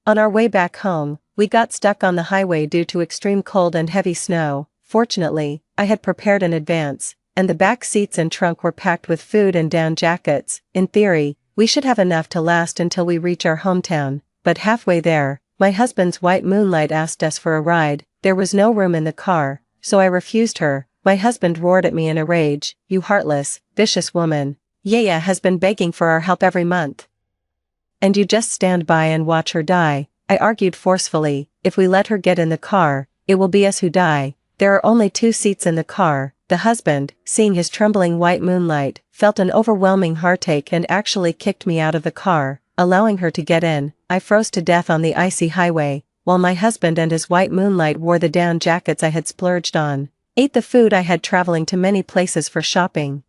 On our way back home, we got stuck on the highway due to extreme cold and heavy snow. Fortunately, I had prepared in advance, and the back seats and trunk were packed with food and down jackets. In theory, we should have enough to last until we reach our hometown, but halfway there, my husband's white moonlight asked us for a ride. There was no room in the car, so I refused her. My husband roared at me in a rage, "You heartless, vicious woman. Yaya has been begging for our help every month. And you just stand by and watch her die." I argued forcefully, "If we let her get in the car, it will be us who die. There are only 2 seats in the car." The husband, seeing his trembling white moonlight, felt an overwhelming heartache and actually kicked me out of the car, allowing her to get in. I froze to death on the icy highway, while my husband and his white moonlight wore the down jackets I had splurged on, ate the food I had traveling to many places for shopping,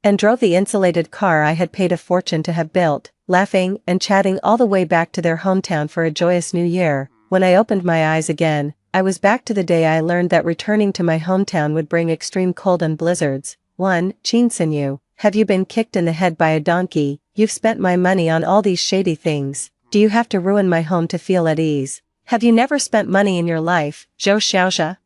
and drove the insulated car I had paid a fortune to have built, laughing and chatting all the way back to their hometown for a joyous new year. When I opened my eyes again, I was back to the day I learned that returning to my hometown would bring extreme cold and blizzards. 1. Chinsinyu, have you been kicked in the head by a donkey? You've spent my money on all these shady things. Do you have to ruin my home to feel at ease? Have you never spent money in your life, Zhou Xiaoxia?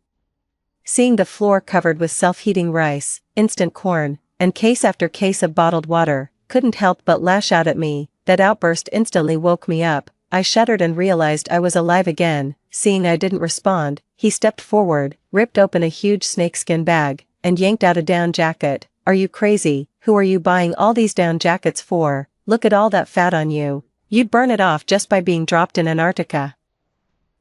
Seeing the floor covered with self-heating rice, instant corn, and case after case of bottled water, couldn't help but lash out at me. That outburst instantly woke me up. I shuddered and realized I was alive again. Seeing I didn't respond, he stepped forward, ripped open a huge snakeskin bag, and yanked out a down jacket. "Are you crazy? Who are you buying all these down jackets for? Look at all that fat on you. You'd burn it off just by being dropped in Antarctica.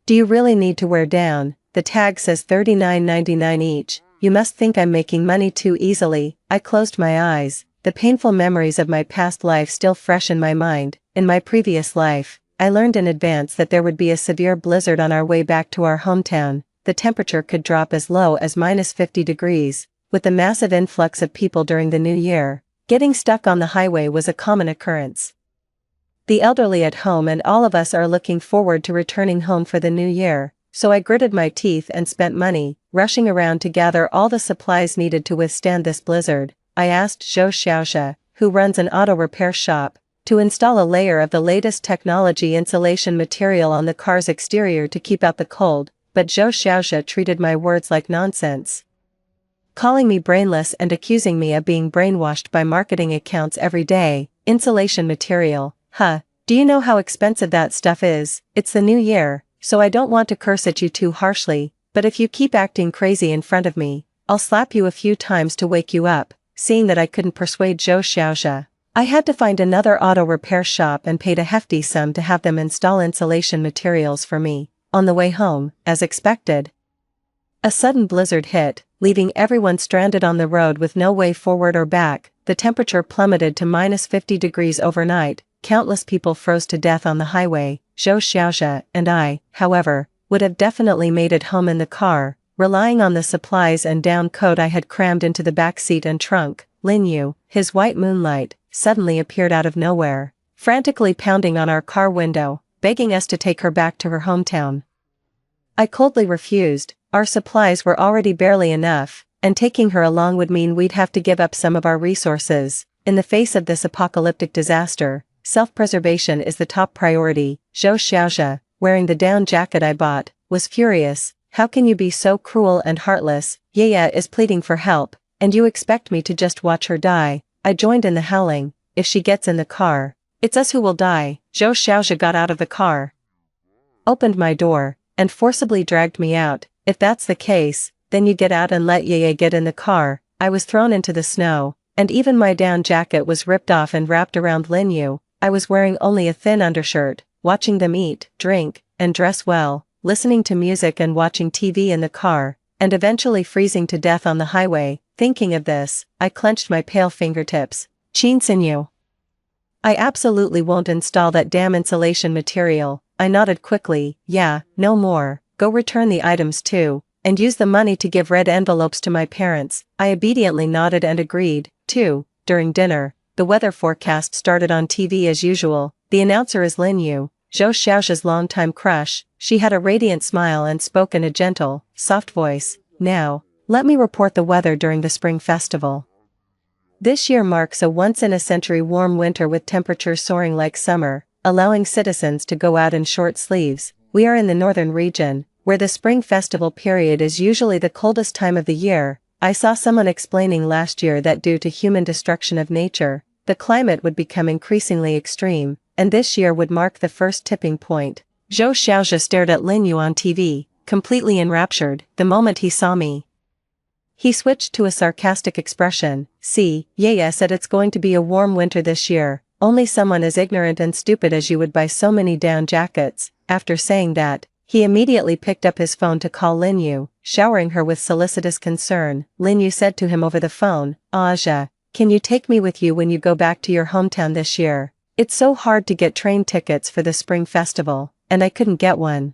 Do you really need to wear down? The tag says $39.99 each. You must think I'm making money too easily." I closed my eyes, the painful memories of my past life still fresh in my mind. In my previous life, I learned in advance that there would be a severe blizzard on our way back to our hometown. The temperature could drop as low as -50 degrees. With the massive influx of people during the new year, getting stuck on the highway was a common occurrence. The elderly at home and all of us are looking forward to returning home for the new year, so I gritted my teeth and spent money, rushing around to gather all the supplies needed to withstand this blizzard. I asked Zhou Xiaoxia, who runs an auto repair shop, to install a layer of the latest technology insulation material on the car's exterior to keep out the cold, but Zhou Xiaoxia treated my words like nonsense, calling me brainless and accusing me of being brainwashed by marketing accounts every day. Insulation material, huh? Do you know how expensive that stuff is? It's the new year, so I don't want to curse at you too harshly, but if you keep acting crazy in front of me, I'll slap you a few times to wake you up. Seeing that I couldn't persuade Zhou Xiaoxia, I had to find another auto repair shop and paid a hefty sum to have them install insulation materials for me. On the way home, as expected, a sudden blizzard hit, leaving everyone stranded on the road with no way forward or back. The temperature plummeted to -50 degrees overnight. Countless people froze to death on the highway. Zhou Xiaoxia and I, however, would have definitely made it home in the car, relying on the supplies and down coat I had crammed into the back seat and trunk. Lin Yu, his white moonlight, suddenly appeared out of nowhere, frantically pounding on our car window, begging us to take her back to her hometown. I coldly refused. Our supplies were already barely enough, and taking her along would mean we'd have to give up some of our resources. In the face of this apocalyptic disaster, self-preservation is the top priority. Zhou Xiaoxia, wearing the down jacket I bought, was furious. "How can you be so cruel and heartless? Yaya is pleading for help, and you expect me to just watch her die." I joined in the howling. "If she gets in the car, it's us who will die." Zhou Xiaoxia got out of the car, opened my door, and forcibly dragged me out. "If that's the case, then you get out and let Yaya get in the car." I was thrown into the snow, and even my down jacket was ripped off and wrapped around Lin Yu. I was wearing only a thin undershirt, watching them eat, drink, and dress well, listening to music and watching TV in the car, and eventually freezing to death on the highway. Thinking of this, I clenched my pale fingertips. "Chinsinyu, I absolutely won't install that damn insulation material." I nodded quickly. "Yeah, no more. Go return the items too, and use the money to give red envelopes to my parents." I obediently nodded and agreed. 2. During dinner, the weather forecast started on TV as usual. The announcer is Lin Yu, Zhou Xiaoxia's longtime crush. She had a radiant smile and spoke in a gentle, soft voice. "Now, let me report the weather during the Spring Festival. This year marks a once-in-a-century warm winter with temperatures soaring like summer. allowing citizens to go out in short sleeves. We are in the northern region, where the spring festival period is usually the coldest time of the year. I saw someone explaining last year that due to human destruction of nature, the climate would become increasingly extreme, and this year would mark the first tipping point. Zhou Xiaozhe stared at Lin Yu on TV, completely enraptured, the moment he saw me. He switched to a sarcastic expression. See, Yaya said it's going to be a warm winter this year, only someone as ignorant and stupid as you would buy so many down jackets. After saying that, he immediately picked up his phone to call Lin Yu, showering her with solicitous concern. Lin Yu said to him over the phone, Aja, can you take me with you when you go back to your hometown this year? It's so hard to get train tickets for the spring festival, and I couldn't get one.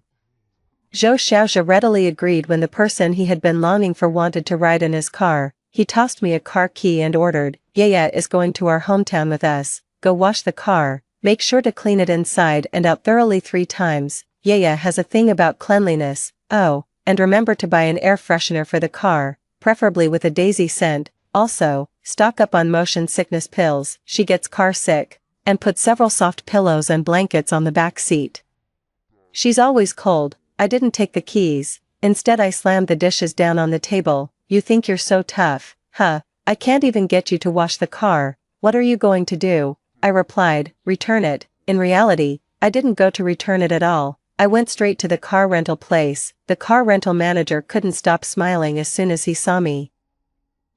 Zhou Xiaozhe readily agreed when the person he had been longing for wanted to ride in his car. He tossed me a car key and ordered, Yaya is going to our hometown with us, go wash the car, make sure to clean it inside and out thoroughly 3 times. Yaya has a thing about cleanliness. Oh, and remember to buy an air freshener for the car, preferably with a daisy scent. Also, stock up on motion sickness pills, she gets car sick, and put several soft pillows and blankets on the back seat. She's always cold. I didn't take the keys, instead I slammed the dishes down on the table. You think you're so tough, huh? I can't even get you to wash the car. What are you going to do? I replied, return it. In reality, I didn't go to return it at all. I went straight to the car rental place. The car rental manager couldn't stop smiling as soon as he saw me,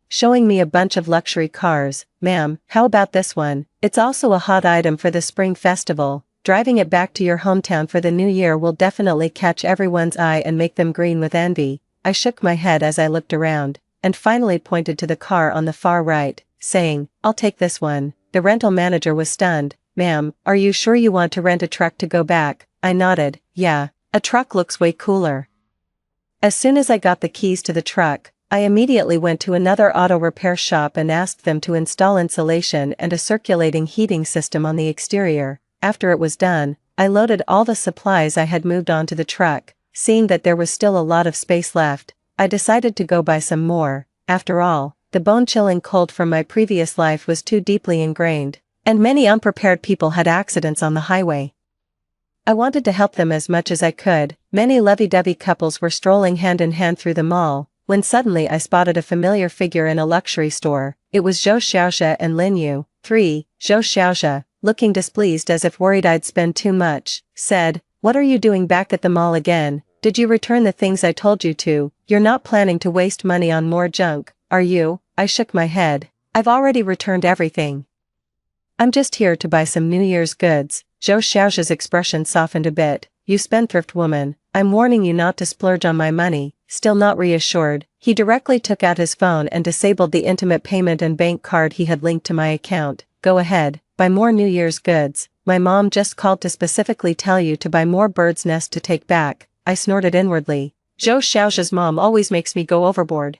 showing me a bunch of luxury cars. Ma'am, how about this one? It's also a hot item for the spring festival. Driving it back to your hometown for the new year will definitely catch everyone's eye and make them green with envy. I shook my head as I looked around, and finally pointed to the car on the far right, saying, I'll take this one. The rental manager was stunned. Ma'am, are you sure you want to rent a truck to go back? I nodded, yeah, a truck looks way cooler. As soon as I got the keys to the truck, I immediately went to another auto repair shop and asked them to install insulation and a circulating heating system on the exterior. After it was done, I loaded all the supplies I had moved onto the truck. Seeing that there was still a lot of space left, I decided to go buy some more. After all, the bone-chilling cold from my previous life was too deeply ingrained, and many unprepared people had accidents on the highway. I wanted to help them as much as I could. Many lovey-dovey couples were strolling hand in hand through the mall, when suddenly I spotted a familiar figure in a luxury store. It was Zhou Xiaozhe and Lin Yu. 3. Zhou Xiaozhe, looking displeased as if worried I'd spend too much, said, what are you doing back at the mall again? Did you return the things I told you to? You're not planning to waste money on more junk, are you? I shook my head. I've already returned everything. I'm just here to buy some New Year's goods. Zhou Xiaozhe's expression softened a bit. You spendthrift woman, I'm warning you not to splurge on my money. Still not reassured, he directly took out his phone and disabled the intimate payment and bank card he had linked to my account. Go ahead, buy more New Year's goods. My mom just called to specifically tell you to buy more bird's nest to take back. I snorted inwardly. Zhou Xiaozhe's mom always makes me go overboard,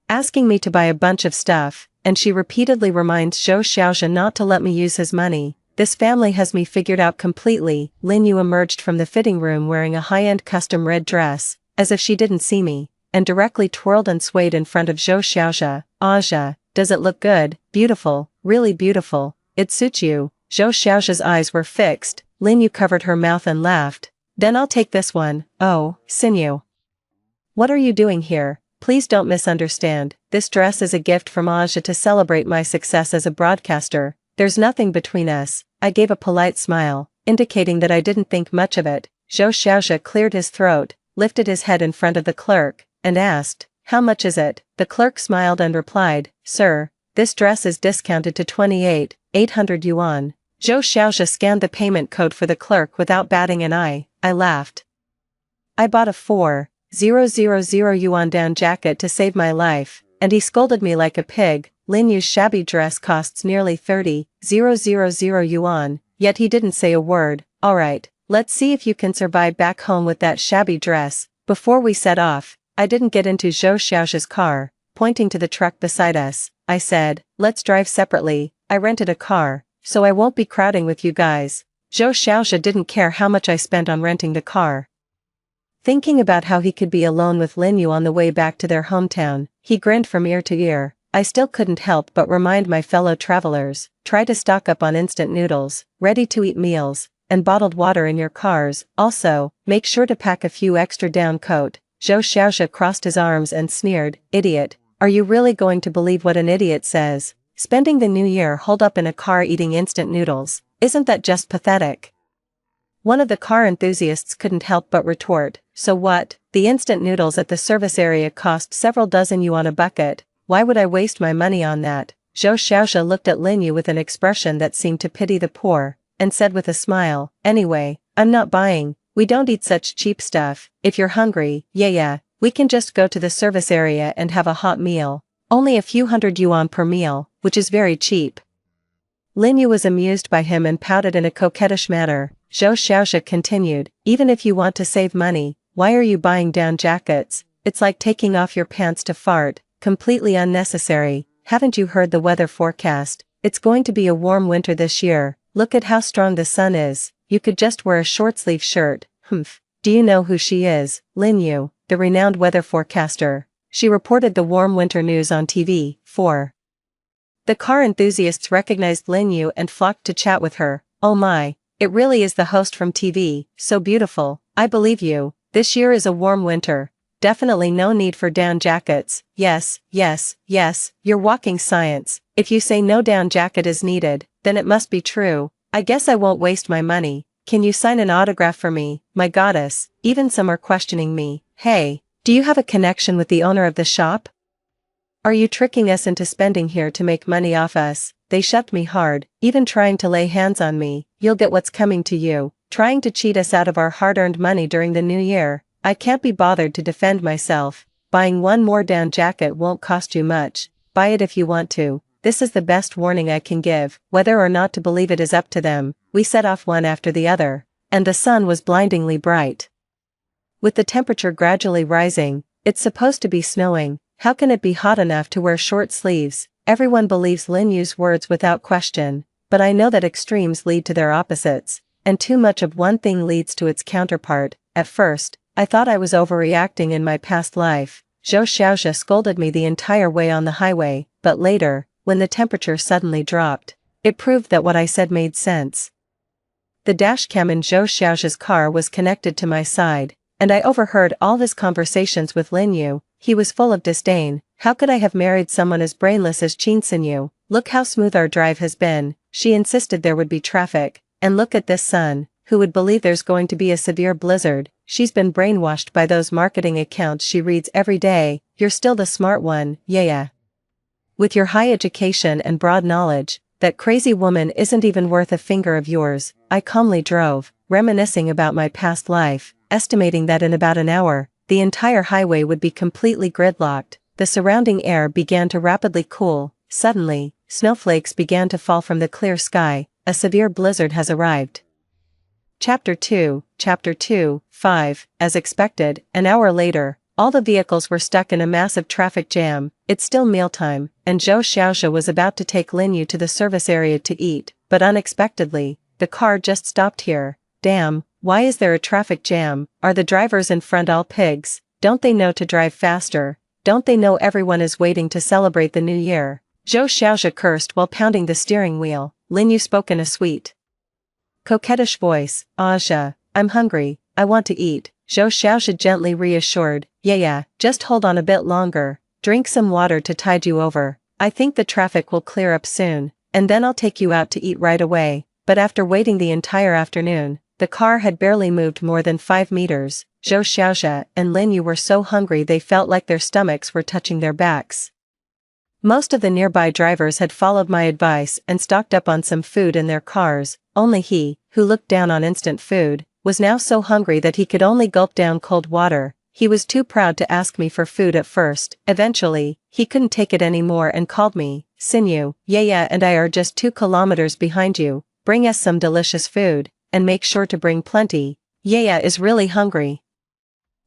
asking me to buy a bunch of stuff, and she repeatedly reminds Zhou Xiaozhe not to let me use his money. This family has me figured out completely. Lin Yu emerged from the fitting room wearing a high-end custom red dress, as if she didn't see me, and directly twirled and swayed in front of Zhou Xiaozhe. Aja, does it look good? Beautiful, really beautiful. It suits you. Zhou Xiaozhe's eyes were fixed. Lin Yu covered her mouth and laughed. Then I'll take this one. Oh, sinew. What are you doing here? Please don't misunderstand. This dress is a gift from Aja to celebrate my success as a broadcaster. There's nothing between us. I gave a polite smile, indicating that I didn't think much of it. Zhou Xiaozhe cleared his throat, lifted his head in front of the clerk, and asked, how much is it? The clerk smiled and replied, Sir, this dress is discounted to 28,800 yuan. Zhou Xiaozhe scanned the payment code for the clerk without batting an eye. I laughed. I bought a 4,000 yuan down jacket to save my life, and he scolded me like a pig. Lin Yu's shabby dress costs nearly 30,000 yuan, yet he didn't say a word. Alright, let's see if you can survive back home with that shabby dress. Before we set off, I didn't get into Zhou Xiaozhe's car. Pointing to the truck beside us, I said, let's drive separately. I rented a car, so I won't be crowding with you guys. Zhou Xiaozhe didn't care how much I spent on renting the car. Thinking about how he could be alone with Lin Yu on the way back to their hometown, he grinned from ear to ear. I still couldn't help but remind my fellow travelers, try to stock up on instant noodles, ready-to-eat meals, and bottled water in your cars. Also, make sure to pack a few extra down coat. Zhou Xiaoxia crossed his arms and sneered, idiot, are you really going to believe what an idiot says? Spending the new year holed up in a car eating instant noodles, isn't that just pathetic? One of the car enthusiasts couldn't help but retort, so what, the instant noodles at the service area cost several dozen yuan a bucket, why would I waste my money on that? Zhou Xiaoxia looked at Lin Yu with an expression that seemed to pity the poor, and said with a smile, anyway, I'm not buying, we don't eat such cheap stuff, if you're hungry, yeah, we can just go to the service area and have a hot meal, only a few hundred yuan per meal, which is very cheap. Lin Yu was amused by him and pouted in a coquettish manner. Zhou Xiaoxia continued, even if you want to save money, why are you buying down jackets? It's like taking off your pants to fart, completely unnecessary. Haven't you heard the weather forecast? It's going to be a warm winter this year. Look at how strong the sun is. You could just wear a short-sleeve shirt. Humph. Do you know who she is? Lin Yu, the renowned weather forecaster. She reported the warm winter news on TV. 4. The car enthusiasts recognized Lin Yu and flocked to chat with her. Oh my, it really is the host from TV, so beautiful. I believe you. This year is a warm winter. Definitely no need for down jackets. Yes, you're walking science. If you say no down jacket is needed, then it must be true. I guess I won't waste my money. Can you sign an autograph for me, my goddess? Even some are questioning me. Hey, do you have a connection with the owner of the shop? Are you tricking us into spending here to make money off us? They shoved me hard, even trying to lay hands on me. You'll get what's coming to you. Trying to cheat us out of our hard-earned money during the new year. I can't be bothered to defend myself. Buying one more down jacket won't cost you much. Buy it if you want to. This is the best warning I can give. Whether or not to believe it is up to them. We set off one after the other. And the sun was blindingly bright. With the temperature gradually rising, it's supposed to be snowing. How can it be hot enough to wear short sleeves? Everyone believes Lin Yu's words without question. But I know that extremes lead to their opposites. And too much of one thing leads to its counterpart. At first, I thought I was overreacting in my past life. Zhou Xiaoxia scolded me the entire way on the highway, but later, when the temperature suddenly dropped, it proved that what I said made sense. The dashcam in Zhou Xiaoxia's car was connected to my side, and I overheard all his conversations with Lin Yu. He was full of disdain. How could I have married someone as brainless as Qin Xinyu? Look how smooth our drive has been. She insisted there would be traffic, and look at this sun. Who would believe there's going to be a severe blizzard? She's been brainwashed by those marketing accounts she reads every day. You're still the smart one, yeah. With your high education and broad knowledge, that crazy woman isn't even worth a finger of yours. I calmly drove, reminiscing about my past life, estimating that in about an hour, the entire highway would be completely gridlocked. The surrounding air began to rapidly cool. Suddenly, snowflakes began to fall from the clear sky. A severe blizzard has arrived. Chapter 2, 5. As expected, an hour later, all the vehicles were stuck in a massive traffic jam. It's still mealtime, and Zhou Xiaoxia was about to take Lin Yu to the service area to eat, but unexpectedly, the car just stopped here. Damn, why is there a traffic jam? Are the drivers in front all pigs? Don't they know to drive faster? Don't they know everyone is waiting to celebrate the new year? Zhou Xiaoxia cursed while pounding the steering wheel. Lin Yu spoke in a sweet, coquettish voice. Aja, I'm hungry, I want to eat. Zhou Xiaoxia gently reassured. Yeah, just hold on a bit longer. Drink some water to tide you over. I think the traffic will clear up soon, and then I'll take you out to eat right away. But after waiting the entire afternoon, the car had barely moved more than 5 meters. Zhou Xiaoxia and Lin Yu were so hungry they felt like their stomachs were touching their backs. Most of the nearby drivers had followed my advice and stocked up on some food in their cars. Only he, who looked down on instant food, was now so hungry that he could only gulp down cold water. He was too proud to ask me for food at first. Eventually, he couldn't take it anymore and called me. Xinyu, yeah, and I are just 2 kilometers behind you. Bring us some delicious food, and make sure to bring plenty. Yeah is really hungry.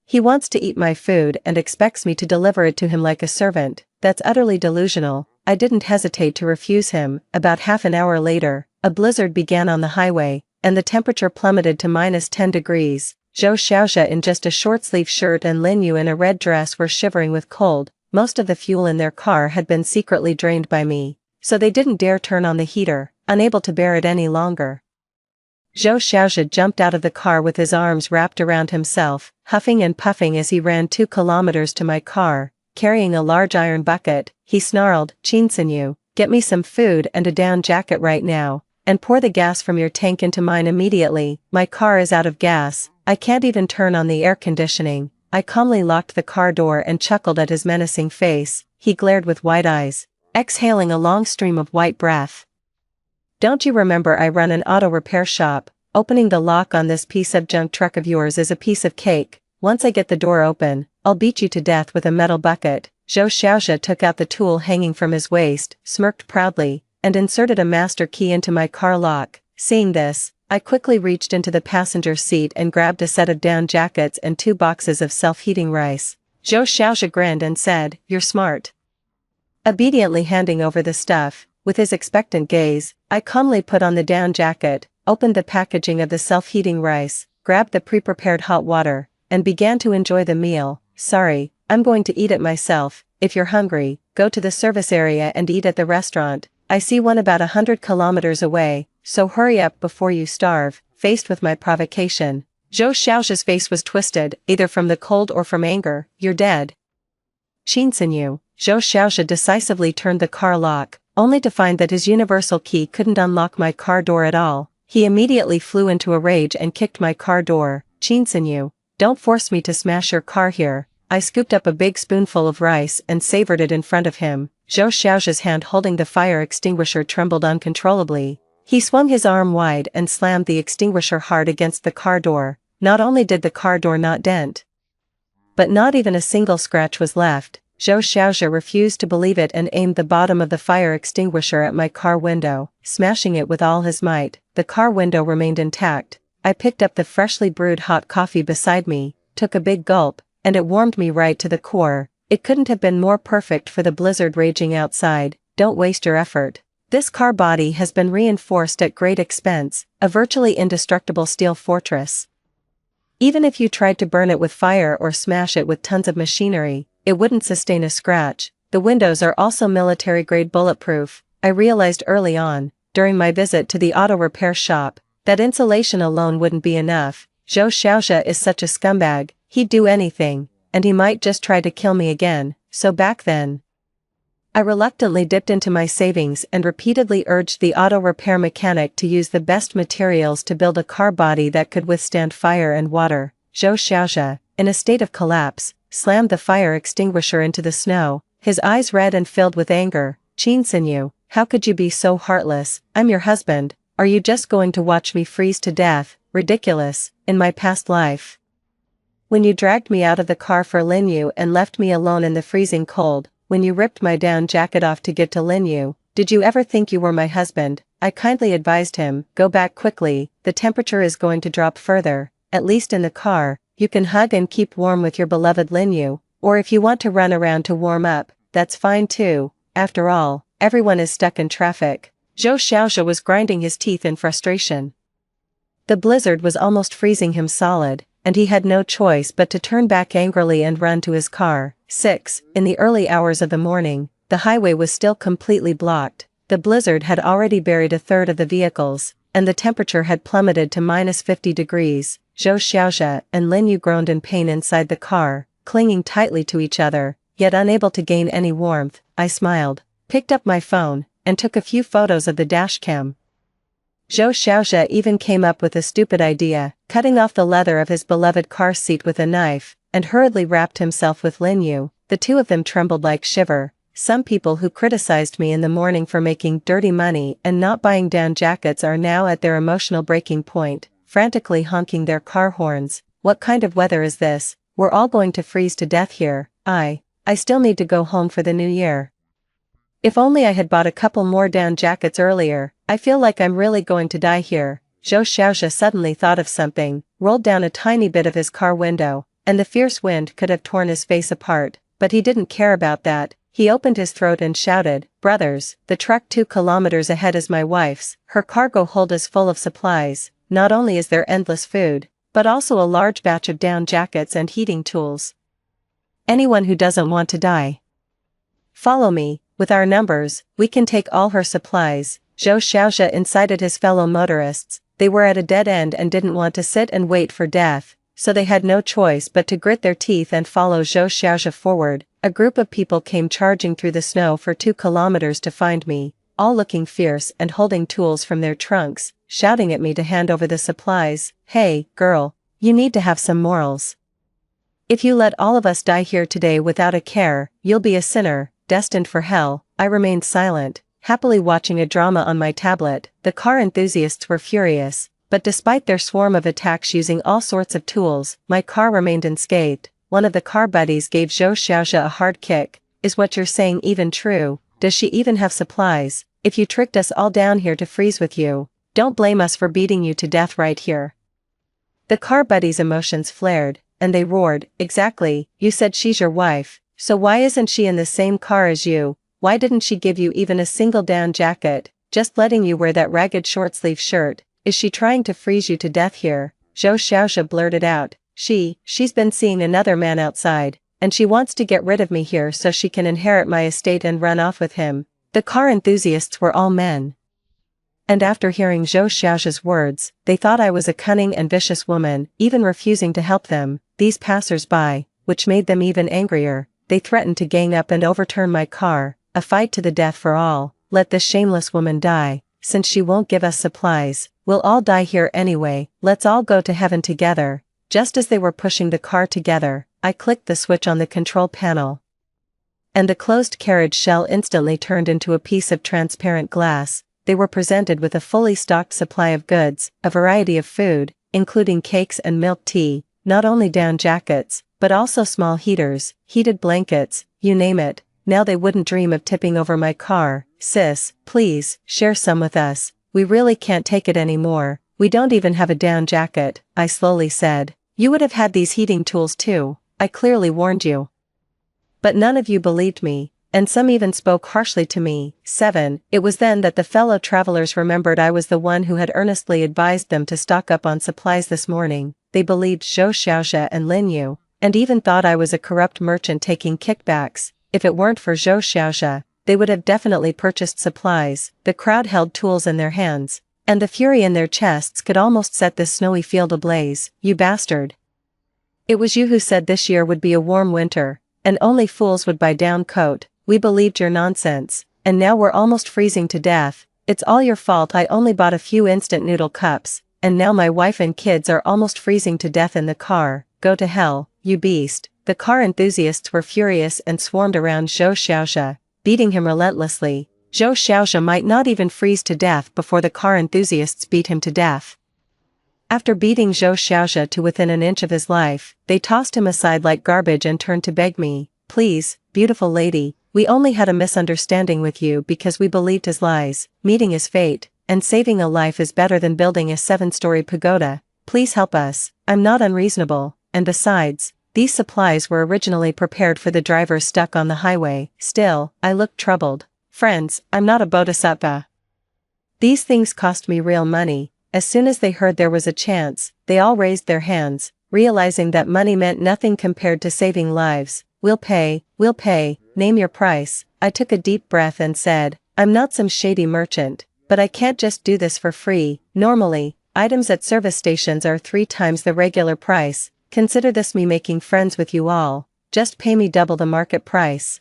He wants to eat my food and expects me to deliver it to him like a servant. That's utterly delusional. I didn't hesitate to refuse him. About half an hour later, a blizzard began on the highway, and the temperature plummeted to -10 degrees. Zhou Xiaoxia in just a short-sleeve shirt and Lin Yu in a red dress were shivering with cold. most of the fuel in their car had been secretly drained by me, so they didn't dare turn on the heater, unable to bear it any longer. Zhou Xiaozhi jumped out of the car with his arms wrapped around himself, huffing and puffing as he ran 2 kilometers to my car, carrying a large iron bucket. He snarled, "Qinsanyu, get me some food and a down jacket right now, and pour the gas from your tank into mine immediately. My car is out of gas, I can't even turn on the air conditioning." I calmly locked the car door and chuckled at his menacing face. He glared with wide eyes, exhaling a long stream of white breath. "Don't you remember I run an auto repair shop? Opening the lock on this piece of junk truck of yours is a piece of cake. Once I get the door open, I'll beat you to death with a metal bucket." Zhou Xiaozhi took out the tool hanging from his waist, smirked proudly, and inserted a master key into my car lock. Seeing this, I quickly reached into the passenger seat and grabbed a set of down jackets and 2 boxes of self-heating rice. Zhou Xiaozhi grinned and said, "You're smart." Obediently handing over the stuff, with his expectant gaze, I calmly put on the down jacket, opened the packaging of the self-heating rice, grabbed the pre-prepared hot water, and began to enjoy the meal. "Sorry, I'm going to eat it myself. If you're hungry, go to the service area and eat at the restaurant. I see one about 100 kilometers away, so hurry up before you starve." Faced with my provocation, Zhou Xiaozhi's face was twisted, either from the cold or from anger. "You're dead." "Qinsanyu." Zhou Xiaozhi decisively turned the car lock, only to find that his universal key couldn't unlock my car door at all. He immediately flew into a rage and kicked my car door. "Qinsanyu, don't force me to smash your car here." I scooped up a big spoonful of rice and savored it in front of him. Zhou Xiaozhi's hand holding the fire extinguisher trembled uncontrollably. He swung his arm wide and slammed the extinguisher hard against the car door. Not only did the car door not dent, but not even a single scratch was left. Zhou Xiaozhi refused to believe it and aimed the bottom of the fire extinguisher at my car window, smashing it with all his might. The car window remained intact. I picked up the freshly brewed hot coffee beside me, took a big gulp, and it warmed me right to the core. It couldn't have been more perfect for the blizzard raging outside. Don't waste your effort. This car body has been reinforced at great expense, a virtually indestructible steel fortress. Even if you tried to burn it with fire or smash it with tons of machinery, it wouldn't sustain a scratch. The windows are also military-grade bulletproof. I realized early on, during my visit to the auto repair shop, that insulation alone wouldn't be enough. Zhou Xiaozhi is such a scumbag, he'd do anything, and he might just try to kill me again. So back then, I reluctantly dipped into my savings and repeatedly urged the auto repair mechanic to use the best materials to build a car body that could withstand fire and water. Zhou Xiaozhi, in a state of collapse, slammed the fire extinguisher into the snow, his eyes red and filled with anger. "Qinsanyu, how could you be so heartless? I'm your husband. Are you just going to watch me freeze to death? Ridiculous. In my past life, when you dragged me out of the car for Linyu and left me alone in the freezing cold, when you ripped my down jacket off to give to Linyu, did you ever think you were my husband?" I kindly advised him, "Go back quickly, the temperature is going to drop further. At least in the car, you can hug and keep warm with your beloved Linyu, or if you want to run around to warm up, that's fine too. After all, everyone is stuck in traffic." Zhou Xiaozhi was grinding his teeth in frustration. The blizzard was almost freezing him solid, and he had no choice but to turn back angrily and run to his car. 6. In the early hours of the morning, the highway was still completely blocked. The blizzard had already buried a third of the vehicles, and the temperature had plummeted to -50 degrees. Zhou Xiaozhi and Linyu groaned in pain inside the car, clinging tightly to each other, yet unable to gain any warmth. I smiled, picked up my phone, and took a few photos of the dashcam. Zhou Xiaozhi even came up with a stupid idea, cutting off the leather of his beloved car seat with a knife, and hurriedly wrapped himself with Linyu. The two of them trembled like shiver. Some people who criticized me in the morning for making dirty money and not buying down jackets are now at their emotional breaking point, frantically honking their car horns. What kind of weather is this? We're all going to freeze to death here. I still need to go home for the new year. If only I had bought a couple more down jackets earlier. I feel like I'm really going to die here. Zhou Xiaozhi suddenly thought of something, rolled down a tiny bit of his car window, and the fierce wind could have torn his face apart, but he didn't care about that. He opened his throat and shouted, "Brothers, the truck 2 kilometers ahead is my wife's. Her cargo hold is full of supplies. Not only is there endless food, but also a large batch of down jackets and heating tools. Anyone who doesn't want to die Follow me, with our numbers, we can take all her supplies. Zhou Xiaoxia incited his fellow motorists. They were at a dead end and didn't want to sit and wait for death, so they had no choice but to grit their teeth and follow Zhou Xiaoxia forward. A group of people came charging through the snow for 2 kilometers to find me, all looking fierce and holding tools from their trunks, shouting at me to hand over the supplies. Hey, girl, you need to have some morals. If you let all of us die here today without a care, you'll be a sinner, destined for hell. I remained silent, happily watching a drama on my tablet. The car enthusiasts were furious, but despite their swarm of attacks using all sorts of tools, my car remained unscathed. One of the car buddies gave Zhou Xiaoxia a hard kick. Is what you're saying even true? Does she even have supplies? If you tricked us all down here to freeze with you, don't blame us for beating you to death right here. The car buddies' emotions flared, and they roared, exactly, you said she's your wife, so why isn't she in the same car as you? Why didn't she give you even a single down jacket, just letting you wear that ragged short-sleeve shirt? Is she trying to freeze you to death here? Zhou Xiaoxia blurted out. She's been seeing another man outside, and she wants to get rid of me here so she can inherit my estate and run off with him. The car enthusiasts were all men. And after hearing Zhou Xiaoxia's words, they thought I was a cunning and vicious woman, even refusing to help them. These passers-by, which made them even angrier, they threatened to gang up and overturn my car, a fight to the death for all. Let this shameless woman die, since she won't give us supplies. We'll all die here anyway, let's all go to heaven together. Just as they were pushing the car together, I clicked the switch on the control panel, and the closed carriage shell instantly turned into a piece of transparent glass. They were presented with a fully stocked supply of goods, a variety of food, including cakes and milk tea, not only down jackets, but also small heaters, heated blankets, you name it. Now they wouldn't dream of tipping over my car. Sis, please, share some with us. We really can't take it anymore. We don't even have a down jacket, I slowly said. You would have had these heating tools too. I clearly warned you. But none of you believed me, and some even spoke harshly to me. 7. It was then that the fellow travelers remembered I was the one who had earnestly advised them to stock up on supplies this morning. They believed Zhou Xiaoxia and Lin Yu, and even thought I was a corrupt merchant taking kickbacks. If it weren't for Zhou Xiaoxia, they would have definitely purchased supplies. The crowd held tools in their hands, and the fury in their chests could almost set this snowy field ablaze. You bastard. It was you who said this year would be a warm winter, and only fools would buy down coat. We believed your nonsense, and now we're almost freezing to death. It's all your fault. I only bought a few instant noodle cups, and now my wife and kids are almost freezing to death in the car. Go to hell, you beast. The car enthusiasts were furious and swarmed around Zhou Xiaoxia, beating him relentlessly. Zhou Xiaoxia might not even freeze to death before the car enthusiasts beat him to death. After beating Zhou Xiaoxia to within an inch of his life, they tossed him aside like garbage and turned to beg me. Please, beautiful lady, we only had a misunderstanding with you because we believed his lies. Meeting his fate, and saving a life is better than building a 7-story pagoda. Please help us. I'm not unreasonable, and besides, these supplies were originally prepared for the drivers stuck on the highway. Still, I looked troubled. Friends, I'm not a bodhisattva. These things cost me real money. As soon as they heard there was a chance, they all raised their hands, realizing that money meant nothing compared to saving lives. We'll pay, name your price. I took a deep breath and said, I'm not some shady merchant, but I can't just do this for free. Normally, items at service stations are 3 times the regular price. Consider this me making friends with you all. Just pay me double the market price.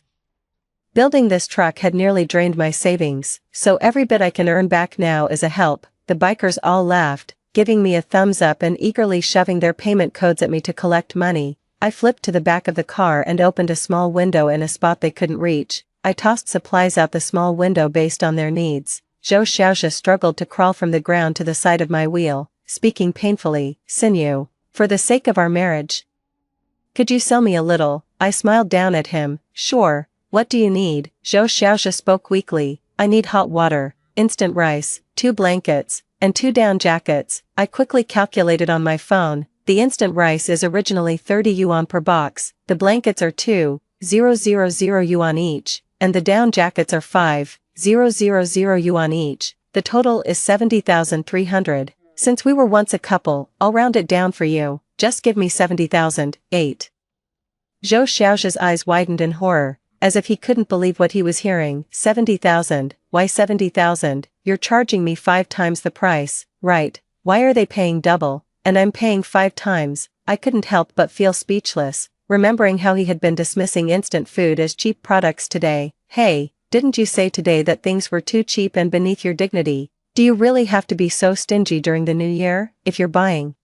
Building this truck had nearly drained my savings, so every bit I can earn back now is a help. The bikers all laughed, giving me a thumbs up and eagerly shoving their payment codes at me to collect money. I flipped to the back of the car and opened a small window in a spot they couldn't reach. I tossed supplies out the small window based on their needs. Zhou Xiaoxia struggled to crawl from the ground to the side of my wheel, speaking painfully. Sinew, for the sake of our marriage, could you sell me a little? I smiled down at him. Sure, what do you need? Zhou Xiaoxia spoke weakly. I need hot water, instant rice, 2 blankets, and 2 down jackets. I quickly calculated on my phone. The instant rice is originally 30 yuan per box, the blankets are 2,000 yuan each, and the down jackets are 5,000 yuan each. The total is 70,300. Since we were once a couple, I'll round it down for you. Just give me 70,000. 8. Zhou Xiaoxia's eyes widened in horror. as if he couldn't believe what he was hearing. 70,000, why 70,000, you're charging me 5 times the price, right? Why are they paying double, and I'm paying 5 times? I couldn't help but feel speechless, remembering how he had been dismissing instant food as cheap products today. Hey, didn't you say today that things were too cheap and beneath your dignity? Do you really have to be so stingy during the new year? If you're buying,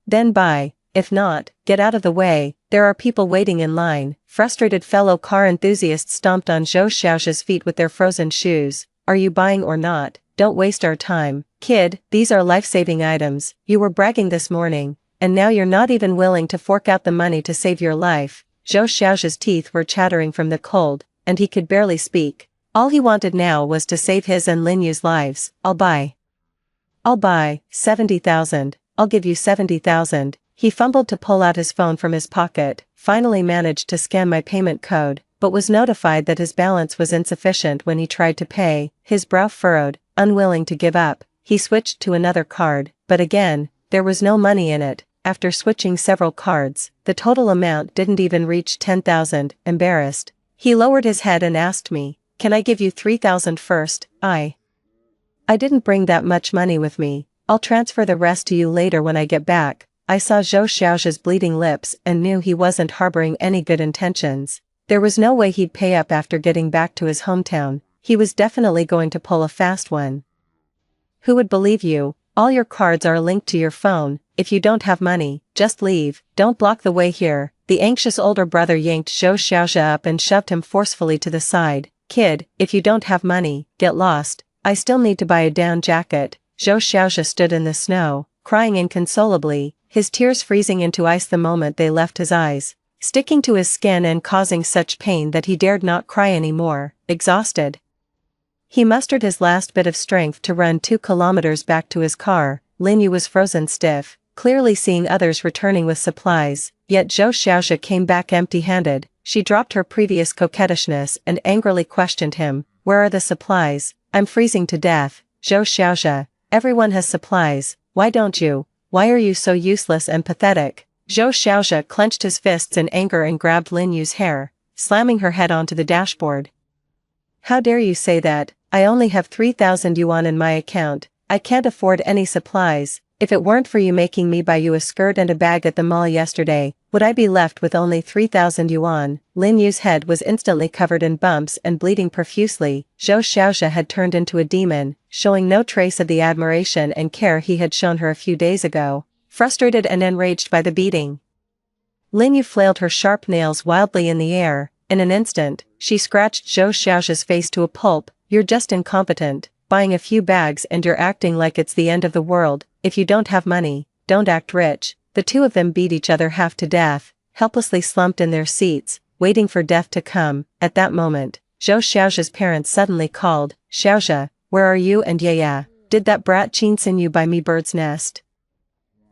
then buy. If not, get out of the way, there are people waiting in line. Frustrated fellow car enthusiasts stomped on Zhou Xiaoxia's feet with their frozen shoes. Are you buying or not? Don't waste our time. Kid, these are life-saving items. You were bragging this morning, and now you're not even willing to fork out the money to save your life. Zhou Xiaoxia's teeth were chattering from the cold, and he could barely speak. All he wanted now was to save his and Lin Yu's lives. I'll buy. 70,000. I'll give you 70,000. He fumbled to pull out his phone from his pocket, finally managed to scan my payment code, but was notified that his balance was insufficient when he tried to pay. His brow furrowed, unwilling to give up. He switched to another card, but again, there was no money in it. After switching several cards, the total amount didn't even reach 10,000. Embarrassed, he lowered his head and asked me, "Can I give you 3,000 first?" I didn't bring that much money with me. I'll transfer the rest to you later when I get back. I saw Zhou Xiaoxia's bleeding lips and knew he wasn't harboring any good intentions. There was no way he'd pay up after getting back to his hometown. He was definitely going to pull a fast one. Who would believe you? All your cards are linked to your phone. If you don't have money, just leave. Don't block the way here. The anxious older brother yanked Zhou Xiaoxia up and shoved him forcefully to the side. Kid, if you don't have money, get lost. I still need to buy a down jacket. Zhou Xiaoxia stood in the snow, crying inconsolably, his tears freezing into ice the moment they left his eyes, sticking to his skin and causing such pain that he dared not cry anymore. Exhausted, he mustered his last bit of strength to run 2 kilometers back to his car. Lin Yu was frozen stiff, clearly seeing others returning with supplies, yet Zhou Xiaoxia came back empty-handed. She dropped her previous coquettishness and angrily questioned him, "Where are the supplies? I'm freezing to death." Zhou Xiaoxia, everyone has supplies, why don't you? Why are you so useless and pathetic? Zhou Xiaoxia clenched his fists in anger and grabbed Lin Yu's hair, slamming her head onto the dashboard. How dare you say that? I only have 3,000 yuan in my account. I can't afford any supplies. If it weren't for you making me buy you a skirt and a bag at the mall yesterday, would I be left with only 3,000 yuan? Lin Yu's head was instantly covered in bumps and bleeding profusely. Zhou Xiaoxia had turned into a demon, showing no trace of the admiration and care he had shown her a few days ago. Frustrated and enraged by the beating, Lin Yu flailed her sharp nails wildly in the air. In an instant, she scratched Zhou Xiaoxia's face to a pulp. "You're just incompetent, buying a few bags and you're acting like it's the end of the world. If you don't have money, don't act rich." The two of them beat each other half to death, helplessly slumped in their seats, waiting for death to come. At that moment, Zhou Xiaoxia's parents suddenly called, "Xiaoxia, where are you and Yaya? Did that brat Qin send you buy me bird's nest?"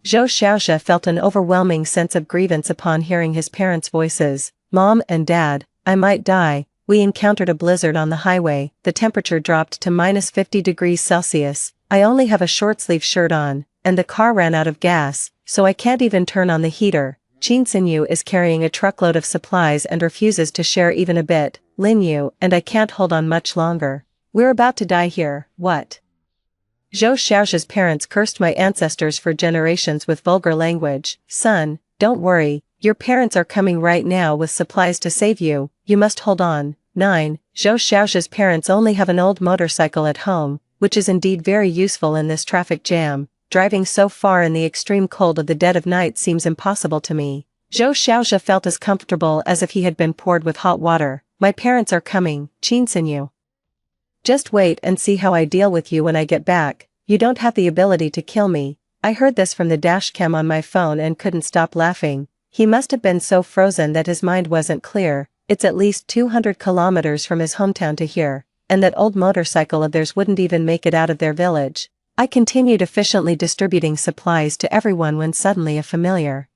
Zhou Xiaoxia felt an overwhelming sense of grievance upon hearing his parents' voices. "Mom and Dad, I might die. We encountered a blizzard on the highway. The temperature dropped to -50 degrees Celsius. I only have a short-sleeve shirt on, and the car ran out of gas, so I can't even turn on the heater. Qin Sinyu is carrying a truckload of supplies and refuses to share even a bit. Lin Yu and I can't hold on much longer. We're about to die here." "What?" Zhou Xiaoxia's parents cursed my ancestors for generations with vulgar language. "Son, don't worry, your parents are coming right now with supplies to save you, you must hold on." 9. Zhou Xiaoxia's parents only have an old motorcycle at home, which is indeed very useful in this traffic jam. Driving so far in the extreme cold of the dead of night seems impossible to me. Zhou Xiaoxia felt as comfortable as if he had been poured with hot water. "My parents are coming, Qin Sinyu. Just wait and see how I deal with you when I get back. You don't have the ability to kill me." I heard this from the dashcam on my phone and couldn't stop laughing. He must have been so frozen that his mind wasn't clear. It's at least 200 kilometers from his hometown to here, and that old motorcycle of theirs wouldn't even make it out of their village. I continued efficiently distributing supplies to everyone when suddenly a familiar,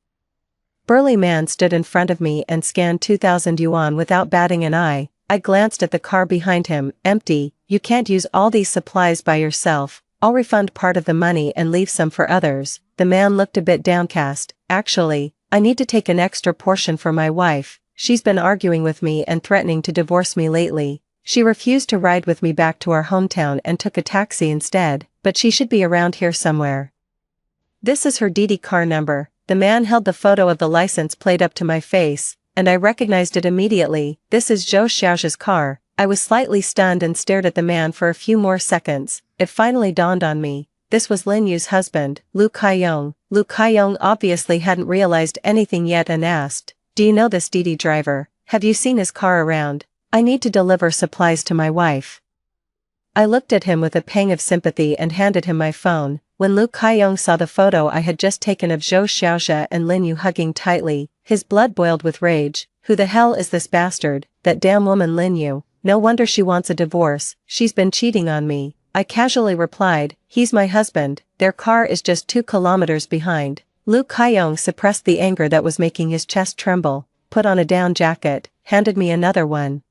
burly man stood in front of me and scanned 2,000 yuan without batting an eye. I glanced at the car behind him. "Empty. You can't use all these supplies by yourself. I'll refund part of the money and leave some for others." The man looked a bit downcast. "Actually, I need to take an extra portion for my wife. she's been arguing with me and threatening to divorce me lately. She refused to ride with me back to our hometown and took a taxi instead, but she should be around here somewhere. This is her Didi car number." The man held the photo of the license plate up to my face, and I recognized it immediately. "This is Zhou Xiaoxia's car." I was slightly stunned and stared at the man for a few more seconds. It finally dawned on me. This was Lin Yu's husband, Lu Kaiyong. Lu Kaiyong obviously hadn't realized anything yet and asked, "Do you know this Didi driver? Have you seen his car around? I need to deliver supplies to my wife." I looked at him with a pang of sympathy and handed him my phone. When Lu Kaiyong saw the photo I had just taken of Zhou Xiaoxia and Lin Yu hugging tightly, his blood boiled with rage. "Who the hell is this bastard? That damn woman Lin Yu. No wonder she wants a divorce, she's been cheating on me." I casually replied, "He's my husband, their car is just 2 kilometers behind." Lu Kaiyong suppressed the anger that was making his chest tremble, put on a down jacket, handed me another one,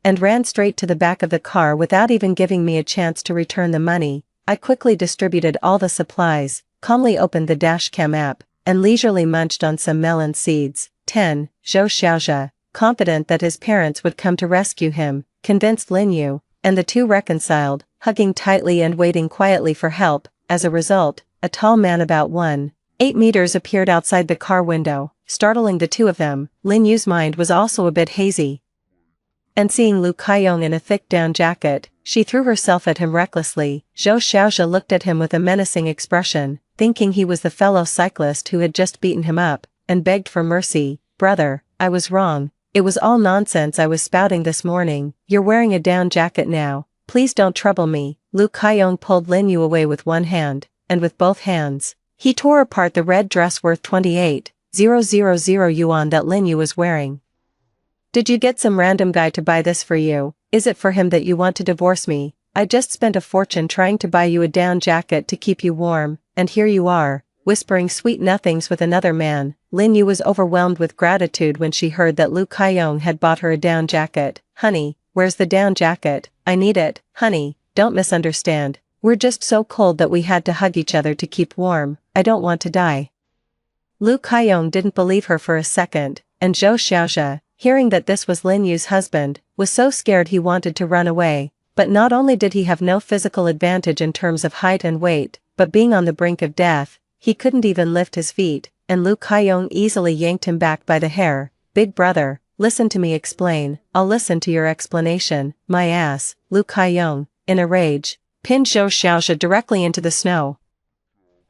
and ran straight to the back of the car without even giving me a chance to return the money. I quickly distributed all the supplies, calmly opened the dashcam app, and leisurely munched on some melon seeds. 10. Zhou Xiaoxia, confident that his parents would come to rescue him, convinced Lin Yu, and the two reconciled, hugging tightly and waiting quietly for help. As a result, a tall man about 1.8 meters appeared outside the car window, startling the two of them. Lin Yu's mind was also a bit hazy, and seeing Lu Kaiyong in a thick down jacket, she threw herself at him recklessly. Zhou Xiaoxia looked at him with a menacing expression, thinking he was the fellow cyclist who had just beaten him up, and begged for mercy. "Brother, I was wrong. It was all nonsense I was spouting this morning. You're wearing a down jacket now. Please don't trouble me." Lu Kaiyong pulled Lin Yu away with one hand, and with both hands, he tore apart the red dress worth 28,000 yuan that Lin Yu was wearing. "Did you get some random guy to buy this for you? Is it for him that you want to divorce me? I just spent a fortune trying to buy you a down jacket to keep you warm, and here you are, whispering sweet nothings with another man." Lin Yu was overwhelmed with gratitude when she heard that Lu Kaiyong had bought her a down jacket. "Honey, where's the down jacket? I need it." "Honey, don't misunderstand. We're just so cold that we had to hug each other to keep warm. I don't want to die." Lu Kaiyong didn't believe her for a second, and Zhou Xiaoxia, hearing that this was Lin Yu's husband, was so scared he wanted to run away. But not only did he have no physical advantage in terms of height and weight, but being on the brink of death, he couldn't even lift his feet, and Lu Kaiyong easily yanked him back by the hair. "Big brother, listen to me explain." "I'll listen to your explanation, my ass." Lu Kaiyong, in a rage, pinned Zhou Xiaoxia directly into the snow.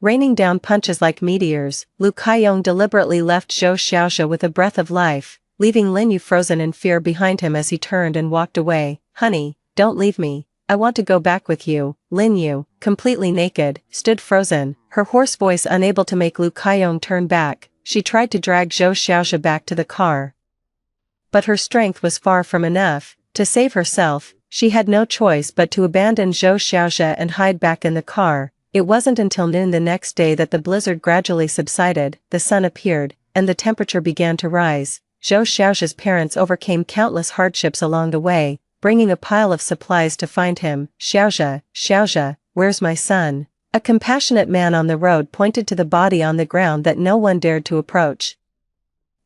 Raining down punches like meteors, Lu Kaiyong deliberately left Zhou Xiaoxia with a breath of life, leaving Lin Yu frozen in fear behind him as he turned and walked away. "Honey, don't leave me. I want to go back with you." Lin Yu, completely naked, stood frozen, her hoarse voice unable to make Lu Kaiyong turn back. She tried to drag Zhou Xiaoxia back to the car, but her strength was far from enough. To save herself, she had no choice but to abandon Zhou Xiaoxia and hide back in the car. It wasn't until noon the next day that the blizzard gradually subsided, the sun appeared, and the temperature began to rise. Zhou Xiaoxia's parents overcame countless hardships along the way, bringing a pile of supplies to find him. "Xiaoxia, Xiaoxia, where's my son?" A compassionate man on the road pointed to the body on the ground that no one dared to approach,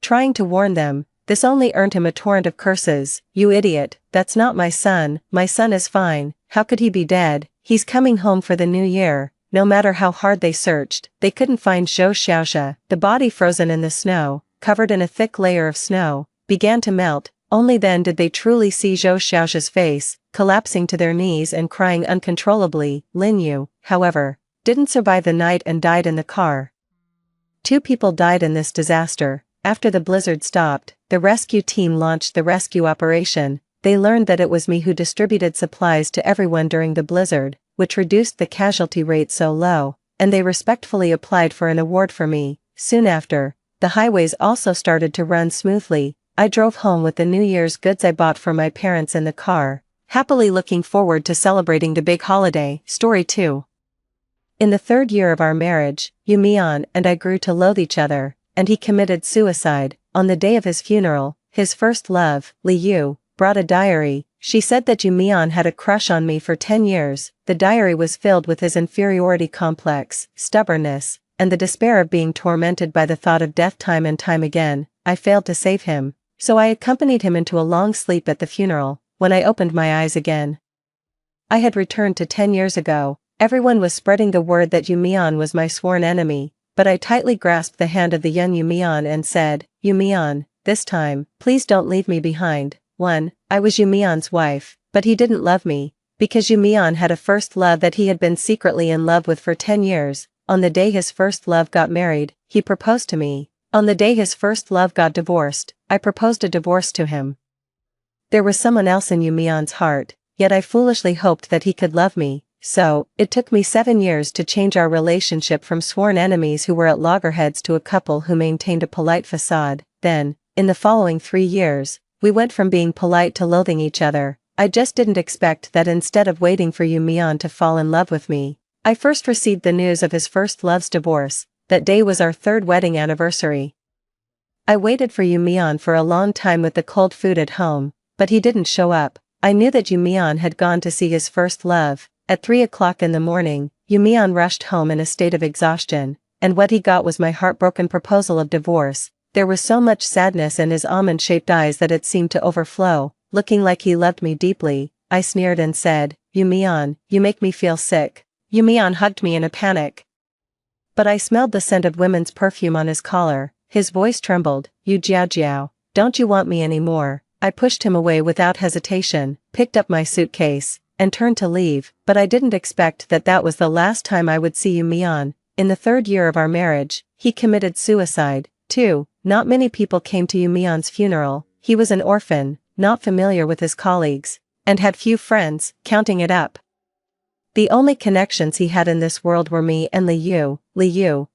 trying to warn them. This only earned him a torrent of curses. "You idiot, that's not my son. My son is fine. How could he be dead? He's coming home for the new year." No matter how hard they searched, they couldn't find Zhou Xiaoxia. The body, frozen in the snow, covered in a thick layer of snow, began to melt. Only then did they truly see Zhou Xiaoxia's face, collapsing to their knees and crying uncontrollably. Lin Yu, however, didn't survive the night and died in the car. 2 people died in this disaster. After the blizzard stopped, the rescue team launched the rescue operation. They learned that it was me who distributed supplies to everyone during the blizzard, which reduced the casualty rate so low, and they respectfully applied for an award for me. Soon after, the highways also started to run smoothly. I drove home with the New Year's goods I bought for my parents in the car, happily looking forward to celebrating the big holiday. Story 2. In the 3rd year of our marriage, Yu Mian and I grew to loathe each other, and he committed suicide. On the day of his funeral, his first love, Li Yu, brought a diary. She said that Yu Mian had a crush on me for 10 years. The diary was filled with his inferiority complex, stubbornness, and the despair of being tormented by the thought of death time and time again. I failed to save him. So I accompanied him into a long sleep at the funeral. When I opened my eyes again, I had returned to 10 years ago. Everyone was spreading the word that Yu Mian was my sworn enemy, but I tightly grasped the hand of the young Yu Mian and said, Yu Mian, this time, please don't leave me behind. 1. I was Yu Mian's wife, but he didn't love me, because Yu Mian had a first love that he had been secretly in love with for 10 years. On the day his first love got married, he proposed to me. On the day his first love got divorced, I proposed a divorce to him. There was someone else in Yu Mian's heart, yet I foolishly hoped that he could love me. So, it took me 7 years to change our relationship from sworn enemies who were at loggerheads to a couple who maintained a polite facade. Then, in the following 3 years, we went from being polite to loathing each other. I just didn't expect that instead of waiting for Yu Mian to fall in love with me, I first received the news of his first love's divorce. That day was our 3rd wedding anniversary. I waited for Yu Mian for a long time with the cold food at home, but he didn't show up. I knew that Yu Mian had gone to see his first love. At 3 o'clock in the morning, Yu Mian rushed home in a state of exhaustion, and what he got was my heartbroken proposal of divorce. There was so much sadness in his almond-shaped eyes that it seemed to overflow. Looking like he loved me deeply, I sneered and said, Yu Mian, you make me feel sick. Yu Mian hugged me in a panic. But I smelled the scent of women's perfume on his collar. His voice trembled. Yu Jiao, don't you want me anymore? I pushed him away without hesitation, picked up my suitcase, and turned to leave, but I didn't expect that that was the last time I would see Yu Mian. In the 3rd year of our marriage, he committed suicide. 2. Not many people came to Yu Mian's funeral. He was an orphan, not familiar with his colleagues, and had few friends, counting it up. The only connections he had in this world were me and Li Yu,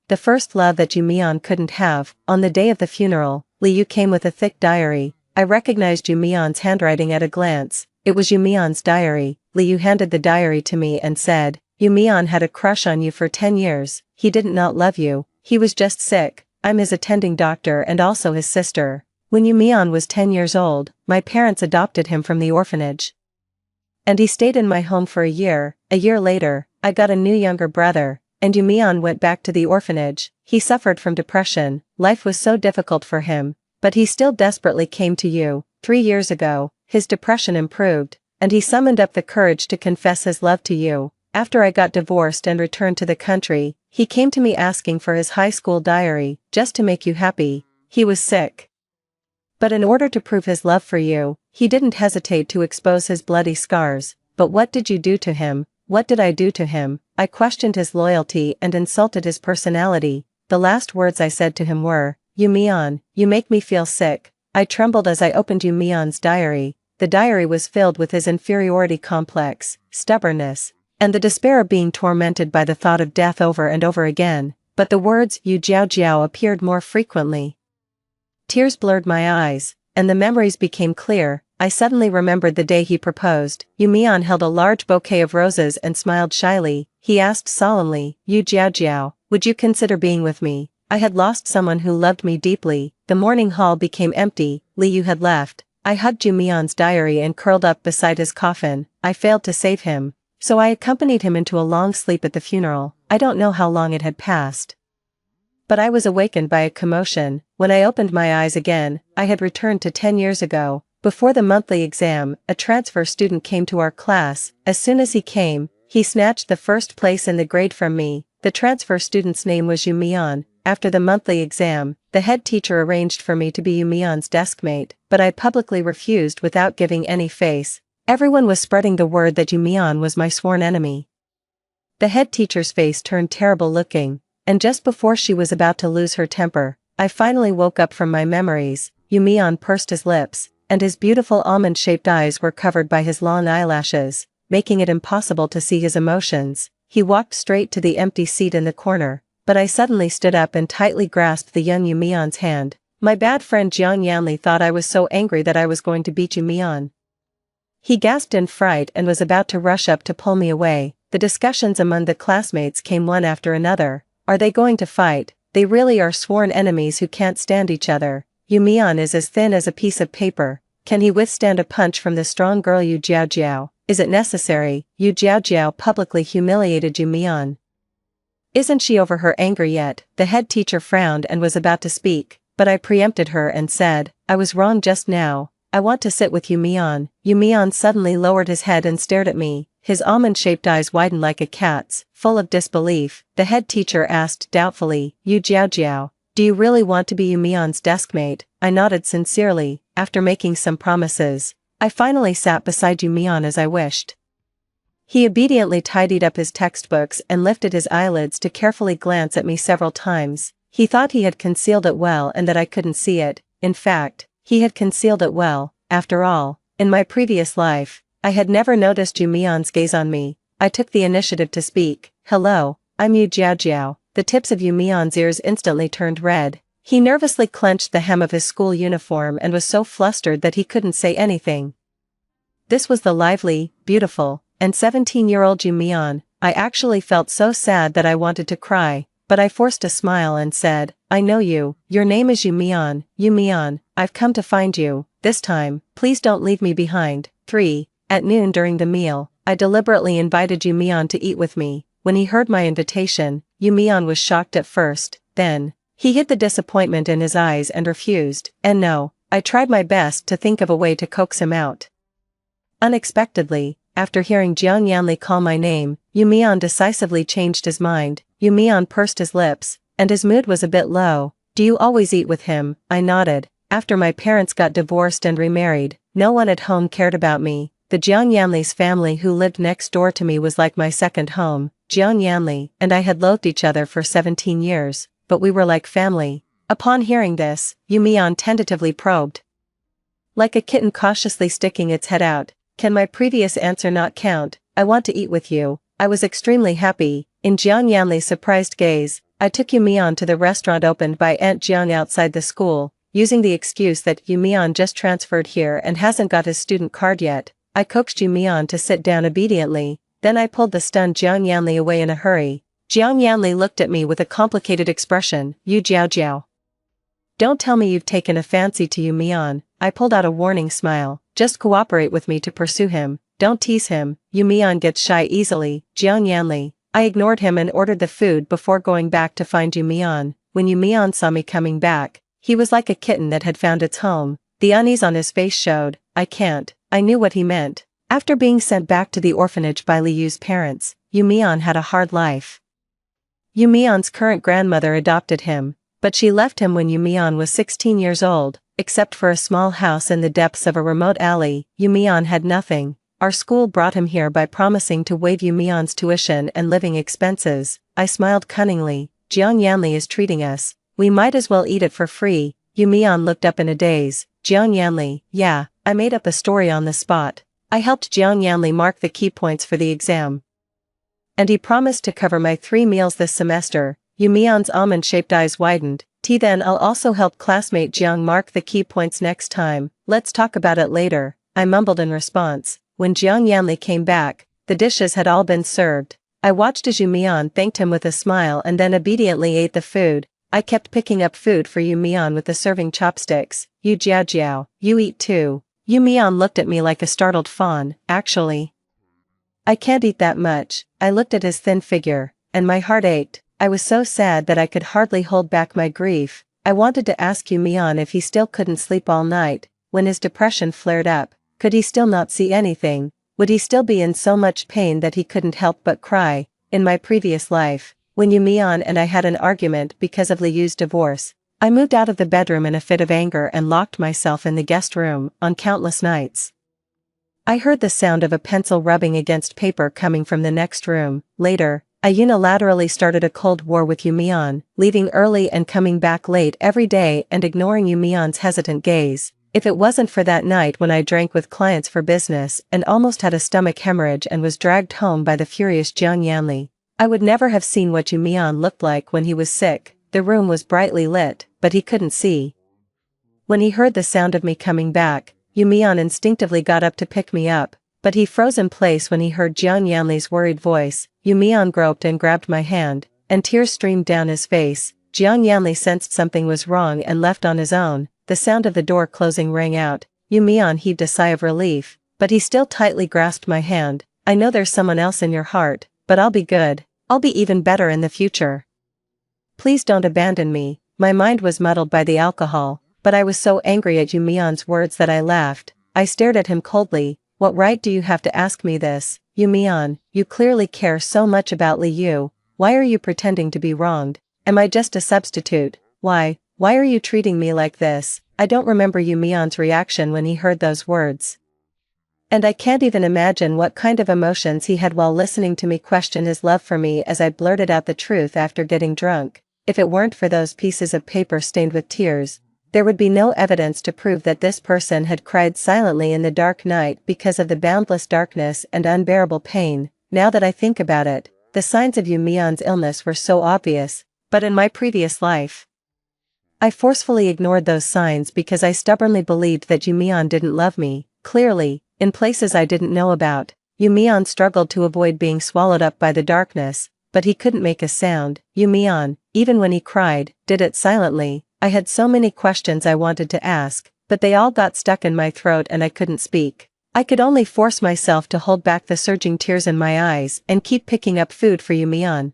the first love that Yu Mian couldn't have. On the day of the funeral, Li Yu came with a thick diary. I recognized Yu Mian's handwriting at a glance. It was Yu Mian's diary. Li Yu handed the diary to me and said, Yu Mian had a crush on you for 10 years. He didn't not love you. He was just sick. I'm his attending doctor and also his sister. When Yu Mian was 10 years old, my parents adopted him from the orphanage. And he stayed in my home for a year. A year later, I got a new younger brother, and Yu Mian went back to the orphanage. He suffered from depression. Life was so difficult for him, but he still desperately came to you. 3 years ago, his depression improved, and he summoned up the courage to confess his love to you. After I got divorced and returned to the country, he came to me asking for his high school diary, just to make you happy. He was sick. But in order to prove his love for you, he didn't hesitate to expose his bloody scars. But what did you do to him? What did I do to him? I questioned his loyalty and insulted his personality. The last words I said to him were, Yu Mian, you make me feel sick. I trembled as I opened Yu Mian's diary. The diary was filled with his inferiority complex, stubbornness, and the despair of being tormented by the thought of death over and over again. But the words Yu Jiao appeared more frequently. Tears blurred my eyes, and the memories became clear. I suddenly remembered the day he proposed. Yu Mian held a large bouquet of roses and smiled shyly. He asked solemnly, Yu Jiao, would you consider being with me? I had lost someone who loved me deeply. The morning hall became empty. Li Yu had left. I hugged Yu Mian's diary and curled up beside his coffin. I failed to save him, so I accompanied him into a long sleep at the funeral. I don't know how long it had passed, but I was awakened by a commotion. When I opened my eyes again, I had returned to 10 years ago. Before the monthly exam, a transfer student came to our class. As soon as he came, he snatched the first place in the grade from me. The transfer student's name was Yu Mian. After the monthly exam, the head teacher arranged for me to be Yu Mian's deskmate, but I publicly refused without giving any face. Everyone was spreading the word that Yu Mian was my sworn enemy. The head teacher's face turned terrible looking, and just before she was about to lose her temper, I finally woke up from my memories. Yu Mian pursed his lips, and his beautiful almond-shaped eyes were covered by his long eyelashes, making it impossible to see his emotions. He walked straight to the empty seat in the corner, but I suddenly stood up and tightly grasped the young Yu Mian's hand. My bad friend Jiang Yanli thought I was so angry that I was going to beat Yu Mian. He gasped in fright and was about to rush up to pull me away. The discussions among the classmates came one after another. Are they going to fight? They really are sworn enemies who can't stand each other. Yu Mian is as thin as a piece of paper. Can he withstand a punch from the strong girl Yu Jiao? Is it necessary? Yu Jiao publicly humiliated Yu Mian. Isn't she over her anger yet? The head teacher frowned and was about to speak, but I preempted her and said, I was wrong just now. I want to sit with you, Mion. Mion suddenly lowered his head and stared at me. His almond-shaped eyes widened like a cat's, full of disbelief. The head teacher asked doubtfully, You Jiao Jiao, do you really want to be Mion's deskmate? I nodded sincerely. After making some promises, I finally sat beside Mion as I wished. He obediently tidied up his textbooks and lifted his eyelids to carefully glance at me several times. He thought he had concealed it well and that I couldn't see it. In fact, he had concealed it well. After all, in my previous life, I had never noticed Mion's gaze on me. I took the initiative to speak. Hello, I'm Yu Jiao Jiao. The tips of Mion's ears instantly turned red. He nervously clenched the hem of his school uniform and was so flustered that he couldn't say anything. This was the lively, beautiful, and 17-year-old Mion. I actually felt so sad that I wanted to cry, but I forced a smile and said, I know you. Your name is Mion. Mion, I've come to find you. This time, please don't leave me behind. 3. At noon during the meal, I deliberately invited Mion to eat with me. When he heard my invitation, Mion was shocked at first. Then, he hid the disappointment in his eyes and refused. And no, I tried my best to think of a way to coax him out. Unexpectedly, after hearing Jiang Yanli call my name, Mion decisively changed his mind. Mion pursed his lips, and his mood was a bit low. Do you always eat with him? I nodded. After my parents got divorced and remarried, no one at home cared about me. The Jiang Yanli's family who lived next door to me was like my second home. Jiang Yanli and I had loathed each other for 17 years, but we were like family. Upon hearing this, Mion tentatively probed. Like a kitten cautiously sticking its head out. Can my previous answer not count? I want to eat with you. I was extremely happy. In Jiang Yanli's surprised gaze, I took Mion to the restaurant opened by Aunt Jiang outside the school, using the excuse that Mion just transferred here and hasn't got his student card yet. I coaxed Mion to sit down obediently, then I pulled the stunned Jiang Yanli away in a hurry. Jiang Yanli looked at me with a complicated expression. Yu Jiao Jiao. Don't tell me you've taken a fancy to Mion. I pulled out a warning smile. Just cooperate with me to pursue him. Don't tease him. Mion gets shy easily. Jiang Yanli. I ignored him and ordered the food before going back to find Mion. When Mion saw me coming back, he was like a kitten that had found its home. The unease on his face showed. I can't. I knew what he meant. After being sent back to the orphanage by Liyu's parents, Mion had a hard life. Mion's current grandmother adopted him, but she left him when Mion was 16 years old. Except for a small house in the depths of a remote alley, Mion had nothing. Our school brought him here by promising to waive Mion's tuition and living expenses. I smiled cunningly. Jiang Yanli is treating us. We might as well eat it for free. Mion looked up in a daze. Jiang Yanli, yeah, I made up a story on the spot. I helped Jiang Yanli mark the key points for the exam. And he promised to cover my 3 meals this semester. Mion's almond-shaped eyes widened. Then I'll also help classmate Jiang mark the key points next time. Let's talk about it later, I mumbled in response. When Jiang Yanli came back, the dishes had all been served. I watched as Mion thanked him with a smile and then obediently ate the food. I kept picking up food for Mion with the serving chopsticks. Yu Jiao Jiao, you eat too. Mion looked at me like a startled fawn. Actually, I can't eat that much. I looked at his thin figure, and my heart ached. I was so sad that I could hardly hold back my grief. I wanted to ask Mion if he still couldn't sleep all night. When his depression flared up, could he still not see anything? Would he still be in so much pain that he couldn't help but cry? In my previous life, when Mion and I had an argument because of Liyu's divorce, I moved out of the bedroom in a fit of anger and locked myself in the guest room. On countless nights, I heard the sound of a pencil rubbing against paper coming from the next room. Later, I unilaterally started a cold war with Mion, leaving early and coming back late every day and ignoring Mion's hesitant gaze. If it wasn't for that night when I drank with clients for business and almost had a stomach hemorrhage and was dragged home by the furious Jiang Yanli, I would never have seen what Mion looked like when he was sick. The room was brightly lit, but he couldn't see. When he heard the sound of me coming back, Mion instinctively got up to pick me up, but he froze in place when he heard Jiang Yanli's worried voice. Mion groped and grabbed my hand, and tears streamed down his face. Jiang Yanli sensed something was wrong and left on his own. The sound of the door closing rang out. Mion heaved a sigh of relief, but he still tightly grasped my hand. I know there's someone else in your heart, but I'll be good. I'll be even better in the future. Please don't abandon me. My mind was muddled by the alcohol, but I was so angry at Yu Mion's words that I laughed. I stared at him coldly. What right do you have to ask me this? Yu Mion, you clearly care so much about Li Yu. Why are you pretending to be wronged? Am I just a substitute? Why are you treating me like this? I don't remember Yu Mion's reaction when he heard those words. And I can't even imagine what kind of emotions he had while listening to me question his love for me as I blurted out the truth after getting drunk. If it weren't for those pieces of paper stained with tears, there would be no evidence to prove that this person had cried silently in the dark night because of the boundless darkness and unbearable pain. Now that I think about it, the signs of Yu Mion's illness were so obvious, but in my previous life, I forcefully ignored those signs because I stubbornly believed that Yu Mion didn't love me. Clearly, in places I didn't know about, Yu Mion struggled to avoid being swallowed up by the darkness, but he couldn't make a sound. Yu Mion, even when he cried, did it silently. I had so many questions I wanted to ask, but they all got stuck in my throat and I couldn't speak. I could only force myself to hold back the surging tears in my eyes and keep picking up food for Yu Mion.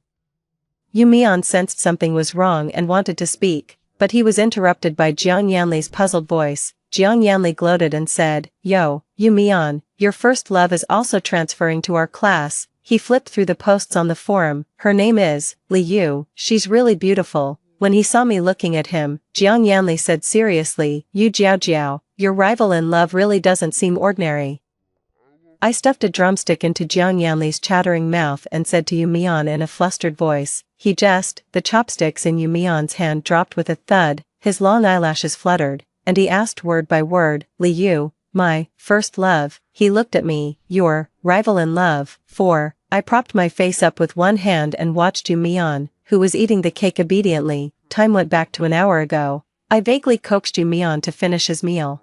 Yu Mion sensed something was wrong and wanted to speak, but he was interrupted by Jiang Yanli's puzzled voice. Jiang Yanli gloated and said, "Yo, Yu Mion, your first love is also transferring to our class." He flipped through the posts on the forum. "Her name is Li Yu. She's really beautiful." When he saw me looking at him, Jiang Yanli said seriously, "Yu Jiao, your rival in love really doesn't seem ordinary." I stuffed a drumstick into Jiang Yanli's chattering mouth and said to Yu Mion in a flustered voice, The chopsticks in Yu Mion's hand dropped with a thud, his long eyelashes fluttered, and he asked word by word, "Li Yu, my first love." He looked at me, "Your rival in love, for..." I propped my face up with one hand and watched Yu Mion, who was eating the cake obediently. Time went back to an hour ago. I vaguely coaxed Yu Mion to finish his meal,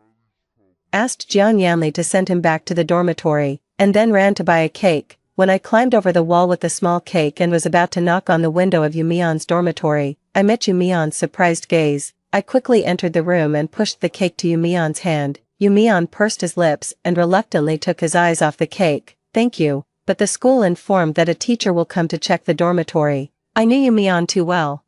asked Jiang Yanli to send him back to the dormitory, and then ran to buy a cake. When I climbed over the wall with the small cake and was about to knock on the window of Yu Mion's dormitory, I met Yu Mion's surprised gaze. I quickly entered the room and pushed the cake to Yu Mion's hand. Yu Mion pursed his lips and reluctantly took his eyes off the cake. "Thank you, but the school informed that a teacher will come to check the dormitory." I knew Yu Mion too well.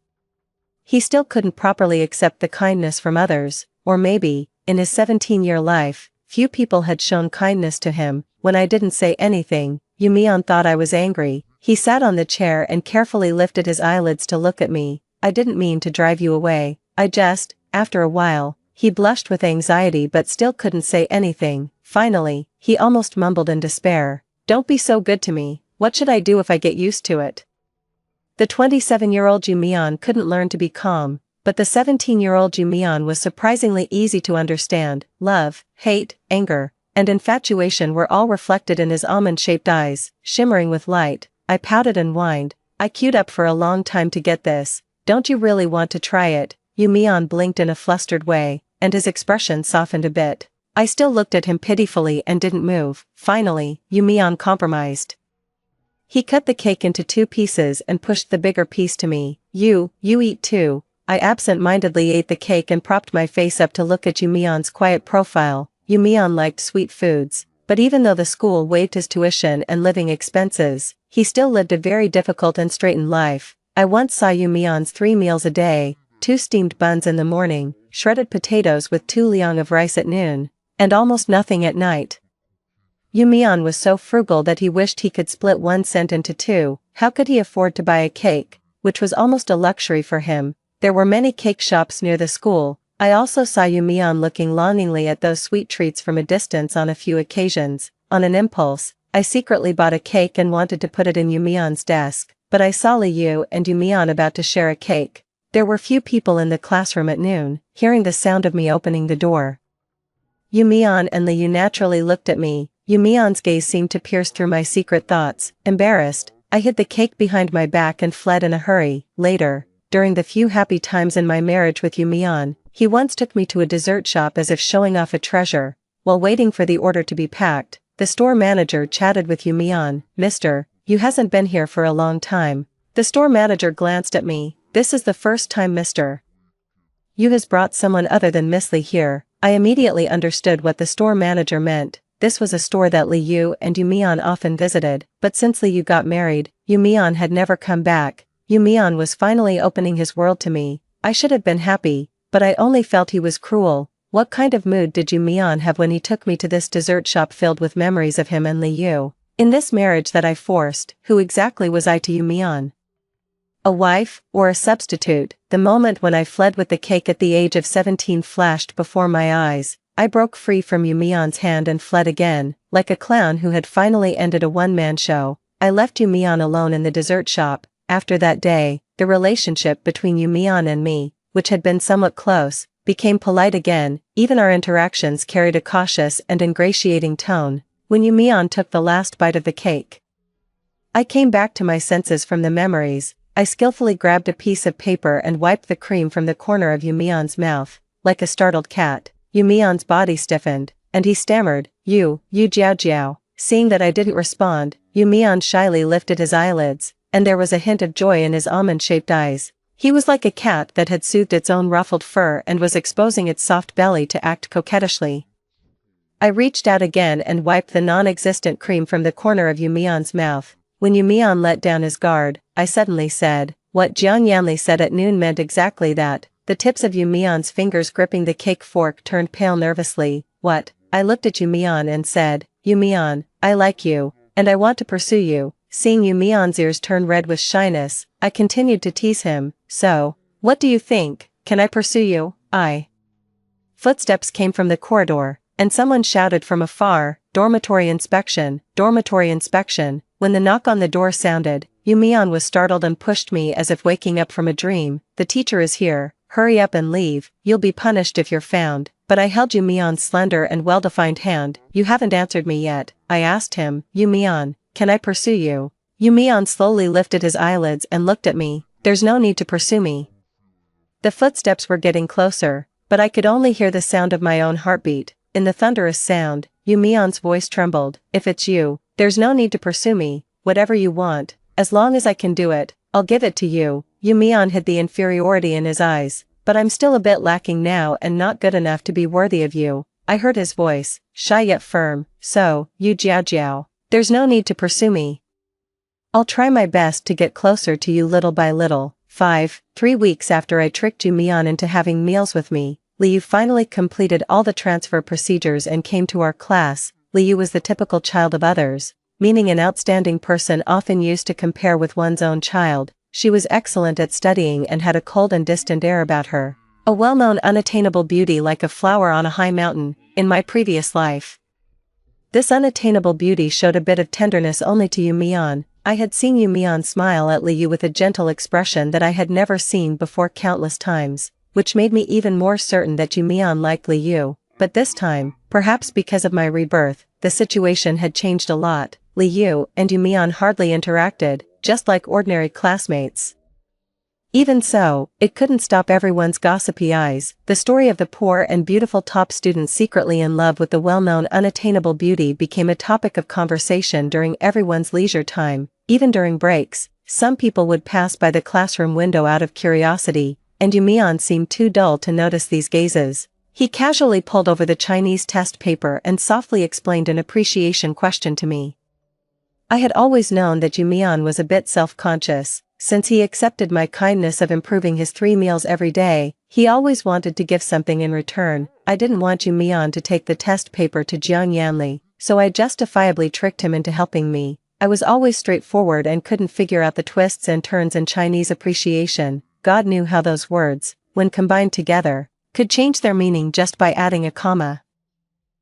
He still couldn't properly accept the kindness from others, or maybe, in his 17-year life, few people had shown kindness to him. When I didn't say anything, Yu Mion thought I was angry. He sat on the chair and carefully lifted his eyelids to look at me. "I didn't mean to drive you away. After a while, he blushed with anxiety but still couldn't say anything. Finally, he almost mumbled in despair, "Don't be so good to me. What should I do if I get used to it?" The 27-year-old Yu Mion couldn't learn to be calm, but the 17-year-old Yu Mion was surprisingly easy to understand. Love, hate, anger, and infatuation were all reflected in his almond-shaped eyes, shimmering with light. I pouted and whined. "I queued up for a long time to get this. Don't you really want to try it?" Yu Mion blinked in a flustered way, and his expression softened a bit. I still looked at him pitifully and didn't move. Finally, Yu Mion compromised. He cut the cake into 2 pieces and pushed the bigger piece to me. You eat too." I absent-mindedly ate the cake and propped my face up to look at Yu Mion's quiet profile. Yu Mion liked sweet foods, but even though the school waived his tuition and living expenses, he still lived a very difficult and straitened life. I once saw Yu Mion's 3 meals a day, 2 steamed buns in the morning, shredded potatoes with 2 liang of rice at noon, and almost nothing at night. Yu Mion was so frugal that he wished he could split 1 cent into 2. How could he afford to buy a cake, which was almost a luxury for him? There were many cake shops near the school. I also saw Yu Mion looking longingly at those sweet treats from a distance on a few occasions. On an impulse, I secretly bought a cake and wanted to put it in Yu Mion's desk, but I saw Li Yu and Yu Mion about to share a cake. There were few people in the classroom at noon. Hearing the sound of me opening the door, Yu Mion and Li Yu naturally looked at me. Yu Mion's gaze seemed to pierce through my secret thoughts. Embarrassed, I hid the cake behind my back and fled in a hurry. Later, during the few happy times in my marriage with Yu Mion, he once took me to a dessert shop as if showing off a treasure. While waiting for the order to be packed, the store manager chatted with Yu Mion. "Mister, you hasn't been here for a long time." The store manager glanced at me. "This is the first time Mr. Yu has brought someone other than Miss Li here." I immediately understood what the store manager meant. This was a store that Li Yu and Yu Mion often visited, but since Li Yu got married, Yu Mion had never come back. Yu Mion was finally opening his world to me. I should have been happy, but I only felt he was cruel. What kind of mood did Yu Mian have when he took me to this dessert shop filled with memories of him and Li Yu? In this marriage that I forced, who exactly was I to Yu Mian? A wife, or a substitute? The moment when I fled with the cake at the age of 17 flashed before my eyes. I broke free from Yu Mian's hand and fled again, like a clown who had finally ended a one-man show. I left Yu Mian alone in the dessert shop. After that day, the relationship between Yu Mian and me, which had been somewhat close, became polite again. Even our interactions carried a cautious and ingratiating tone. When Yu Mian took the last bite of the cake, I came back to my senses from the memories. I skillfully grabbed a piece of paper and wiped the cream from the corner of Yu Mian's mouth. Like a startled cat, Yu Mian's body stiffened, and he stammered, you jiao jiao. Seeing that I didn't respond, Yu Mian shyly lifted his eyelids, and there was a hint of joy in his almond-shaped eyes. He was like a cat that had soothed its own ruffled fur and was exposing its soft belly to act coquettishly. I reached out again and wiped the non-existent cream from the corner of Yu Mian's mouth. When Yu Mian let down his guard, I suddenly said, what Jiang Yanli said at noon meant exactly that. The tips of Yu Mian's fingers gripping the cake fork turned pale nervously. What? I looked at Yu Mian and said, Yu Mian, I like you, and I want to pursue you. Seeing Yu Mian's ears turn red with shyness, I continued to tease him. So, what do you think? Can I pursue you? Footsteps came from the corridor, and someone shouted from afar, dormitory inspection, dormitory inspection. When the knock on the door sounded, Yu Mian was startled and pushed me as if waking up from a dream. The teacher is here, hurry up and leave, you'll be punished if you're found. But I held Yu Mian's slender and well-defined hand. You haven't answered me yet. I asked him, Yu Mian, can I pursue you? Yu Mian slowly lifted his eyelids and looked at me. There's no need to pursue me. The footsteps were getting closer, but I could only hear the sound of my own heartbeat. In the thunderous sound, Yu Mian's voice trembled. If it's you, there's no need to pursue me. Whatever you want, as long as I can do it, I'll give it to you. Yu Mian hid the inferiority in his eyes. But I'm still a bit lacking now and not good enough to be worthy of you. I heard his voice, shy yet firm. So, you jiao jiao. There's no need to pursue me. I'll try my best to get closer to you little by little. 3 weeks after I tricked Yu Mian into having meals with me, Li Yu finally completed all the transfer procedures and came to our class. Li Yu was the typical child of others, meaning an outstanding person often used to compare with one's own child. She was excellent at studying and had a cold and distant air about her. A well-known unattainable beauty like a flower on a high mountain, in my previous life. This unattainable beauty showed a bit of tenderness only to Yu Mian. I had seen Yu Mian smile at Li Yu with a gentle expression that I had never seen before countless times, which made me even more certain that Yu Mian liked Li Yu. But this time, perhaps because of my rebirth, the situation had changed a lot. Li Yu and Yu Mian hardly interacted, just like ordinary classmates. Even so, it couldn't stop everyone's gossipy eyes. The story of the poor and beautiful top student secretly in love with the well-known unattainable beauty became a topic of conversation during everyone's leisure time. Even during breaks, some people would pass by the classroom window out of curiosity, and Yu Mian seemed too dull to notice these gazes. He casually pulled over the Chinese test paper and softly explained an appreciation question to me. I had always known that Yu Mian was a bit self-conscious. Since he accepted my kindness of improving his 3 meals every day, he always wanted to give something in return. I didn't want Yu Mian to take the test paper to Jiang Yanli, so I justifiably tricked him into helping me. I was always straightforward and couldn't figure out the twists and turns in Chinese appreciation. God knew how those words, when combined together, could change their meaning just by adding a comma.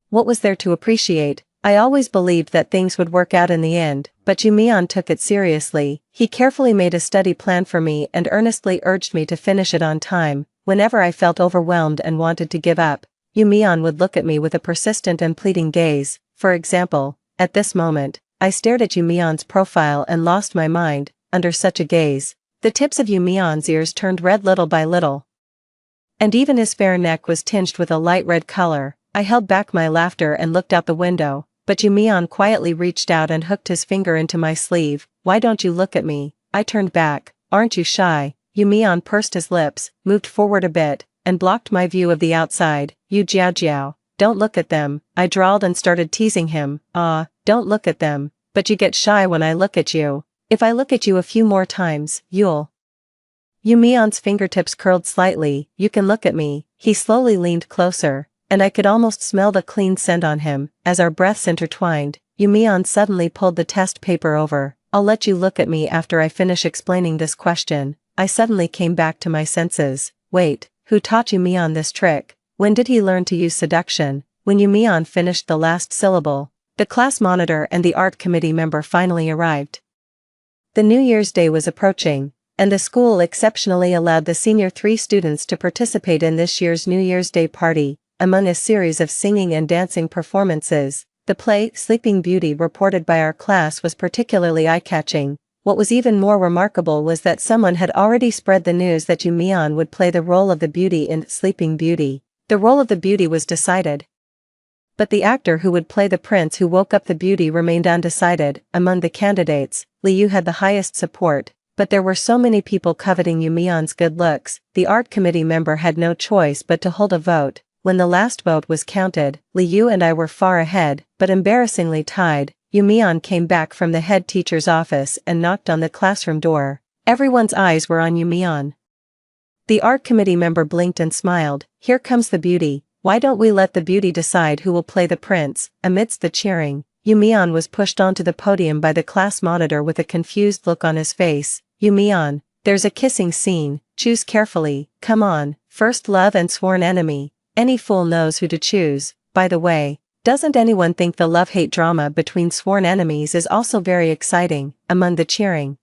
What was there to appreciate? I always believed that things would work out in the end, but Yu Mian took it seriously. He carefully made a study plan for me and earnestly urged me to finish it on time. Whenever I felt overwhelmed and wanted to give up, Yu Mian would look at me with a persistent and pleading gaze. For example, at this moment, I stared at Yu Mian's profile and lost my mind. Under such a gaze, the tips of Yu Mian's ears turned red little by little, and even his fair neck was tinged with a light red color. I held back my laughter and looked out the window. But Yu Mian quietly reached out and hooked his finger into my sleeve. Why don't you look at me? I turned back. Aren't you shy? Yu Mian pursed his lips, moved forward a bit, and blocked my view of the outside. You jiao jiao. Don't look at them. I drawled and started teasing him. Don't look at them. But you get shy when I look at you. If I look at you a few more times, you'll. Yu Mion's fingertips curled slightly. You can look at me. He slowly leaned closer, and I could almost smell the clean scent on him. As our breaths intertwined, Yu Mion suddenly pulled the test paper over. I'll let you look at me after I finish explaining this question. I suddenly came back to my senses. Wait, who taught Yu Mion this trick? When did he learn to use seduction? When Yu Mion finished the last syllable, the class monitor and the art committee member finally arrived. The New Year's Day was approaching, and the school exceptionally allowed the senior 3 students to participate in this year's New Year's Day party. Among a series of singing and dancing performances, the play Sleeping Beauty reported by our class was particularly eye-catching. What was even more remarkable was that someone had already spread the news that Yu Mion would play the role of the beauty in Sleeping Beauty. The role of the beauty was decided, but the actor who would play the prince who woke up the beauty remained undecided. Among the candidates, Liu had the highest support, but there were so many people coveting Yu Mion's good looks, the art committee member had no choice but to hold a vote. When the last vote was counted, Liu and I were far ahead, but embarrassingly tied. Yu Mion came back from the head teacher's office and knocked on the classroom door. Everyone's eyes were on Yu Mion. The art committee member blinked and smiled. Here comes the beauty. Why don't we let the beauty decide who will play the prince? Amidst the cheering, Yu Mion was pushed onto the podium by the class monitor with a confused look on his face. Yu Mion, there's a kissing scene, choose carefully, come on, first love and sworn enemy. Any fool knows who to choose. By the way, doesn't anyone think the love-hate drama between sworn enemies is also very exciting? Among the cheering,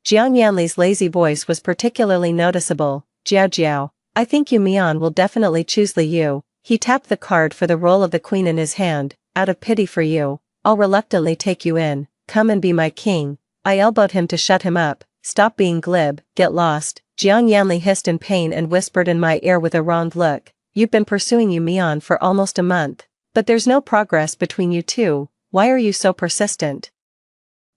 Jiang Yanli's lazy voice was particularly noticeable. Jiao Jiao, I think Yu Mion will definitely choose Liu. He tapped the card for the role of the queen in his hand. Out of pity for you, I'll reluctantly take you in. Come and be my king. I elbowed him to shut him up. Stop being glib, get lost. Jiang Yanli hissed in pain and whispered in my ear with a wronged look. You've been pursuing Yu Mion for almost a month, but there's no progress between you two. Why are you so persistent?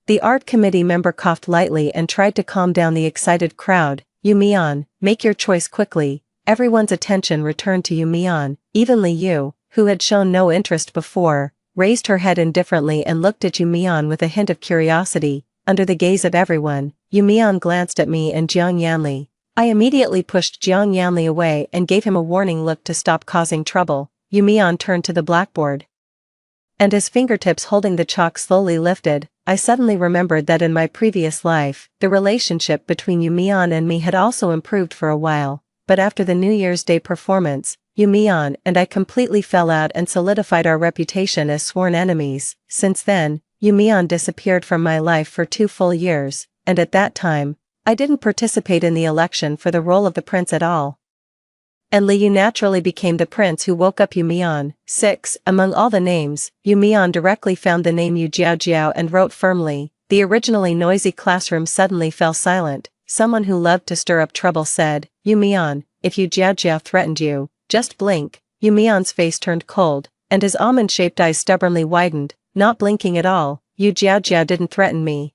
The art committee member coughed lightly and tried to calm down the excited crowd. Yu Mion, make your choice quickly. Everyone's attention returned to Yu Mion. Even Liu, who had shown no interest before, raised her head indifferently and looked at Yu Mion with a hint of curiosity. Under the gaze of everyone, Yu Mion glanced at me and Jiang Yanli. I immediately pushed Jiang Yanli away and gave him a warning look to stop causing trouble. Yu Mion turned to the blackboard, and his fingertips holding the chalk slowly lifted. I suddenly remembered that in my previous life, the relationship between Yu Mion and me had also improved for a while. But after the New Year's Day performance, Yu Mion and I completely fell out and solidified our reputation as sworn enemies. Since then, Yu Mion disappeared from my life for 2 full years, and at that time, I didn't participate in the election for the role of the prince at all. And Liu naturally became the prince who woke up Yu Mion. 6. Among all the names, Yu Mion directly found the name Yu Jiao Jiao and wrote firmly. The originally noisy classroom suddenly fell silent. Someone who loved to stir up trouble said, Yu Mion, if Yu Jiao Jiao threatened you, just blink. Yu Mion's face turned cold, and his almond-shaped eyes stubbornly widened. Not blinking at all. Yu Jiao Jiao didn't threaten me.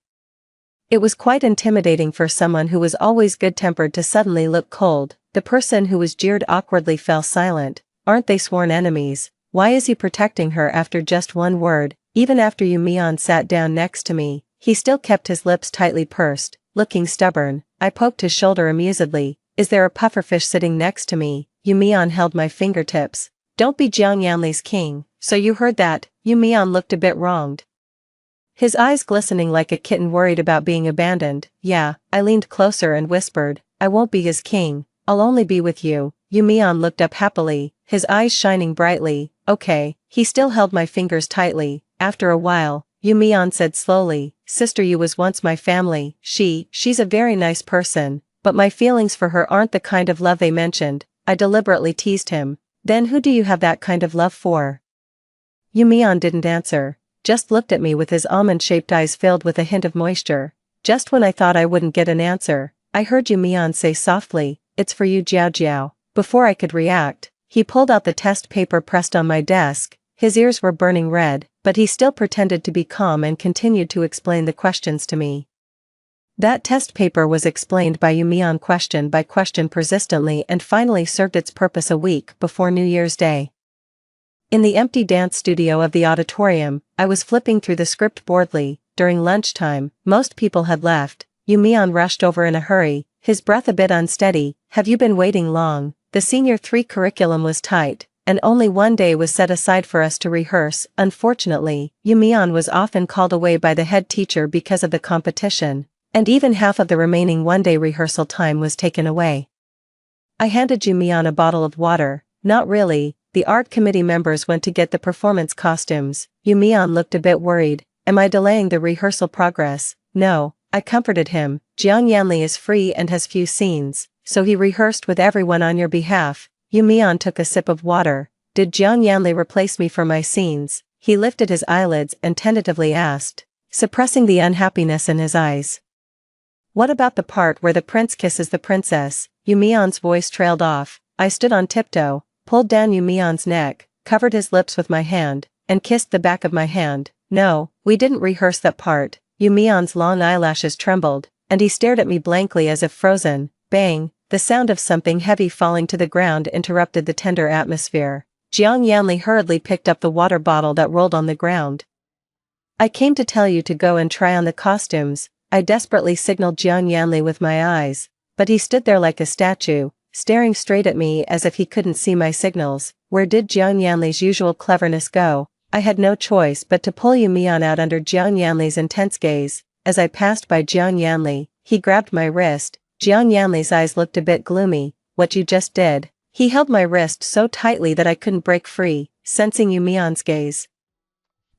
It was quite intimidating for someone who was always good-tempered to suddenly look cold. The person who was jeered awkwardly fell silent. Aren't they sworn enemies? Why is he protecting her after just one word? Even after Yu Mion sat down next to me, he still kept his lips tightly pursed, looking stubborn. I poked his shoulder amusedly. Is there a pufferfish sitting next to me? Yu Mion held my fingertips. Don't be Jiang Yanli's king. So you heard that? Yu Mion looked a bit wronged, his eyes glistening like a kitten worried about being abandoned. Yeah, I leaned closer and whispered, I won't be his king, I'll only be with you. Yu Mion looked up happily, his eyes shining brightly. Okay, he still held my fingers tightly. After a while, Yu Mion said slowly, Sister Yu was once my family. She's a very nice person, but my feelings for her aren't the kind of love they mentioned. I deliberately teased him. Then who do you have that kind of love for? Yu Mion didn't answer, just looked at me with his almond-shaped eyes filled with a hint of moisture. Just when I thought I wouldn't get an answer, I heard Yu Mion say softly, It's for you Jiao Jiao. Before I could react, he pulled out the test paper pressed on my desk. His ears were burning red, but he still pretended to be calm and continued to explain the questions to me. That test paper was explained by Yu Mion question by question persistently and finally served its purpose a week before New Year's Day. In the empty dance studio of the auditorium, I was flipping through the script boredly. During lunchtime, most people had left. Yu Mion rushed over in a hurry, his breath a bit unsteady. "Have you been waiting long?" The Senior 3 curriculum was tight, and only one day was set aside for us to rehearse. Unfortunately, Yumian was often called away by the head teacher because of the competition, and even half of the remaining one-day rehearsal time was taken away. I handed Yumian a bottle of water. "Not really, the art committee members went to get the performance costumes." Yumian looked a bit worried. "Am I delaying the rehearsal progress?" "No," I comforted him. "Jiang Yanli is free and has few scenes, so he rehearsed with everyone on your behalf." Yumian took a sip of water. "Did Jiang Yanli replace me for my scenes?" He lifted his eyelids and tentatively asked, suppressing the unhappiness in his eyes. "What about the part where the prince kisses the princess?" Yumian's voice trailed off. I stood on tiptoe, pulled down Yumian's neck, covered his lips with my hand, and kissed the back of my hand. "No, we didn't rehearse that part." Yumian's long eyelashes trembled, and he stared at me blankly as if frozen. Bang! The sound of something heavy falling to the ground interrupted the tender atmosphere. Jiang Yanli hurriedly picked up the water bottle that rolled on the ground. "I came to tell you to go and try on the costumes." I desperately signaled Jiang Yanli with my eyes, but he stood there like a statue, staring straight at me as if he couldn't see my signals. Where did Jiang Yanli's usual cleverness go? I had no choice but to pull Yumian out under Jiang Yanli's intense gaze. As I passed by Jiang Yanli, he grabbed my wrist. Jiang Yanli's eyes looked a bit gloomy. "What you just did?" He held my wrist so tightly that I couldn't break free, sensing Yumian's gaze.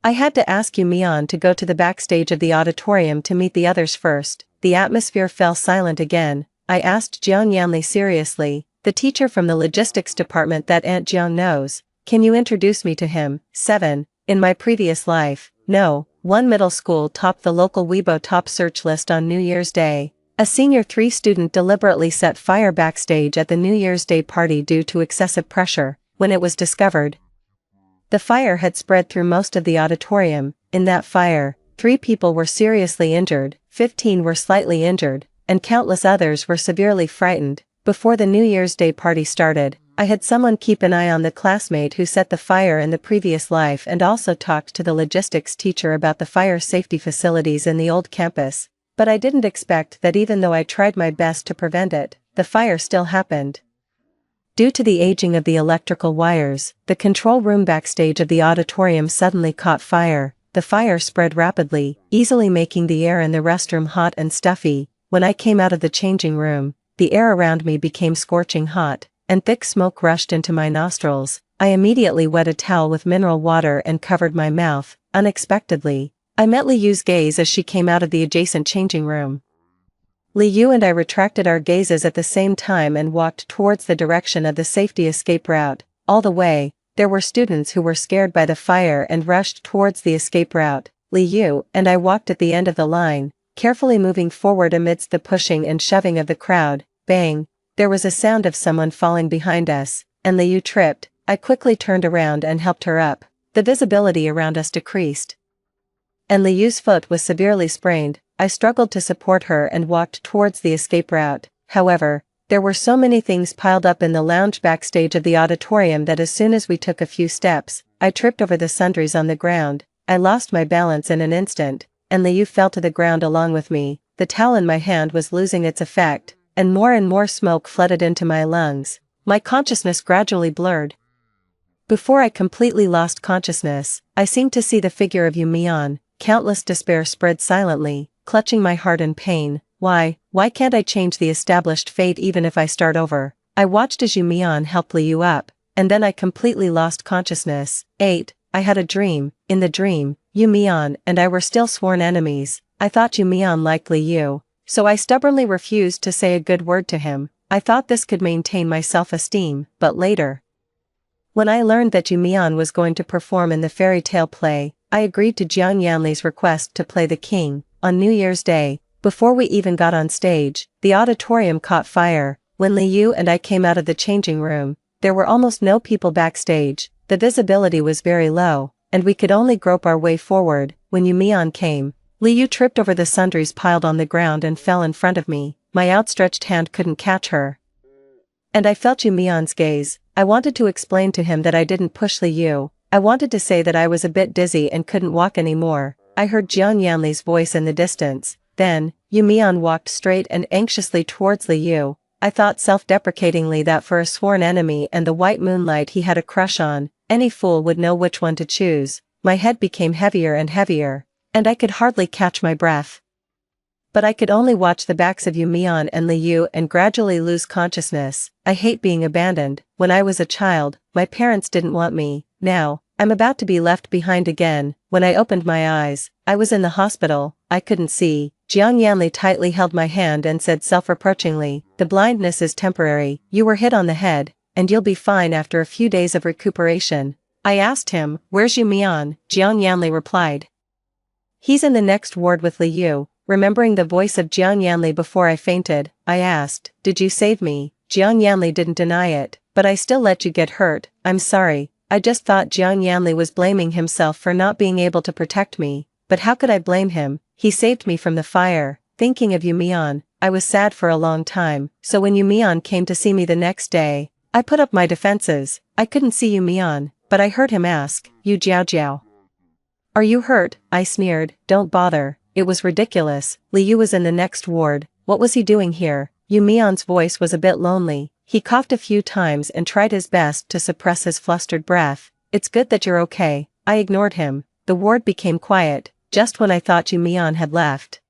I had to ask Yumian to go to the backstage of the auditorium to meet the others first. The atmosphere fell silent again. I asked Jiang Yanli seriously, "The teacher from the logistics department that Aunt Jiang knows, can you introduce me to him?" 7. In my previous life, no, one middle school topped the local Weibo top search list on New Year's Day. A Senior 3 student deliberately set fire backstage at the New Year's Day party due to excessive pressure. When it was discovered, the fire had spread through most of the auditorium. In that fire, 3 people were seriously injured, 15 were slightly injured, and countless others were severely frightened. Before the New Year's Day party started, I had someone keep an eye on the classmate who set the fire in the previous life and also talked to the logistics teacher about the fire safety facilities in the old campus. But I didn't expect that even though I tried my best to prevent it, the fire still happened. Due to the aging of the electrical wires, the control room backstage of the auditorium suddenly caught fire. The fire spread rapidly, easily making the air in the restroom hot and stuffy. When I came out of the changing room, the air around me became scorching hot, and thick smoke rushed into my nostrils. I immediately wet a towel with mineral water and covered my mouth. Unexpectedly, I met Li Yu's gaze as she came out of the adjacent changing room. Li Yu and I retracted our gazes at the same time and walked towards the direction of the safety escape route. All the way, there were students who were scared by the fire and rushed towards the escape route. Li Yu and I walked at the end of the line, carefully moving forward amidst the pushing and shoving of the crowd. Bang! There was a sound of someone falling behind us, and Li Yu tripped. I quickly turned around and helped her up. The visibility around us decreased, and Li Yu's foot was severely sprained. I struggled to support her and walked towards the escape route. However, there were so many things piled up in the lounge backstage of the auditorium that as soon as we took a few steps, I tripped over the sundries on the ground. I lost my balance in an instant, and Li Yu fell to the ground along with me. The towel in my hand was losing its effect, and more smoke flooded into my lungs. My consciousness gradually blurred. Before I completely lost consciousness, I seemed to see the figure of Yumian. Countless despair spread silently, clutching my heart in pain. Why can't I change the established fate even if I start over? I watched as Yumian helped Li Yu up, and then I completely lost consciousness. 8. I had a dream. In the dream, Yumian and I were still sworn enemies. I thought Yumian liked Li Yu, so I stubbornly refused to say a good word to him. I thought this could maintain my self-esteem, but later, when I learned that Yumian was going to perform in the fairy tale play, I agreed to Jiang Yanli's request to play the king. On New Year's Day, before we even got on stage, the auditorium caught fire. When Li Yu and I came out of the changing room, there were almost no people backstage. The visibility was very low, and we could only grope our way forward. When Yumian came, Li Yu tripped over the sundries piled on the ground and fell in front of me. My outstretched hand couldn't catch her, and I felt Yumian's gaze. I wanted to explain to him that I didn't push Li Yu. I wanted to say that I was a bit dizzy and couldn't walk anymore. I heard Jiang Yanli's voice in the distance. Then, Yu Mian walked straight and anxiously towards Liu. I thought self-deprecatingly that for a sworn enemy and the white moonlight he had a crush on, any fool would know which one to choose. My head became heavier and heavier, and I could hardly catch my breath. But I could only watch the backs of Yu Mian and Liu and gradually lose consciousness. I hate being abandoned. When I was a child, my parents didn't want me. Now, I'm about to be left behind again. When I opened my eyes, I was in the hospital. I couldn't see. Jiang Yanli tightly held my hand and said self-reproachingly, "The blindness is temporary. You were hit on the head, and you'll be fine after a few days of recuperation." I asked him, "Where's Yu Mian?" Jiang Yanli replied, "He's in the next ward with Liu." Remembering the voice of Jiang Yanli before I fainted, I asked, "Did you save me?" Jiang Yanli didn't deny it, "But I still let you get hurt. I'm sorry." I just thought Jiang Yanli was blaming himself for not being able to protect me, but how could I blame him? He saved me from the fire. Thinking of Yu Mian, I was sad for a long time, so when Yu Mian came to see me the next day, I put up my defenses. I couldn't see Yu Mian, but I heard him ask, "Yu Jiao, are you hurt?" I sneered, "Don't bother." It was ridiculous. Liu was in the next ward. What was he doing here? Yu Mian's voice was a bit lonely. He coughed a few times and tried his best to suppress his flustered breath. "It's good that you're okay." I ignored him. The ward became quiet, just when I thought Yu Mian had left.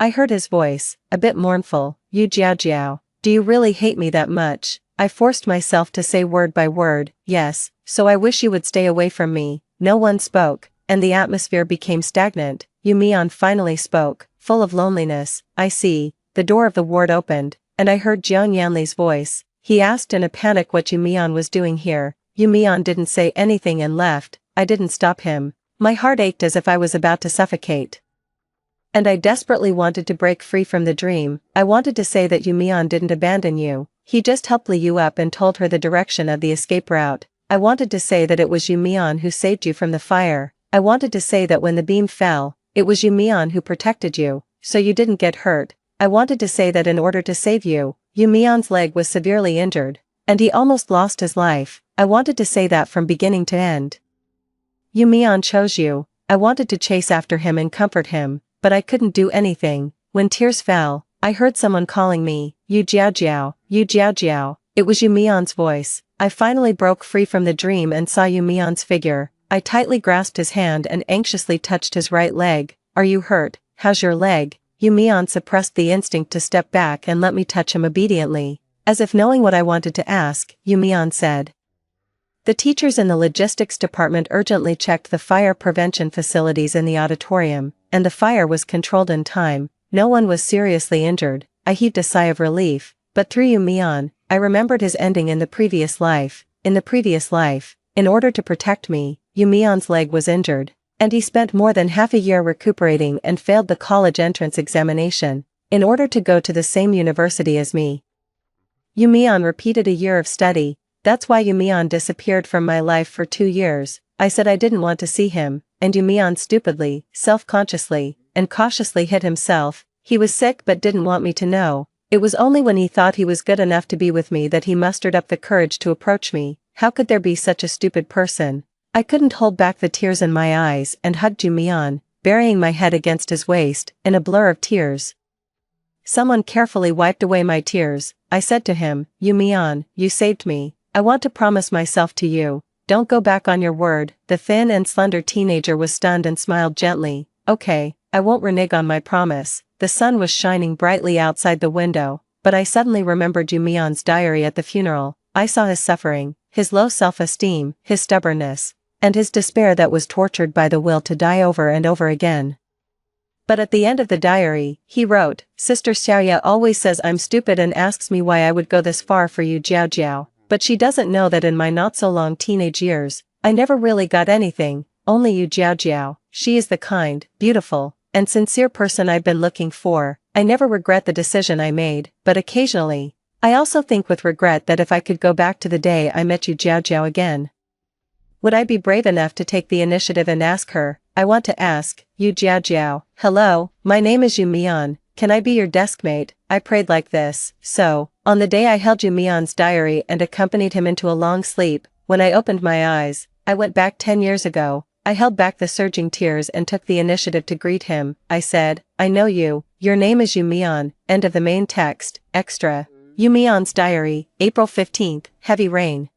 I heard his voice, a bit mournful, "Yu Jiao, do you really hate me that much?" I forced myself to say word by word, "Yes, so I wish you would stay away from me." No one spoke, and the atmosphere became stagnant. Yu Mian finally spoke, full of loneliness, "I see." The door of the ward opened, and I heard Jiang Yanli's voice. He asked in a panic what Yu Mian was doing here. Yu Mian didn't say anything and left. I didn't stop him. My heart ached as if I was about to suffocate. And I desperately wanted to break free from the dream. I wanted to say that Yu Mian didn't abandon you. He just helped Liu up and told her the direction of the escape route. I wanted to say that it was Yu Mian who saved you from the fire. I wanted to say that when the beam fell, it was Yu Mian who protected you, so you didn't get hurt. I wanted to say that in order to save you, Yu Mian's leg was severely injured, and he almost lost his life. I wanted to say that from beginning to end. Yu Mian chose you. I wanted to chase after him and comfort him, but I couldn't do anything. When tears fell, I heard someone calling me, "Yu Jiao, Yu Jiao." It was Yu Mian's voice. I finally broke free from the dream and saw Yu Mian's figure. I tightly grasped his hand and anxiously touched his right leg. "Are you hurt? How's your leg?" Yu Mian suppressed the instinct to step back and let me touch him obediently. As if knowing what I wanted to ask, Yu Mian said, "The teachers in the logistics department urgently checked the fire prevention facilities in the auditorium, and the fire was controlled in time. No one was seriously injured." I heaved a sigh of relief, but through Yu Mian, I remembered his ending in the previous life. In the previous life, in order to protect me, Yu Mian's leg was injured, and he spent more than half a year recuperating and failed the college entrance examination, in order to go to the same university as me. Yu Mian repeated a year of study. That's why Yu Mian disappeared from my life for 2 years. I said I didn't want to see him, and Yu Mian stupidly, self-consciously, and cautiously hid himself. He was sick but didn't want me to know. It was only when he thought he was good enough to be with me that he mustered up the courage to approach me. How could there be such a stupid person? I couldn't hold back the tears in my eyes and hugged Yu Mian, burying my head against his waist, in a blur of tears. Someone carefully wiped away my tears. I said to him, "Yu Mian, you saved me. I want to promise myself to you. Don't go back on your word." The thin and slender teenager was stunned and smiled gently. "Okay, I won't renege on my promise." The sun was shining brightly outside the window, but I suddenly remembered Yu Mian's diary at the funeral. I saw his suffering, his low self-esteem, his stubbornness, and his despair that was tortured by the will to die over and over again. But at the end of the diary, he wrote, "Sister Xiaoya always says I'm stupid and asks me why I would go this far for Yu Jiao, but she doesn't know that in my not-so-long teenage years, I never really got anything, only Yu Jiao. She is the kind, beautiful, and sincere person I've been looking for. I never regret the decision I made, but occasionally, I also think with regret that if I could go back to the day I met Yu Jiao again, would I be brave enough to take the initiative and ask her? I want to ask, Yu Jiao, hello, my name is Yu Mian, can I be your deskmate?" I prayed like this. So, on the day I held Yu Mian's diary and accompanied him into a long sleep, when I opened my eyes, I went back 10 years ago. I held back the surging tears and took the initiative to greet him. I said, I know you, your name is Yu Mian, end of the main text, extra. Yu Mian's diary, April 15th, heavy rain.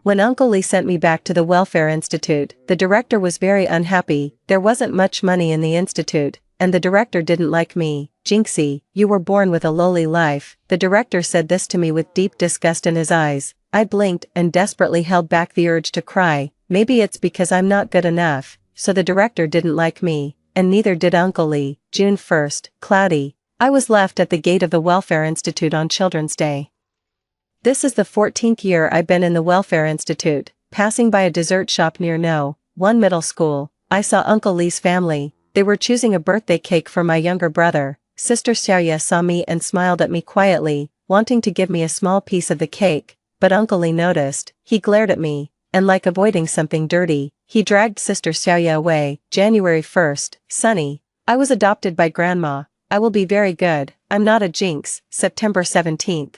When Uncle Lee sent me back to the Welfare Institute, the director was very unhappy. There wasn't much money in the institute, and the director didn't like me. Jinxie, you were born with a lowly life. The director said this to me with deep disgust in his eyes. I blinked and desperately held back the urge to cry. Maybe it's because I'm not good enough, so the director didn't like me, and neither did Uncle Lee. June 1st, cloudy. I was left at the gate of the Welfare Institute on Children's Day. This is the 14th year I've been in the Welfare Institute. Passing by a dessert shop near No. 1 middle school, I saw Uncle Lee's family. They were choosing a birthday cake for my younger brother. Sister Xiaoya saw me and smiled at me quietly, wanting to give me a small piece of the cake, but Uncle Lee noticed. He glared at me, and like avoiding something dirty, he dragged Sister Xiaoya away. January 1st, sunny. I was adopted by Grandma. I will be very good, I'm not a jinx. September 17th.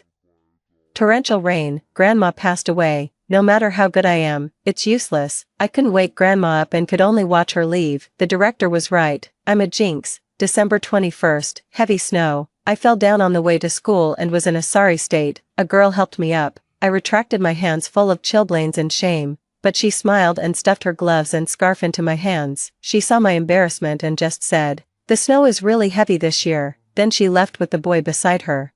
Torrential rain. Grandma passed away. No matter how good I am, it's useless. I couldn't wake Grandma up and could only watch her leave. The director was right. I'm a jinx. December 21st, heavy snow. I fell down on the way to school and was in a sorry state. A girl helped me up. I retracted my hands full of chilblains and shame, but she smiled and stuffed her gloves and scarf into my hands. She saw my embarrassment and just said, "The snow is really heavy this year." Then she left with the boy beside her.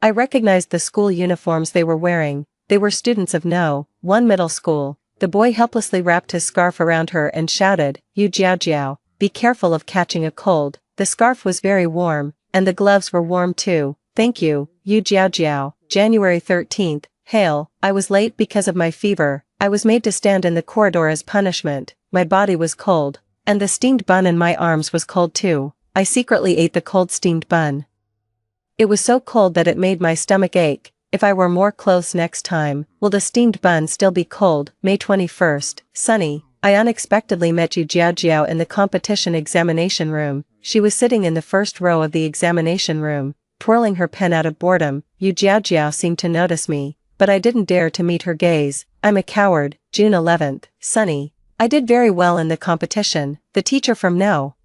I recognized the school uniforms they were wearing. They were students of No. 1 middle school. The boy helplessly wrapped his scarf around her and shouted, "You Jiao Jiao, be careful of catching a cold." The scarf was very warm, and the gloves were warm too. Thank you, you Jiao Jiao. January 13th, hail. I was late because of my fever. I was made to stand in the corridor as punishment. My body was cold, and the steamed bun in my arms was cold too. I secretly ate the cold steamed bun. It was so cold that it made my stomach ache. If I wore more clothes next time, will the steamed bun still be cold? May 21st, sunny. I unexpectedly met Yu Jiao Jiao in the competition examination room. She was sitting in the first row of the examination room, twirling her pen out of boredom. Yu Jiao Jiao seemed to notice me, but I didn't dare to meet her gaze. I'm a coward. June 11th, sunny. I did very well in the competition. The teacher from No.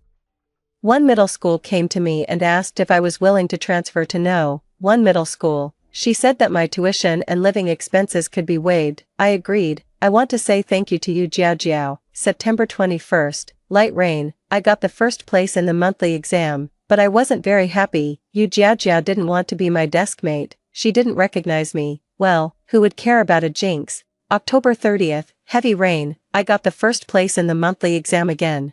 1 middle school came to me and asked if I was willing to transfer to No. 1 middle school. She said that my tuition and living expenses could be waived. I agreed. I want to say thank you to you Jiao Jiao. September 21st, light rain. I got the first place in the monthly exam, but I wasn't very happy. Yu Jiao Jiao didn't want to be my desk mate. She didn't recognize me. Well, who would care about a jinx? October 30th, heavy rain. I got the first place in the monthly exam again.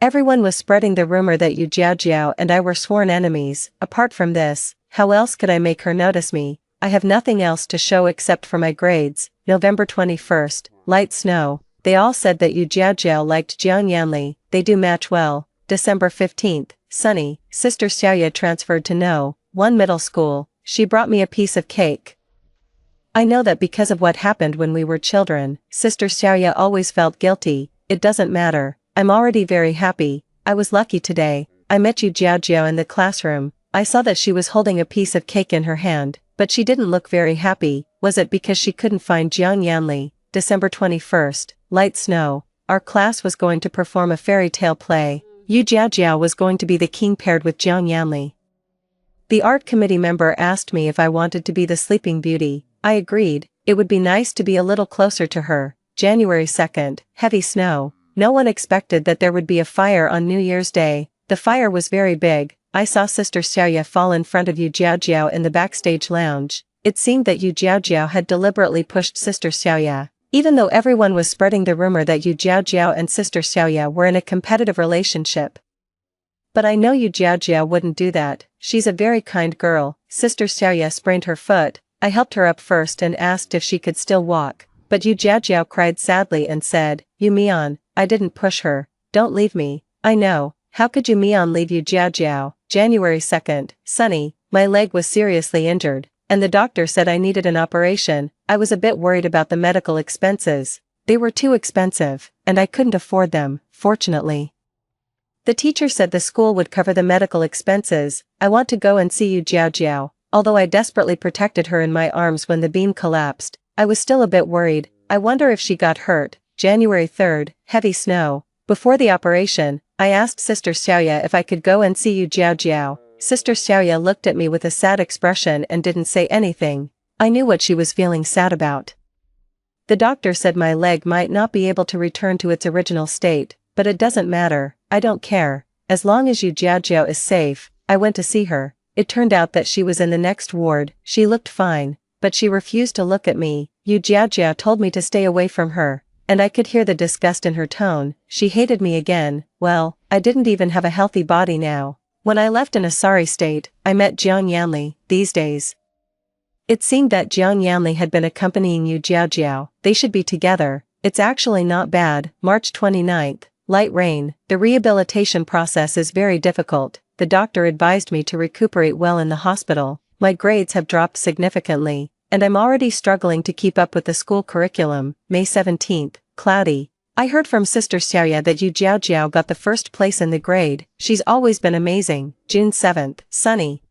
Everyone was spreading the rumor that Yu Jiao Jiao and I were sworn enemies. Apart from this, how else could I make her notice me? I have nothing else to show except for my grades. November 21st, light snow. They all said that Yu Jiao Jiao liked Jiang Yanli. They do match well. December 15th, sunny. Sister Xiaoya transferred to No. 1 middle school. She brought me a piece of cake. I know that because of what happened when we were children, Sister Xiaoya always felt guilty. It doesn't matter. I'm already very happy. I was lucky today. I met Yu Jiao Jiao in the classroom. I saw that she was holding a piece of cake in her hand, but she didn't look very happy. Was it because she couldn't find Jiang Yanli? December 21st, light snow. Our class was going to perform a fairy tale play. Yu Jiao Jiao was going to be the king paired with Jiang Yanli. The art committee member asked me if I wanted to be the Sleeping Beauty. I agreed. It would be nice to be a little closer to her. January 2nd, heavy snow. No one expected that there would be a fire on New Year's Day. The fire was very big. I saw Sister Xiaoya fall in front of Yu Jiao Jiao in the backstage lounge. It seemed that Yu Jiao Jiao had deliberately pushed Sister Xiaoya, even though everyone was spreading the rumor that Yu Jiao Jiao and Sister Xiaoya were in a competitive relationship. But I know Yu Jiao Jiao wouldn't do that. She's a very kind girl. Sister Xiaoya sprained her foot. I helped her up first and asked if she could still walk, but Yu Jiao Jiao cried sadly and said, "Yu Mian, I didn't push her. Don't leave me." I know. How could Yu Mian leave Yu Jiao Jiao? January 2nd, sunny. My leg was seriously injured, and the doctor said I needed an operation. I was a bit worried about the medical expenses. They were too expensive, and I couldn't afford them, fortunately. The teacher said the school would cover the medical expenses. I want to go and see Yu Jiao Jiao. Although I desperately protected her in my arms when the beam collapsed, I was still a bit worried. I wonder if she got hurt. January 3rd, heavy snow. Before the operation, I asked Sister Xiaoya if I could go and see Yu Jiao. Sister Xiaoya looked at me with a sad expression and didn't say anything. I knew what she was feeling sad about. The doctor said my leg might not be able to return to its original state, but it doesn't matter, I don't care. As long as Yu Jiao is safe. I went to see her. It turned out that she was in the next ward. She looked fine, but she refused to look at me. Yu Jiao told me to stay away from her, and I could hear the disgust in her tone. She hated me again. Well, I didn't even have a healthy body now. When I left in a sorry state, I met Jiang Yanli. These days, it seemed that Jiang Yanli had been accompanying Yu Jiao. They should be together. It's actually not bad. March 29th, light rain. The rehabilitation process is very difficult. The doctor advised me to recuperate well in the hospital. My grades have dropped significantly, and I'm already struggling to keep up with the school curriculum. May 17th, cloudy. I heard from Sister Xiaoya that Yu Jiao got the first place in the grade. She's always been amazing. June 7th, sunny.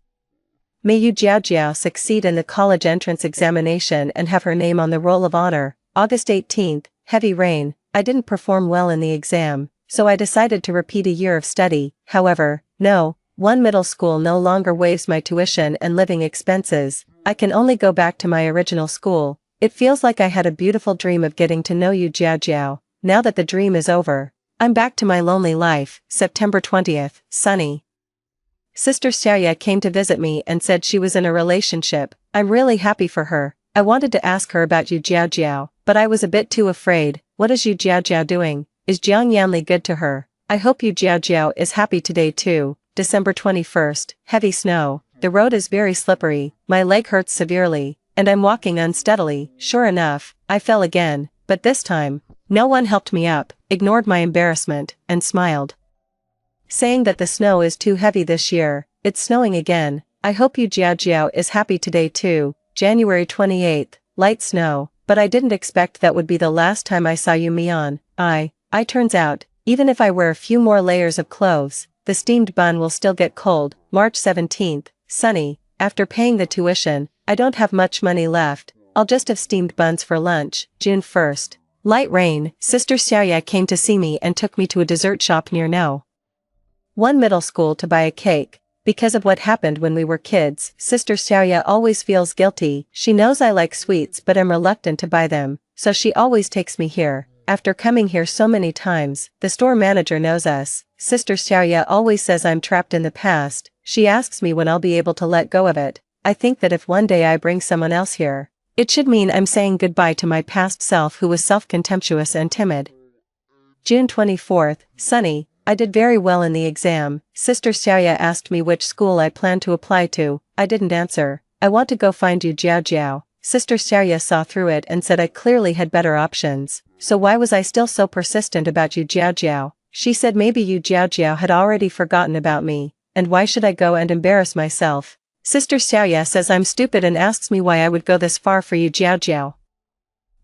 May Yu Jiao succeed in the college entrance examination and have her name on the roll of honor. August 18th, heavy rain. I didn't perform well in the exam, so I decided to repeat a year of study. However, no, one middle school no longer waives my tuition and living expenses. I can only go back to my original school. It feels like I had a beautiful dream of getting to know Yu Jiao. Now that the dream is over, I'm back to my lonely life. September 20th, sunny. Sister Xiaoya came to visit me and said she was in a relationship. I'm really happy for her. I wanted to ask her about Yu Jiao, but I was a bit too afraid. What is Yu Jiao doing? Is Jiang Yanli good to her? I hope Yu Jiao is happy today too. December 21st, heavy snow. The road is very slippery, my leg hurts severely, and I'm walking unsteadily. Sure enough, I fell again, but this time, no one helped me up, ignored my embarrassment, and smiled, saying that the snow is too heavy this year. It's snowing again. I hope Yu Jiao is happy today too. January 28th, light snow, but I didn't expect that would be the last time I saw Yu Mian. Turns out, even if I wear a few more layers of clothes, the steamed bun will still get cold. March 17th, sunny. After paying the tuition, I don't have much money left. I'll just have steamed buns for lunch. June 1st, light rain. Sister Xiaoya came to see me and took me to a dessert shop near one middle school to buy a cake. Because of what happened when we were kids, Sister Xiaoya always feels guilty. She knows I like sweets but am reluctant to buy them, so she always takes me here. After coming here so many times, the store manager knows us. Sister Xiaoya always says I'm trapped in the past. She asks me when I'll be able to let go of it. I think that if one day I bring someone else here, it should mean I'm saying goodbye to my past self who was self-contemptuous and timid. June 24th, sunny. I did very well in the exam. Sister Xiaoya asked me which school I plan to apply to. I didn't answer. I want to go find Yu Jiao. Sister Xiaoya saw through it and said I clearly had better options. So why was I still so persistent about Yu Jiao? She said maybe Yu Jiao had already forgotten about me, and why should I go and embarrass myself? Sister Xiaoya says I'm stupid and asks me why I would go this far for Yu Jiao.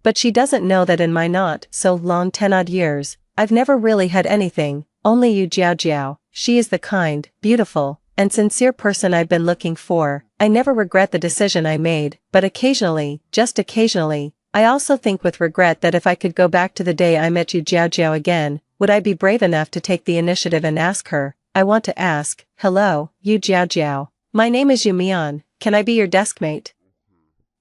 But she doesn't know that in my not so long 10-odd years, I've never really had anything, only Yu Jiao. She is the kind, beautiful, and sincere person I've been looking for. I never regret the decision I made, but occasionally, just occasionally, I also think with regret that if I could go back to the day I met Yu Jiao again, would I be brave enough to take the initiative and ask her? I want to ask, hello, Yu Jiao. My name is Yu Mian, can I be your deskmate?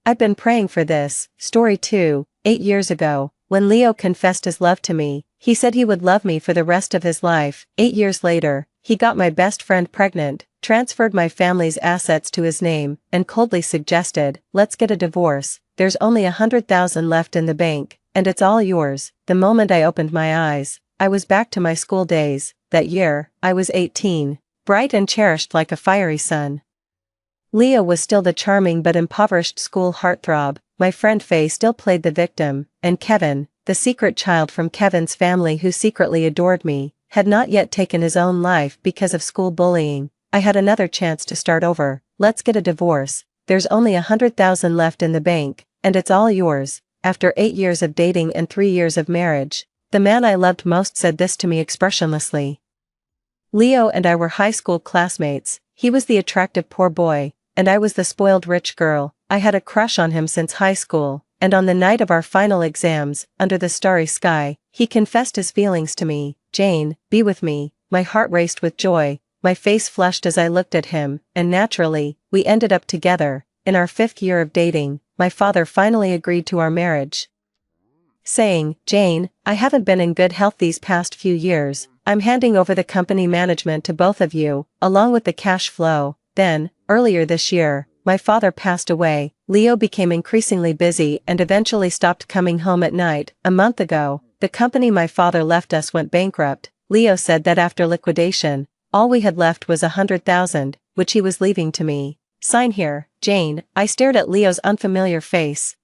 I've been praying for this. Story 2, 8 years ago, when Leo confessed his love to me, he said he would love me for the rest of his life. 8 years later, he got my best friend pregnant, transferred my family's assets to his name, and coldly suggested, let's get a divorce. There's only 100,000 left in the bank, and it's all yours. The moment I opened my eyes, I was back to my school days. That year, I was 18, bright and cherished like a fiery sun. Leo was still the charming but impoverished school heartthrob. My friend Faye still played the victim, and Kevin, the secret child from Kevin's family who secretly adored me, had not yet taken his own life because of school bullying. I had another chance to start over. Let's get a divorce. There's only 100,000 left in the bank, and it's all yours. After 8 years of dating and 3 years of marriage, the man I loved most said this to me expressionlessly. Leo and I were high school classmates. He was the attractive poor boy, and I was the spoiled rich girl. I had a crush on him since high school, and on the night of our final exams, under the starry sky, he confessed his feelings to me. "Jane, be with me." My heart raced with joy, my face flushed as I looked at him, and naturally, we ended up together. In our 5th year of dating, my father finally agreed to our marriage, saying, "Jane, I haven't been in good health these past few years. I'm handing over the company management to both of you, along with the cash flow." Then, earlier this year, my father passed away. Leo became increasingly busy and eventually stopped coming home at night. A month ago, the company my father left us went bankrupt. Leo said that after liquidation, all we had left was 100,000, which he was leaving to me. "Sign here, Jane." I stared at Leo's unfamiliar face,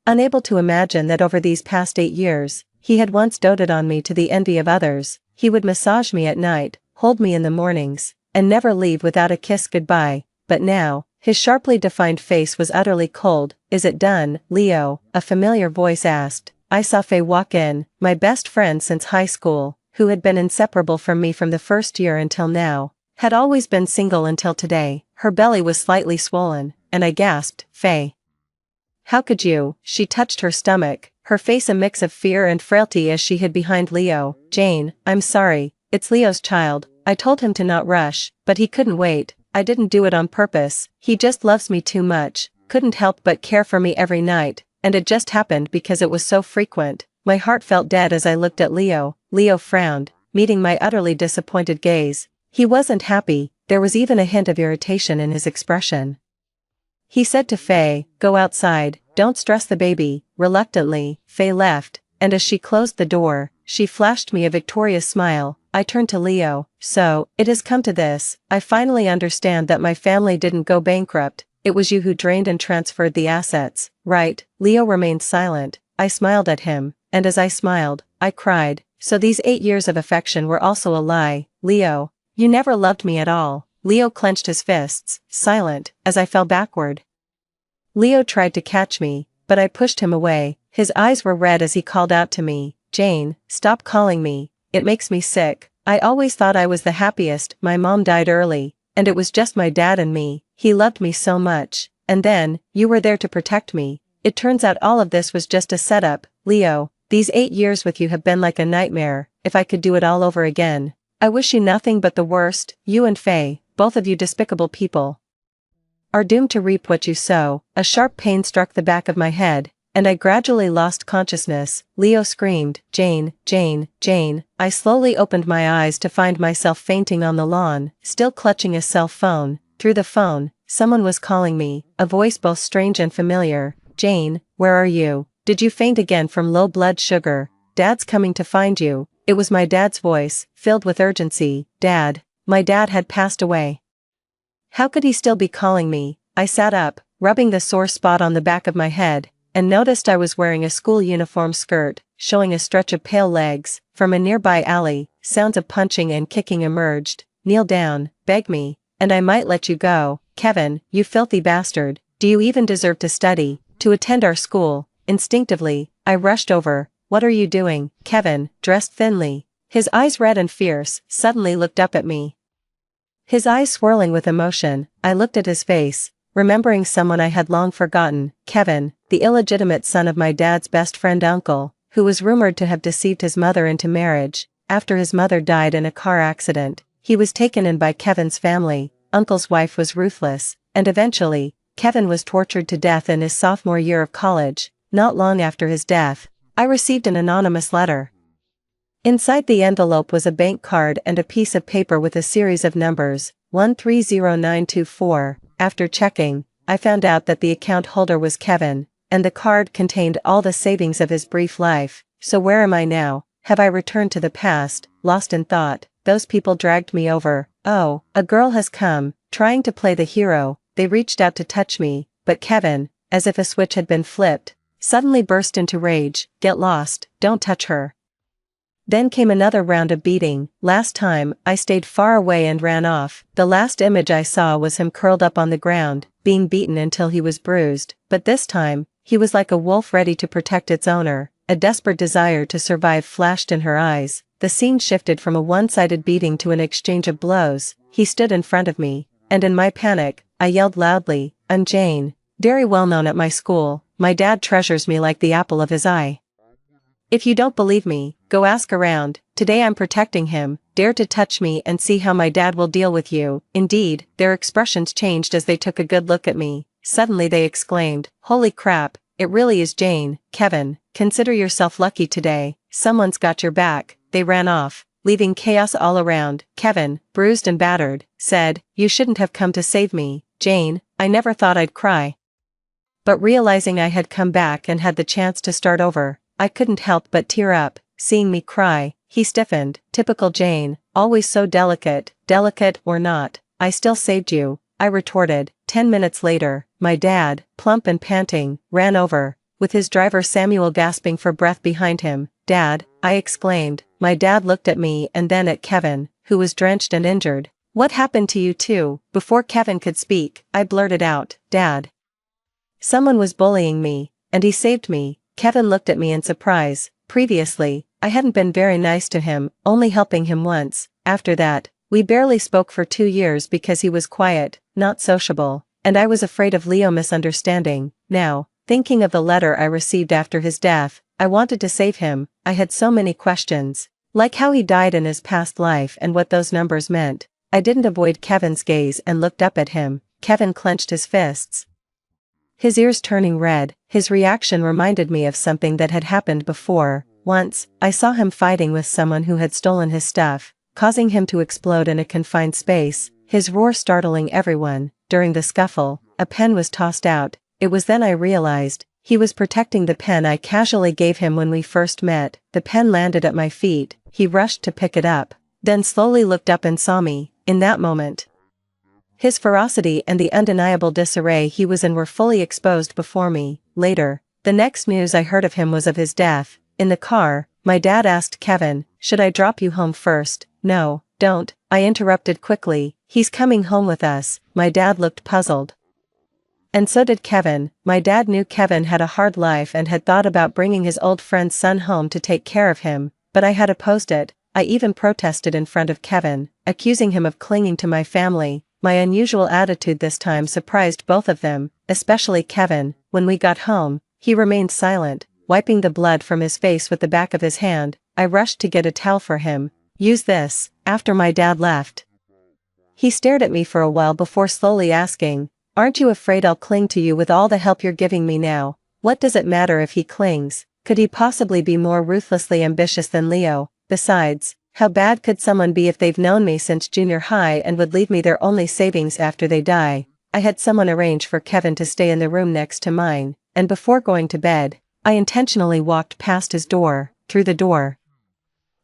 unable to imagine that over these past 8 years, he had once doted on me to the envy of others. He would massage me at night, hold me in the mornings, and never leave without a kiss goodbye. But now, his sharply defined face was utterly cold. "Is it done, Leo?" a familiar voice asked. I saw Faye walk in, my best friend since high school, who had been inseparable from me from the first year until now, had always been single until today. Her belly was slightly swollen, and I gasped, "Faye, how could you?" She touched her stomach, her face a mix of fear and frailty as she hid behind Leo. "Jane, I'm sorry, it's Leo's child. I told him to not rush, but he couldn't wait. I didn't do it on purpose. He just loves me too much, couldn't help but care for me every night, and it just happened because it was so frequent." My heart felt dead as I looked at Leo. Leo frowned, meeting my utterly disappointed gaze. He wasn't happy, there was even a hint of irritation in his expression. He said to Faye, "Go outside, don't stress the baby." Reluctantly, Faye left, and as she closed the door, she flashed me a victorious smile. I turned to Leo. "So, it has come to this. I finally understand that my family didn't go bankrupt. It was you who drained and transferred the assets, right?" Leo remained silent. I smiled at him, and as I smiled, I cried. "So these 8 years of affection were also a lie, Leo? You never loved me at all." Leo clenched his fists, silent, as I fell backward. Leo tried to catch me, but I pushed him away. His eyes were red as he called out to me, "Jane, stop calling me. It makes me sick. I always thought I was the happiest. My mom died early, and it was just my dad and me. He loved me so much, and then, you were there to protect me. It turns out all of this was just a setup. Leo, these 8 years with you have been like a nightmare. If I could do it all over again, I wish you nothing but the worst. You and Faye, both of you despicable people, are doomed to reap what you sow." A sharp pain struck the back of my head, and I gradually lost consciousness. Leo screamed, "Jane, Jane, Jane." I slowly opened my eyes to find myself fainting on the lawn, still clutching a cell phone. Through the phone, someone was calling me, a voice both strange and familiar. "Jane, where are you? Did you faint again from low blood sugar? Dad's coming to find you." It was my dad's voice, filled with urgency. "Dad." My dad had passed away. How could he still be calling me? I sat up, rubbing the sore spot on the back of my head, and noticed I was wearing a school uniform skirt, showing a stretch of pale legs. From a nearby alley, sounds of punching and kicking emerged. "Kneel down, beg me, and I might let you go. Kevin, you filthy bastard. Do you even deserve to study, to attend our school?" Instinctively, I rushed over. "What are you doing?" Kevin, dressed thinly, his eyes red and fierce, suddenly looked up at me. His eyes swirling with emotion, I looked at his face, remembering someone I had long forgotten. Kevin, the illegitimate son of my dad's best friend uncle, who was rumored to have deceived his mother into marriage. After his mother died in a car accident, he was taken in by Kevin's family. Uncle's wife was ruthless, and eventually, Kevin was tortured to death in his sophomore year of college. Not long after his death, I received an anonymous letter. Inside the envelope was a bank card and a piece of paper with a series of numbers, 130924. After checking, I found out that the account holder was Kevin, and the card contained all the savings of his brief life. So where am I now? Have I returned to the past, lost in thought? Those people dragged me over. Oh, a girl has come, trying to play the hero. They reached out to touch me, but Kevin, as if a switch had been flipped, suddenly burst into rage. "Get lost, don't touch her." Then came another round of beating. Last time, I stayed far away and ran off. The last image I saw was him curled up on the ground, being beaten until he was bruised. But this time, he was like a wolf ready to protect its owner. A desperate desire to survive flashed in her eyes. The scene shifted from a one-sided beating to an exchange of blows. He stood in front of me, and in my panic, I yelled loudly, "I'm Jane." Very well known at my school, my dad treasures me like the apple of his eye. If you don't believe me, go ask around. Today I'm protecting him. Dare to touch me and see how my dad will deal with you." Indeed, their expressions changed as they took a good look at me. Suddenly they exclaimed, "Holy crap, it really is Jane." "Kevin, consider yourself lucky today. Someone's got your back." They ran off, leaving chaos all around. Kevin, bruised and battered, said, "You shouldn't have come to save me, Jane. I never thought I'd cry." But realizing I had come back and had the chance to start over, I couldn't help but tear up. Seeing me cry, he stiffened. "Typical Jane, always so delicate." "Delicate or not, I still saved you," I retorted. 10 minutes later, my dad, plump and panting, ran over, with his driver Samuel gasping for breath behind him. "Dad," I exclaimed. My dad looked at me and then at Kevin, who was drenched and injured. "What happened to you two?" Before Kevin could speak, I blurted out, "Dad, someone was bullying me, and he saved me." Kevin looked at me in surprise. Previously, I hadn't been very nice to him, only helping him once. After that, we barely spoke for 2 years because he was quiet, not sociable, and I was afraid of Leo misunderstanding. Now, thinking of the letter I received after his death, I wanted to save him. I had so many questions, like how he died in his past life and what those numbers meant. I didn't avoid Kevin's gaze and looked up at him. Kevin clenched his fists, his ears turning red. His reaction reminded me of something that had happened before. Once, I saw him fighting with someone who had stolen his stuff, causing him to explode in a confined space, his roar startling everyone. During the scuffle, a pen was tossed out. It was then I realized, he was protecting the pen I casually gave him when we first met. The pen landed at my feet. He rushed to pick it up, then slowly looked up and saw me. In that moment, his ferocity and the undeniable disarray he was in were fully exposed before me. Later, the next news I heard of him was of his death. In the car, my dad asked Kevin, "Should I drop you home first?" "No, don't," I interrupted quickly. "He's coming home with us." My dad looked puzzled, and so did Kevin. My dad knew Kevin had a hard life and had thought about bringing his old friend's son home to take care of him, but I had opposed it. I even protested in front of Kevin, accusing him of clinging to my family. My unusual attitude this time surprised both of them, especially Kevin. When we got home, he remained silent, wiping the blood from his face with the back of his hand. I rushed to get a towel for him. "Use this." After my dad left, he stared at me for a while before slowly asking, "Aren't you afraid I'll cling to you with all the help you're giving me now?" "What does it matter if he clings? Could he possibly be more ruthlessly ambitious than Leo? Besides, how bad could someone be if they've known me since junior high and would leave me their only savings after they die?" I had someone arrange for Kevin to stay in the room next to mine, and before going to bed, I intentionally walked past his door. Through the door,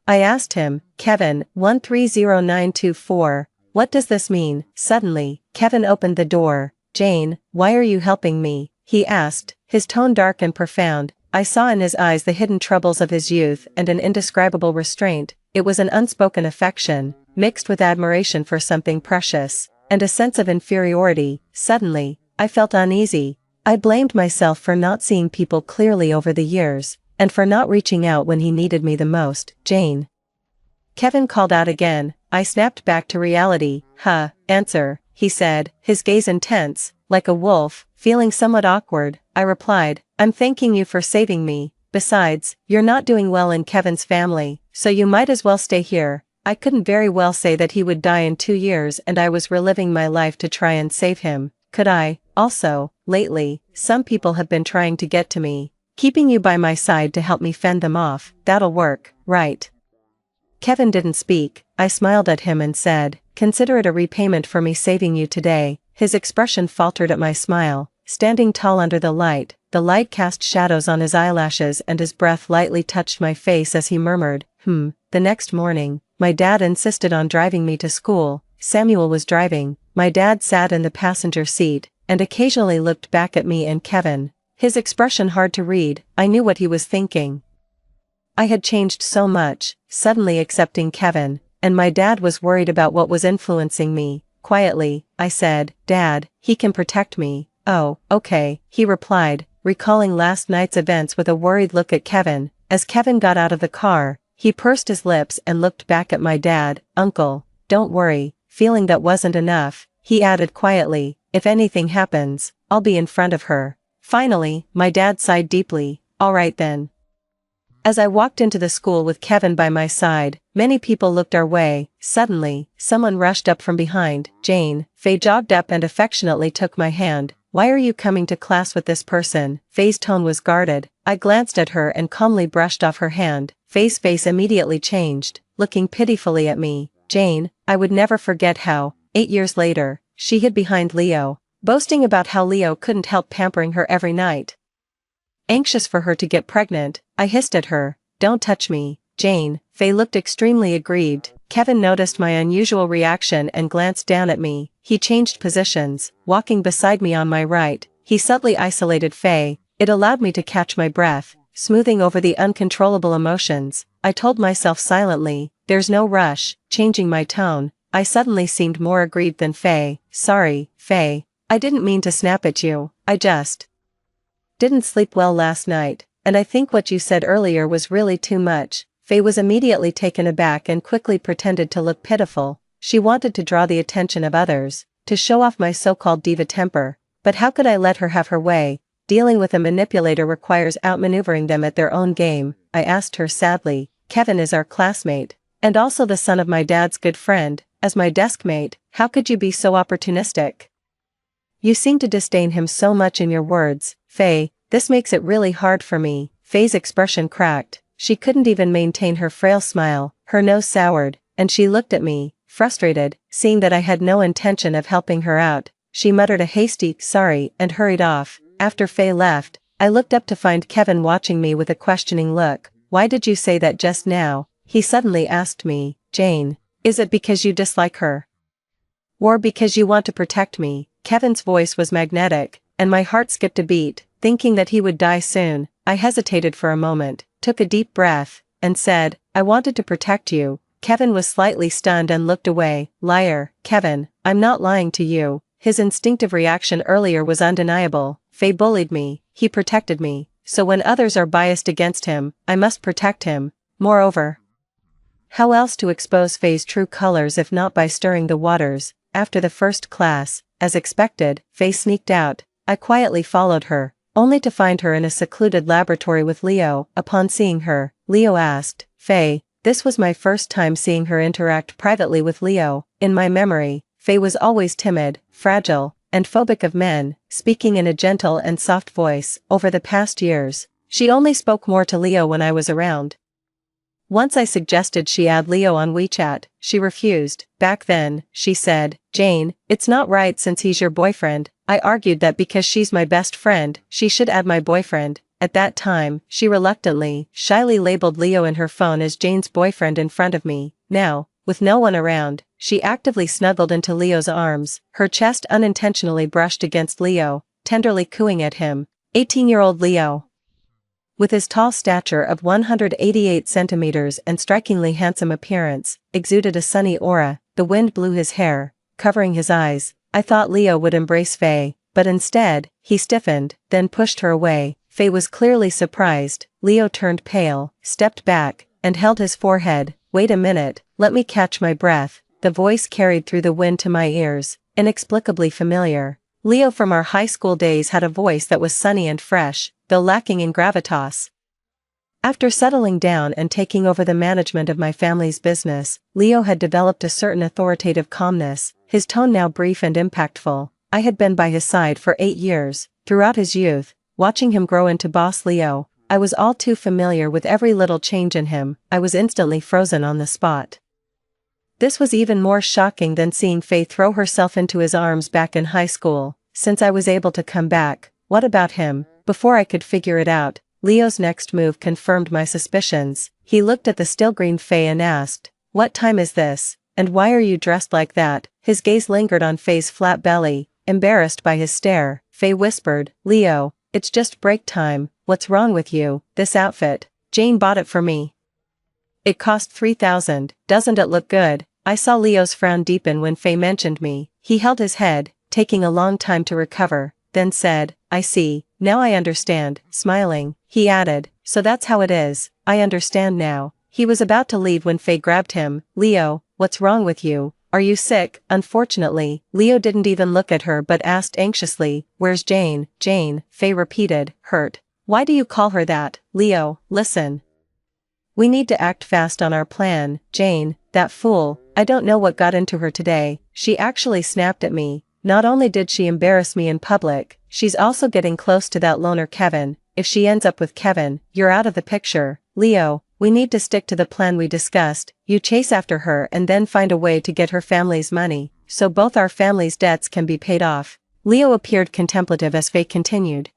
I asked him, "Kevin, 130924, what does this mean?" Suddenly, Kevin opened the door. "Jane, why are you helping me?" he asked, his tone dark and profound. I saw in his eyes the hidden troubles of his youth and an indescribable restraint. It was an unspoken affection, mixed with admiration for something precious, and a sense of inferiority. Suddenly, I felt uneasy. I blamed myself for not seeing people clearly over the years, and for not reaching out when he needed me the most. "Jane." Kevin called out again. I snapped back to reality. Answer," he said, his gaze intense, like a wolf. Feeling somewhat awkward, I replied, "I'm thanking you for saving me. Besides, you're not doing well in Kevin's family, so you might as well stay here." I couldn't very well say that he would die in 2 years and I was reliving my life to try and save him, could I? Also, lately, some people have been trying to get to me. Keeping you by my side to help me fend them off, that'll work, right? Kevin didn't speak. I smiled at him and said, "Consider it a repayment for me saving you today." His expression faltered at my smile. Standing tall under the light cast shadows on his eyelashes and his breath lightly touched my face as he murmured, The next morning, my dad insisted on driving me to school. Samuel was driving. My dad sat in the passenger seat, and occasionally looked back at me and Kevin. His expression hard to read. I knew what he was thinking. I had changed so much, suddenly accepting Kevin, and my dad was worried about what was influencing me. Quietly, I said, "Dad, he can protect me." "Oh, okay," he replied, recalling last night's events with a worried look at Kevin. As Kevin got out of the car, he pursed his lips and looked back at my dad. "Uncle, don't worry." Feeling that wasn't enough, he added quietly, "If anything happens, I'll be in front of her. Finally, my dad sighed deeply. All right then. As I walked into the school with Kevin by my side, many people looked our way. Suddenly, someone rushed up from behind. Jane. Faye jogged up and affectionately took my hand. Why are you coming to class with this person? Faye's tone was guarded. I glanced at her and calmly brushed off her hand. Faye's face immediately changed, looking pitifully at me. Jane, I would never forget how, 8 years later, she hid behind Leo, boasting about how Leo couldn't help pampering her every night. Anxious for her to get pregnant, I hissed at her, "Don't touch me, Jane." Faye looked extremely aggrieved. Kevin noticed my unusual reaction and glanced down at me. He changed positions, walking beside me on my right. He subtly isolated Faye. It allowed me to catch my breath, smoothing over the uncontrollable emotions. I told myself silently, "There's no rush." Changing my tone, I suddenly seemed more aggrieved than Faye. "Sorry, Faye. I didn't mean to snap at you. I just didn't sleep well last night, and I think what you said earlier was really too much." Faye was immediately taken aback and quickly pretended to look pitiful. She wanted to draw the attention of others, to show off my so-called diva temper. But how could I let her have her way? Dealing with a manipulator requires outmaneuvering them at their own game. I asked her sadly. "Kevin is our classmate, and also the son of my dad's good friend. As my desk mate, how could you be so opportunistic? You seem to disdain him so much in your words, Faye. This makes it really hard for me." Faye's expression cracked. She couldn't even maintain her frail smile. Her nose soured, and she looked at me, frustrated. Seeing that I had no intention of helping her out, she muttered a hasty "sorry" and hurried off. After Faye left, I looked up to find Kevin watching me with a questioning look. "Why did you say that just now?" he suddenly asked me. "Jane, is it because you dislike her? Or because you want to protect me?" Kevin's voice was magnetic, and my heart skipped a beat, thinking that he would die soon. I hesitated for a moment, took a deep breath, and said, "I wanted to protect you." Kevin was slightly stunned and looked away. "Liar, Kevin, I'm not lying to you." His instinctive reaction earlier was undeniable. Faye bullied me, he protected me, so when others are biased against him, I must protect him. Moreover, how else to expose Faye's true colors if not by stirring the waters? After the first class, as expected, Faye sneaked out. I quietly followed her, only to find her in a secluded laboratory with Leo. Upon seeing her, Leo asked, "Faye." This was my first time seeing her interact privately with Leo. In my memory, Faye was always timid, fragile, and phobic of men, speaking in a gentle and soft voice. Over the past years, she only spoke more to Leo when I was around. Once I suggested she add Leo on WeChat, she refused. Back then, she said, "Jane, it's not right since he's your boyfriend." I argued that because she's my best friend, she should add my boyfriend. At that time, she reluctantly, shyly labeled Leo in her phone as Jane's boyfriend in front of me. Now, with no one around, she actively snuggled into Leo's arms, her chest unintentionally brushed against Leo, tenderly cooing at him. 18-year-old Leo, with his tall stature of 188 centimeters and strikingly handsome appearance, exuded a sunny aura. The wind blew his hair, covering his eyes. I thought Leo would embrace Faye, but instead, he stiffened, then pushed her away. Faye was clearly surprised. Leo turned pale, stepped back, and held his forehead. "Wait a minute, let me catch my breath." The voice carried through the wind to my ears, inexplicably familiar. Leo from our high school days had a voice that was sunny and fresh, though lacking in gravitas. After settling down and taking over the management of my family's business, Leo had developed a certain authoritative calmness, his tone now brief and impactful. I had been by his side for 8 years, throughout his youth, watching him grow into Boss Leo. I was all too familiar with every little change in him. I was instantly frozen on the spot. This was even more shocking than seeing Faye throw herself into his arms back in high school. Since I was able to come back, what about him? Before I could figure it out, Leo's next move confirmed my suspicions. He looked at the still green Faye and asked, "What time is this? And why are you dressed like that?" His gaze lingered on Faye's flat belly. Embarrassed by his stare, Faye whispered, "Leo, it's just break time. What's wrong with you? This outfit. Jane bought it for me. It cost $3,000. Doesn't it look good?" I saw Leo's frown deepen when Faye mentioned me. He held his head, taking a long time to recover, then said, "I see, now I understand." Smiling, he added, "So that's how it is. I understand now." He was about to leave when Faye grabbed him. "Leo, what's wrong with you? Are you sick? Unfortunately, Leo didn't even look at her but asked anxiously, "Where's Jane?" Jane, Faye repeated, hurt. "Why do you call her that?" Leo, listen. We need to act fast on our plan. Jane, that fool, I don't know what got into her today. She actually snapped at me. Not only did she embarrass me in public, she's also getting close to that loner Kevin. If she ends up with Kevin, you're out of the picture. Leo, we need to stick to the plan we discussed. You chase after her and then find a way to get her family's money, so both our family's debts can be paid off. Leo appeared contemplative as Faye continued.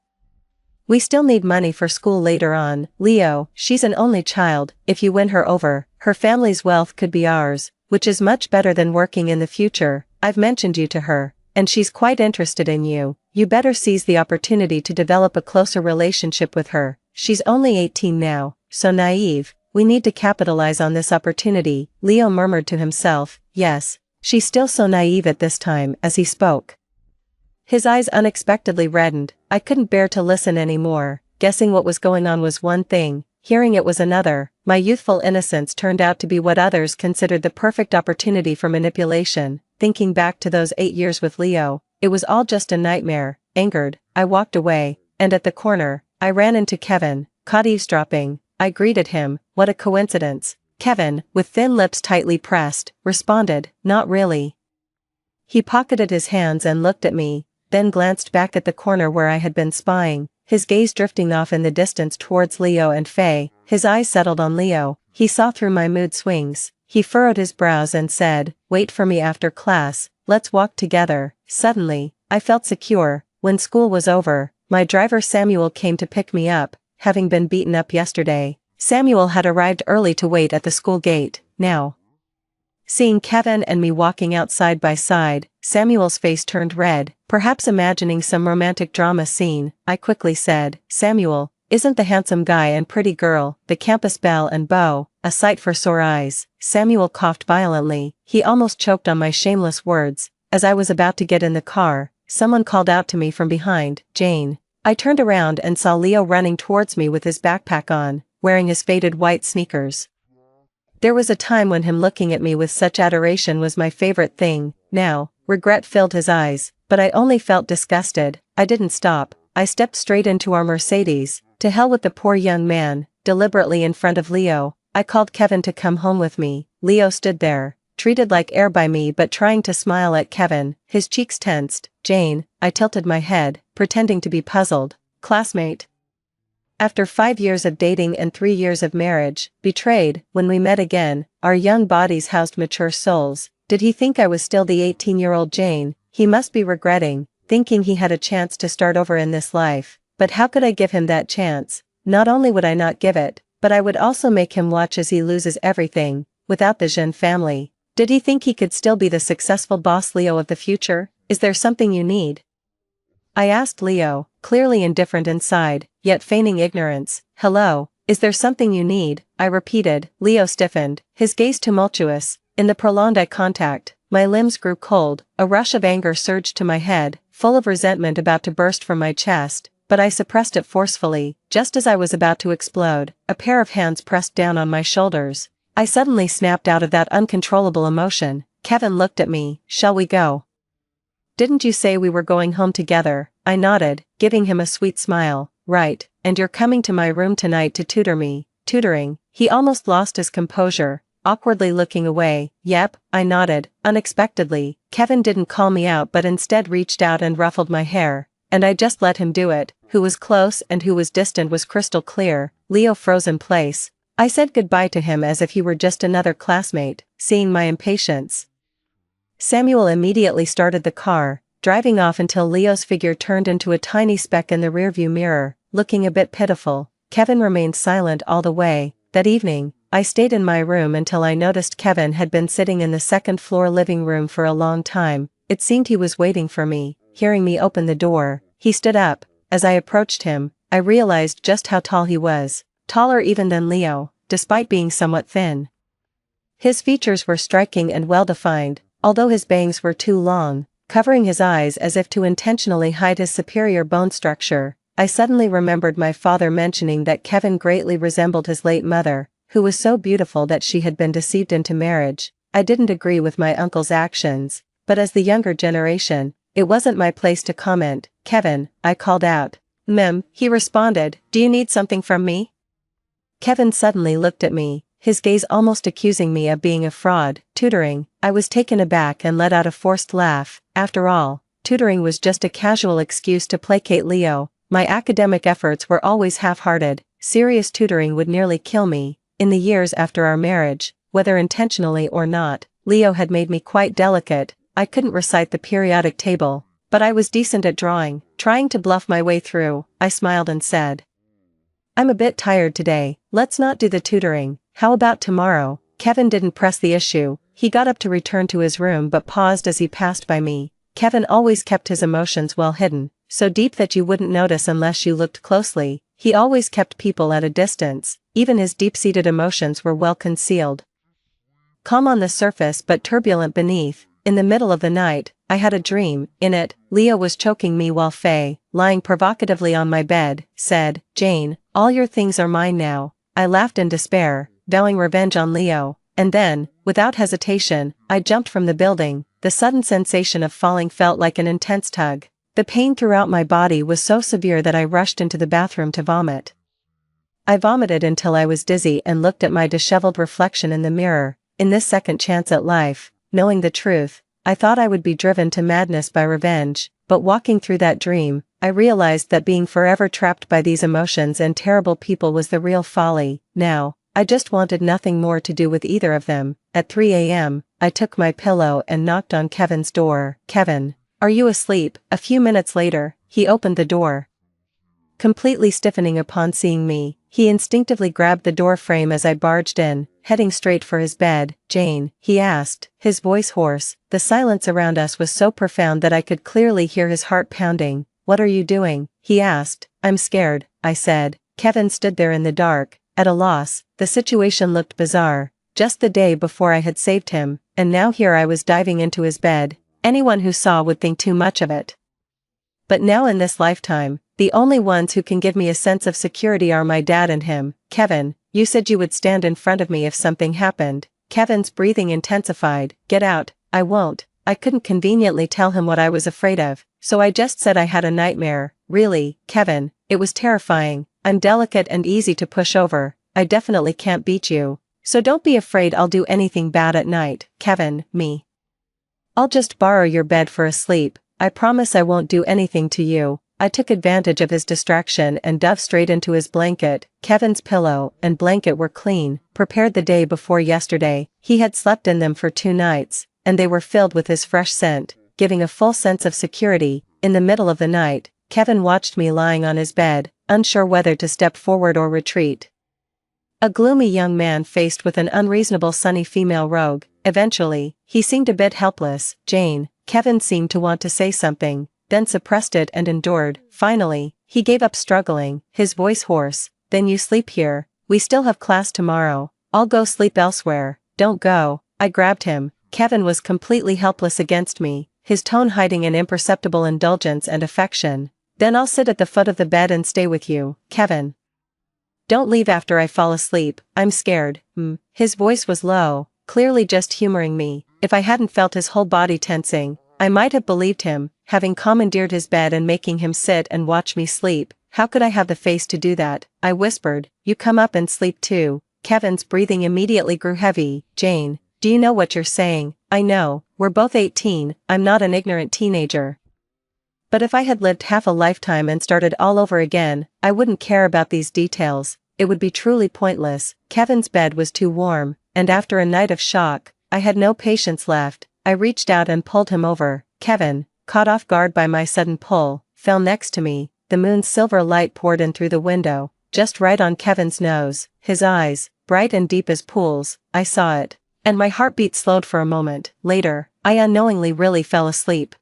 We still need money for school later on. Leo, she's an only child. If you win her over, her family's wealth could be ours, which is much better than working in the future. I've mentioned you to her, and she's quite interested in you. You better seize the opportunity to develop a closer relationship with her. She's only 18 now, so naive. We need to capitalize on this opportunity. Leo murmured to himself, yes, she's still so naive at this time. As he spoke, his eyes unexpectedly reddened. I couldn't bear to listen anymore. Guessing what was going on was one thing, hearing it was another. My youthful innocence turned out to be what others considered the perfect opportunity for manipulation. Thinking back to those 8 years with Leo, it was all just a nightmare. Angered, I walked away, and at the corner, I ran into Kevin, caught eavesdropping. I greeted him. What a coincidence. Kevin, with thin lips tightly pressed, responded, "Not really." He pocketed his hands and looked at me, then glanced back at the corner where I had been spying, his gaze drifting off in the distance towards Leo and Faye. His eyes settled on Leo. He saw through my mood swings. He furrowed his brows and said, "Wait for me after class, let's walk together." Suddenly, I felt secure. When school was over, my driver Samuel came to pick me up, having been beaten up yesterday. Samuel had arrived early to wait at the school gate. Now, seeing Kevin and me walking out side by side, Samuel's face turned red, perhaps imagining some romantic drama scene. I quickly said, "Samuel, isn't the handsome guy and pretty girl, the campus belle and beau, a sight for sore eyes?" Samuel coughed violently. He almost choked on my shameless words. As I was about to get in the car, someone called out to me from behind, "Jane." I turned around and saw Leo running towards me with his backpack on, wearing his faded white sneakers. There was a time when him looking at me with such adoration was my favorite thing. Now, regret filled his eyes, but I only felt disgusted. I didn't stop. I stepped straight into our Mercedes. To hell with the poor young man. Deliberately in front of Leo, I called Kevin to come home with me. Leo stood there, treated like air by me but trying to smile at Kevin. His cheeks tensed. "Jane," I tilted my head, pretending to be puzzled. "Classmate." After 5 years of dating and 3 years of marriage, betrayed. When we met again, our young bodies housed mature souls. Did he think I was still the 18-year-old Jane? He must be regretting, thinking he had a chance to start over in this life. But how could I give him that chance? Not only would I not give it, but I would also make him watch as he loses everything, without the Jean family. Did he think he could still be the successful boss Leo of the future? "Is there something you need?" I asked Leo, clearly indifferent inside, yet feigning ignorance. "Hello, is there something you need?" I repeated. Leo stiffened, his gaze tumultuous. In the prolonged eye contact, my limbs grew cold. A rush of anger surged to my head, full of resentment about to burst from my chest, but I suppressed it forcefully. Just as I was about to explode, a pair of hands pressed down on my shoulders. I suddenly snapped out of that uncontrollable emotion. Kevin looked at me. "Shall we go?" "Didn't you say we were going home together?" I nodded, giving him a sweet smile. "Right, and you're coming to my room tonight to tutor me." Tutoring? He almost lost his composure, awkwardly looking away. "Yep," I nodded. Unexpectedly, Kevin didn't call me out but instead reached out and ruffled my hair, and I just let him do it. Who was close and who was distant was crystal clear. Leo froze in place. I said goodbye to him as if he were just another classmate, seeing my impatience. Samuel immediately started the car, driving off until Leo's figure turned into a tiny speck in the rearview mirror, looking a bit pitiful. Kevin remained silent all the way. That evening, I stayed in my room until I noticed Kevin had been sitting in the second-floor living room for a long time. It seemed he was waiting for me. Hearing me open the door, he stood up. As I approached him, I realized just how tall he was, taller even than Leo, despite being somewhat thin. His features were striking and well-defined, although his bangs were too long, covering his eyes as if to intentionally hide his superior bone structure. I suddenly remembered my father mentioning that Kevin greatly resembled his late mother, who was so beautiful that she had been deceived into marriage. I didn't agree with my uncle's actions, but as the younger generation, it wasn't my place to comment. Kevin, I called out. He responded, do you need something from me? Kevin suddenly looked at me, his gaze almost accusing me of being a fraud. Tutoring. I was taken aback and let out a forced laugh. After all, tutoring was just a casual excuse to placate Leo. My academic efforts were always half-hearted. Serious tutoring would nearly kill me. In the years after our marriage, whether intentionally or not, Leo had made me quite delicate. I couldn't recite the periodic table, but I was decent at drawing. Trying to bluff my way through, I smiled and said, I'm a bit tired today, let's not do the tutoring. How about tomorrow? Kevin didn't press the issue. He got up to return to his room but paused as he passed by me. Kevin always kept his emotions well hidden, so deep that you wouldn't notice unless you looked closely. He always kept people at a distance, even his deep-seated emotions were well concealed. Calm on the surface but turbulent beneath. In the middle of the night, I had a dream. In it, Leo was choking me while Faye, lying provocatively on my bed, said, Jane, all your things are mine now. I laughed in despair, vowing revenge on Leo, and then, without hesitation, I jumped from the building. The sudden sensation of falling felt like an intense tug. The pain throughout my body was so severe that I rushed into the bathroom to vomit. I vomited until I was dizzy and looked at my disheveled reflection in the mirror. In this second chance at life, knowing the truth, I thought I would be driven to madness by revenge, but walking through that dream, I realized that being forever trapped by these emotions and terrible people was the real folly. Now, I just wanted nothing more to do with either of them. At 3 a.m., I took my pillow and knocked on Kevin's door. Kevin, are you asleep? A few minutes later, he opened the door. Completely stiffening upon seeing me, he instinctively grabbed the door frame as I barged in, heading straight for his bed. Jane, he asked, his voice hoarse. The silence around us was so profound that I could clearly hear his heart pounding. What are you doing? He asked. I'm scared, I said. Kevin stood there in the dark, at a loss. The situation looked bizarre. Just the day before I had saved him, and now here I was diving into his bed. Anyone who saw would think too much of it. But now in this lifetime, the only ones who can give me a sense of security are my dad and him. Kevin, you said you would stand in front of me if something happened. Kevin's breathing intensified. Get out. I won't. I couldn't conveniently tell him what I was afraid of, so I just said I had a nightmare. Really, Kevin, it was terrifying. I'm delicate and easy to push over. I definitely can't beat you. So don't be afraid I'll do anything bad at night. Kevin, me. I'll just borrow your bed for a sleep. I promise I won't do anything to you. I took advantage of his distraction and dove straight into his blanket. Kevin's pillow and blanket were clean, prepared the day before yesterday. He had slept in them for 2 nights, and they were filled with his fresh scent, giving a full sense of security. In the middle of the night, Kevin watched me lying on his bed, unsure whether to step forward or retreat. A gloomy young man faced with an unreasonable sunny female rogue. Eventually, he seemed a bit helpless. Jane, Kevin seemed to want to say something, then suppressed it and endured. Finally, he gave up struggling, his voice hoarse. Then you sleep here. We still have class tomorrow. I'll go sleep elsewhere. Don't go. I grabbed him. Kevin was completely helpless against me, his tone hiding an imperceptible indulgence and affection. Then I'll sit at the foot of the bed and stay with you, Kevin. Don't leave after I fall asleep. I'm scared. His voice was low, clearly just humoring me. If I hadn't felt his whole body tensing, I might have believed him. Having commandeered his bed and making him sit and watch me sleep, how could I have the face to do that? I whispered, you come up and sleep too. Kevin's breathing immediately grew heavy. Jane, do you know what you're saying? I know, we're both 18, I'm not an ignorant teenager. But if I had lived half a lifetime and started all over again, I wouldn't care about these details. It would be truly pointless. Kevin's bed was too warm, and after a night of shock, I had no patience left. I reached out and pulled him over. Kevin, caught off guard by my sudden pull, fell next to me. The moon's silver light poured in through the window, just right on Kevin's nose. His eyes, bright and deep as pools, I saw it, and my heartbeat slowed for a moment. Later, I unknowingly really fell asleep.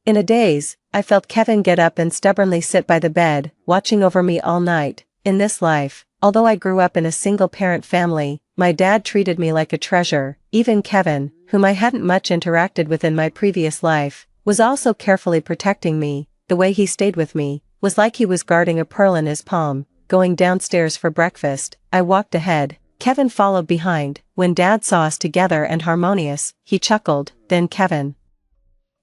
In a daze, I felt Kevin get up and stubbornly sit by the bed, watching over me all night. In this life, although I grew up in a single-parent family, my dad treated me like a treasure. Even Kevin, whom I hadn't much interacted with in my previous life, was also carefully protecting me. The way he stayed with me was like he was guarding a pearl in his palm. Going downstairs for breakfast, I walked ahead. Kevin followed behind, when Dad saw us together and harmonious, he chuckled, then Kevin.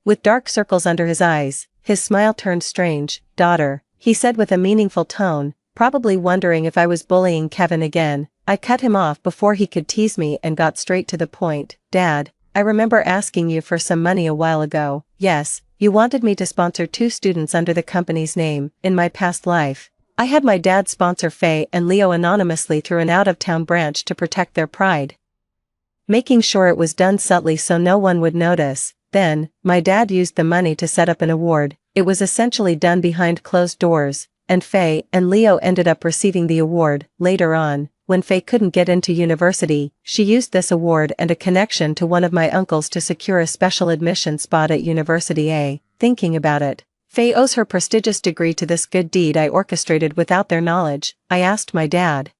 With dark circles under his eyes, his smile turned strange. Daughter, he said with a meaningful tone, probably wondering if I was bullying Kevin again. I cut him off before he could tease me and got straight to the point. Dad, I remember asking you for some money a while ago. Yes, you wanted me to sponsor 2 students under the company's name. In my past life, I had my dad sponsor Faye and Leo anonymously through an out-of-town branch to protect their pride, making sure it was done subtly so no one would notice. Then, my dad used the money to set up an award. It was essentially done behind closed doors, and Faye and Leo ended up receiving the award. Later on, when Faye couldn't get into university, she used this award and a connection to one of my uncles to secure a special admission spot at University A. Thinking about it, Faye owes her prestigious degree to this good deed I orchestrated without their knowledge. I asked my dad,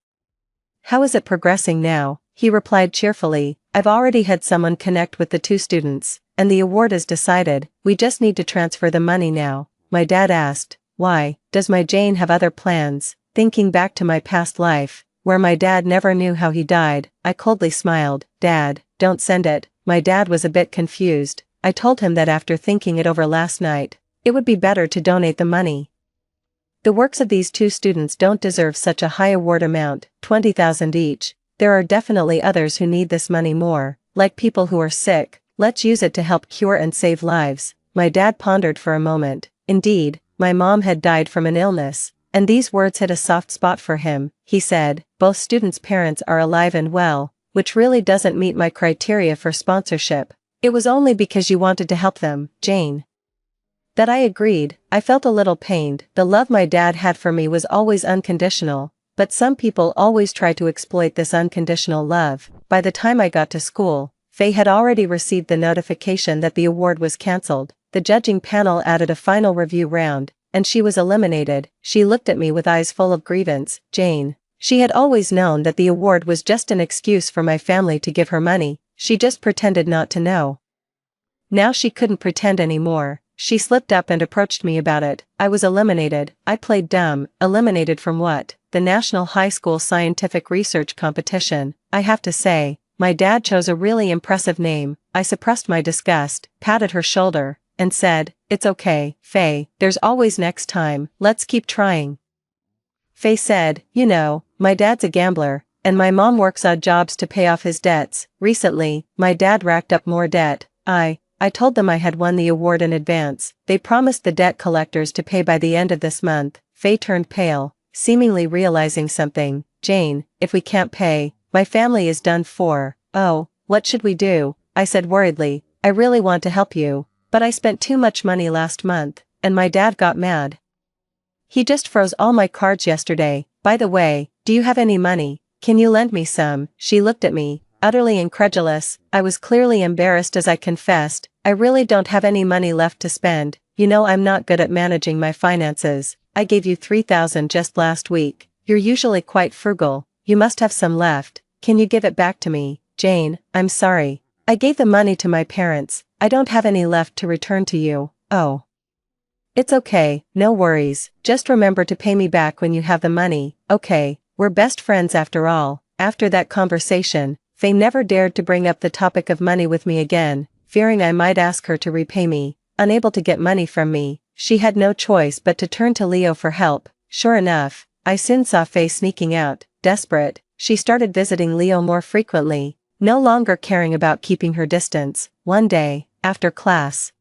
"How is it progressing now?" He replied cheerfully, "I've already had someone connect with the 2 students, and the award is decided. We just need to transfer the money now." My dad asked, "Why, does my Jane have other plans?" Thinking back to my past life, where my dad never knew how he died, I coldly smiled. "Dad, don't send it." My dad was a bit confused. I told him that after thinking it over last night, it would be better to donate the money. The works of these 2 students don't deserve such a high award amount, $20,000 each. There are definitely others who need this money more, like people who are sick. Let's use it to help cure and save lives. My dad pondered for a moment. Indeed, my mom had died from an illness, and these words hit a soft spot for him. He said, "Both students' parents are alive and well, which really doesn't meet my criteria for sponsorship. It was only because you wanted to help them, Jane." That I agreed. I felt a little pained. The love my dad had for me was always unconditional, but some people always try to exploit this unconditional love. By the time I got to school, Faye had already received the notification that the award was cancelled. The judging panel added a final review round, and she was eliminated. She looked at me with eyes full of grievance. Jane. She had always known that the award was just an excuse for my family to give her money. She just pretended not to know. Now she couldn't pretend anymore. She slipped up and approached me about it. I was eliminated. I played dumb. Eliminated from what? The National High School Scientific Research Competition. I have to say, my dad chose a really impressive name. I suppressed my disgust, patted her shoulder, and said, "It's okay, Faye, there's always next time, let's keep trying." Faye said, "You know, my dad's a gambler, and my mom works odd jobs to pay off his debts. Recently, my dad racked up more debt. I told them I had won the award in advance. They promised the debt collectors to pay by the end of this month." Faye turned pale, seemingly realizing something. "Jane, if we can't pay, my family is done for." "Oh, what should we do?" I said worriedly. "I really want to help you, but I spent too much money last month, and my dad got mad. He just froze all my cards yesterday. By the way, do you have any money? Can you lend me some?" She looked at me, utterly incredulous. I was clearly embarrassed as I confessed, "I really don't have any money left to spend. You know I'm not good at managing my finances. I gave you $3,000 just last week. You're usually quite frugal. You must have some left. Can you give it back to me?" "Jane, I'm sorry. I gave the money to my parents. I don't have any left to return to you." "Oh. It's okay, no worries. Just remember to pay me back when you have the money." "Okay, we're best friends after all." After that conversation, Faye never dared to bring up the topic of money with me again, fearing I might ask her to repay me. Unable to get money from me, she had no choice but to turn to Leo for help. Sure enough, I soon saw Faye sneaking out. Desperate, she started visiting Leo more frequently, no longer caring about keeping her distance. One day, after class,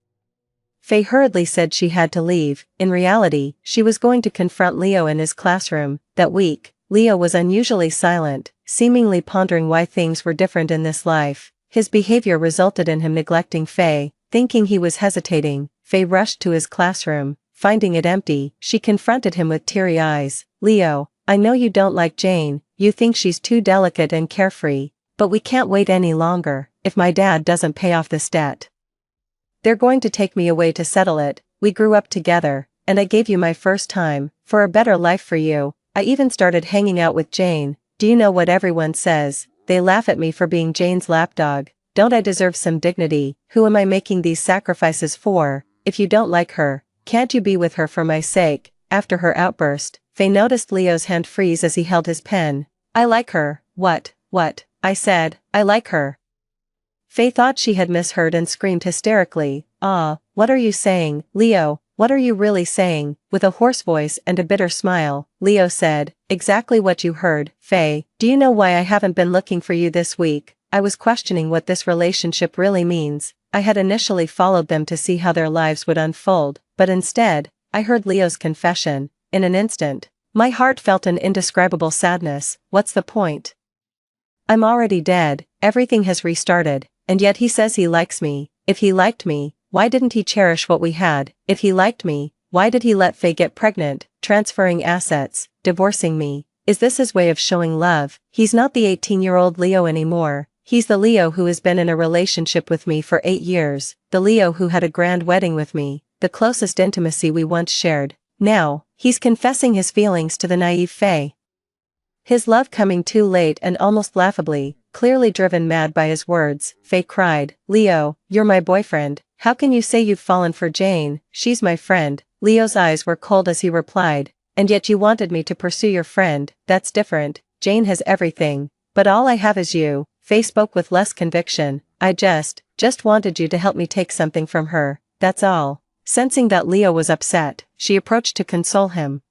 Faye hurriedly said she had to leave. In reality, she was going to confront Leo in his classroom. That week, Leo was unusually silent, seemingly pondering why things were different in this life. His behavior resulted in him neglecting Faye. Thinking he was hesitating, Faye rushed to his classroom. Finding it empty, she confronted him with teary eyes. "Leo, I know you don't like Jane, you think she's too delicate and carefree, but we can't wait any longer. If my dad doesn't pay off this debt, they're going to take me away to settle it. We grew up together, and I gave you my first time, for a better life for you. I even started hanging out with Jane. Do you know what everyone says? They laugh at me for being Jane's lapdog. Don't I deserve some dignity? Who am I making these sacrifices for? If you don't like her, can't you be with her for my sake?" After her outburst, Faye noticed Leo's hand freeze as he held his pen. "I like her." What? I said, I like her. Faye thought she had misheard and screamed hysterically, what are you saying, Leo, what are you really saying? With a hoarse voice and a bitter smile, Leo said, exactly what you heard, Faye. Do you know why I haven't been looking for you this week? I was questioning what this relationship really means. I had initially followed them to see how their lives would unfold, but instead, I heard Leo's confession. In an instant, my heart felt an indescribable sadness. What's the point? I'm already dead, everything has restarted, and yet he says he likes me. If he liked me, why didn't he cherish what we had? If he liked me, why did he let Faye get pregnant, transferring assets, divorcing me? Is this his way of showing love? He's not the 18-year-old Leo anymore. He's the Leo who has been in a relationship with me for 8 years, the Leo who had a grand wedding with me, the closest intimacy we once shared. Now, he's confessing his feelings to the naive Faye. His love coming too late and almost laughably, clearly driven mad by his words, Faye cried, Leo, you're my boyfriend. How can you say you've fallen for Jane? She's my friend. Leo's eyes were cold as he replied, and yet you wanted me to pursue your friend. That's different. Jane has everything, but all I have is you. Faye spoke with less conviction. I just wanted you to help me take something from her, that's all. Sensing that Leo was upset, she approached to console him.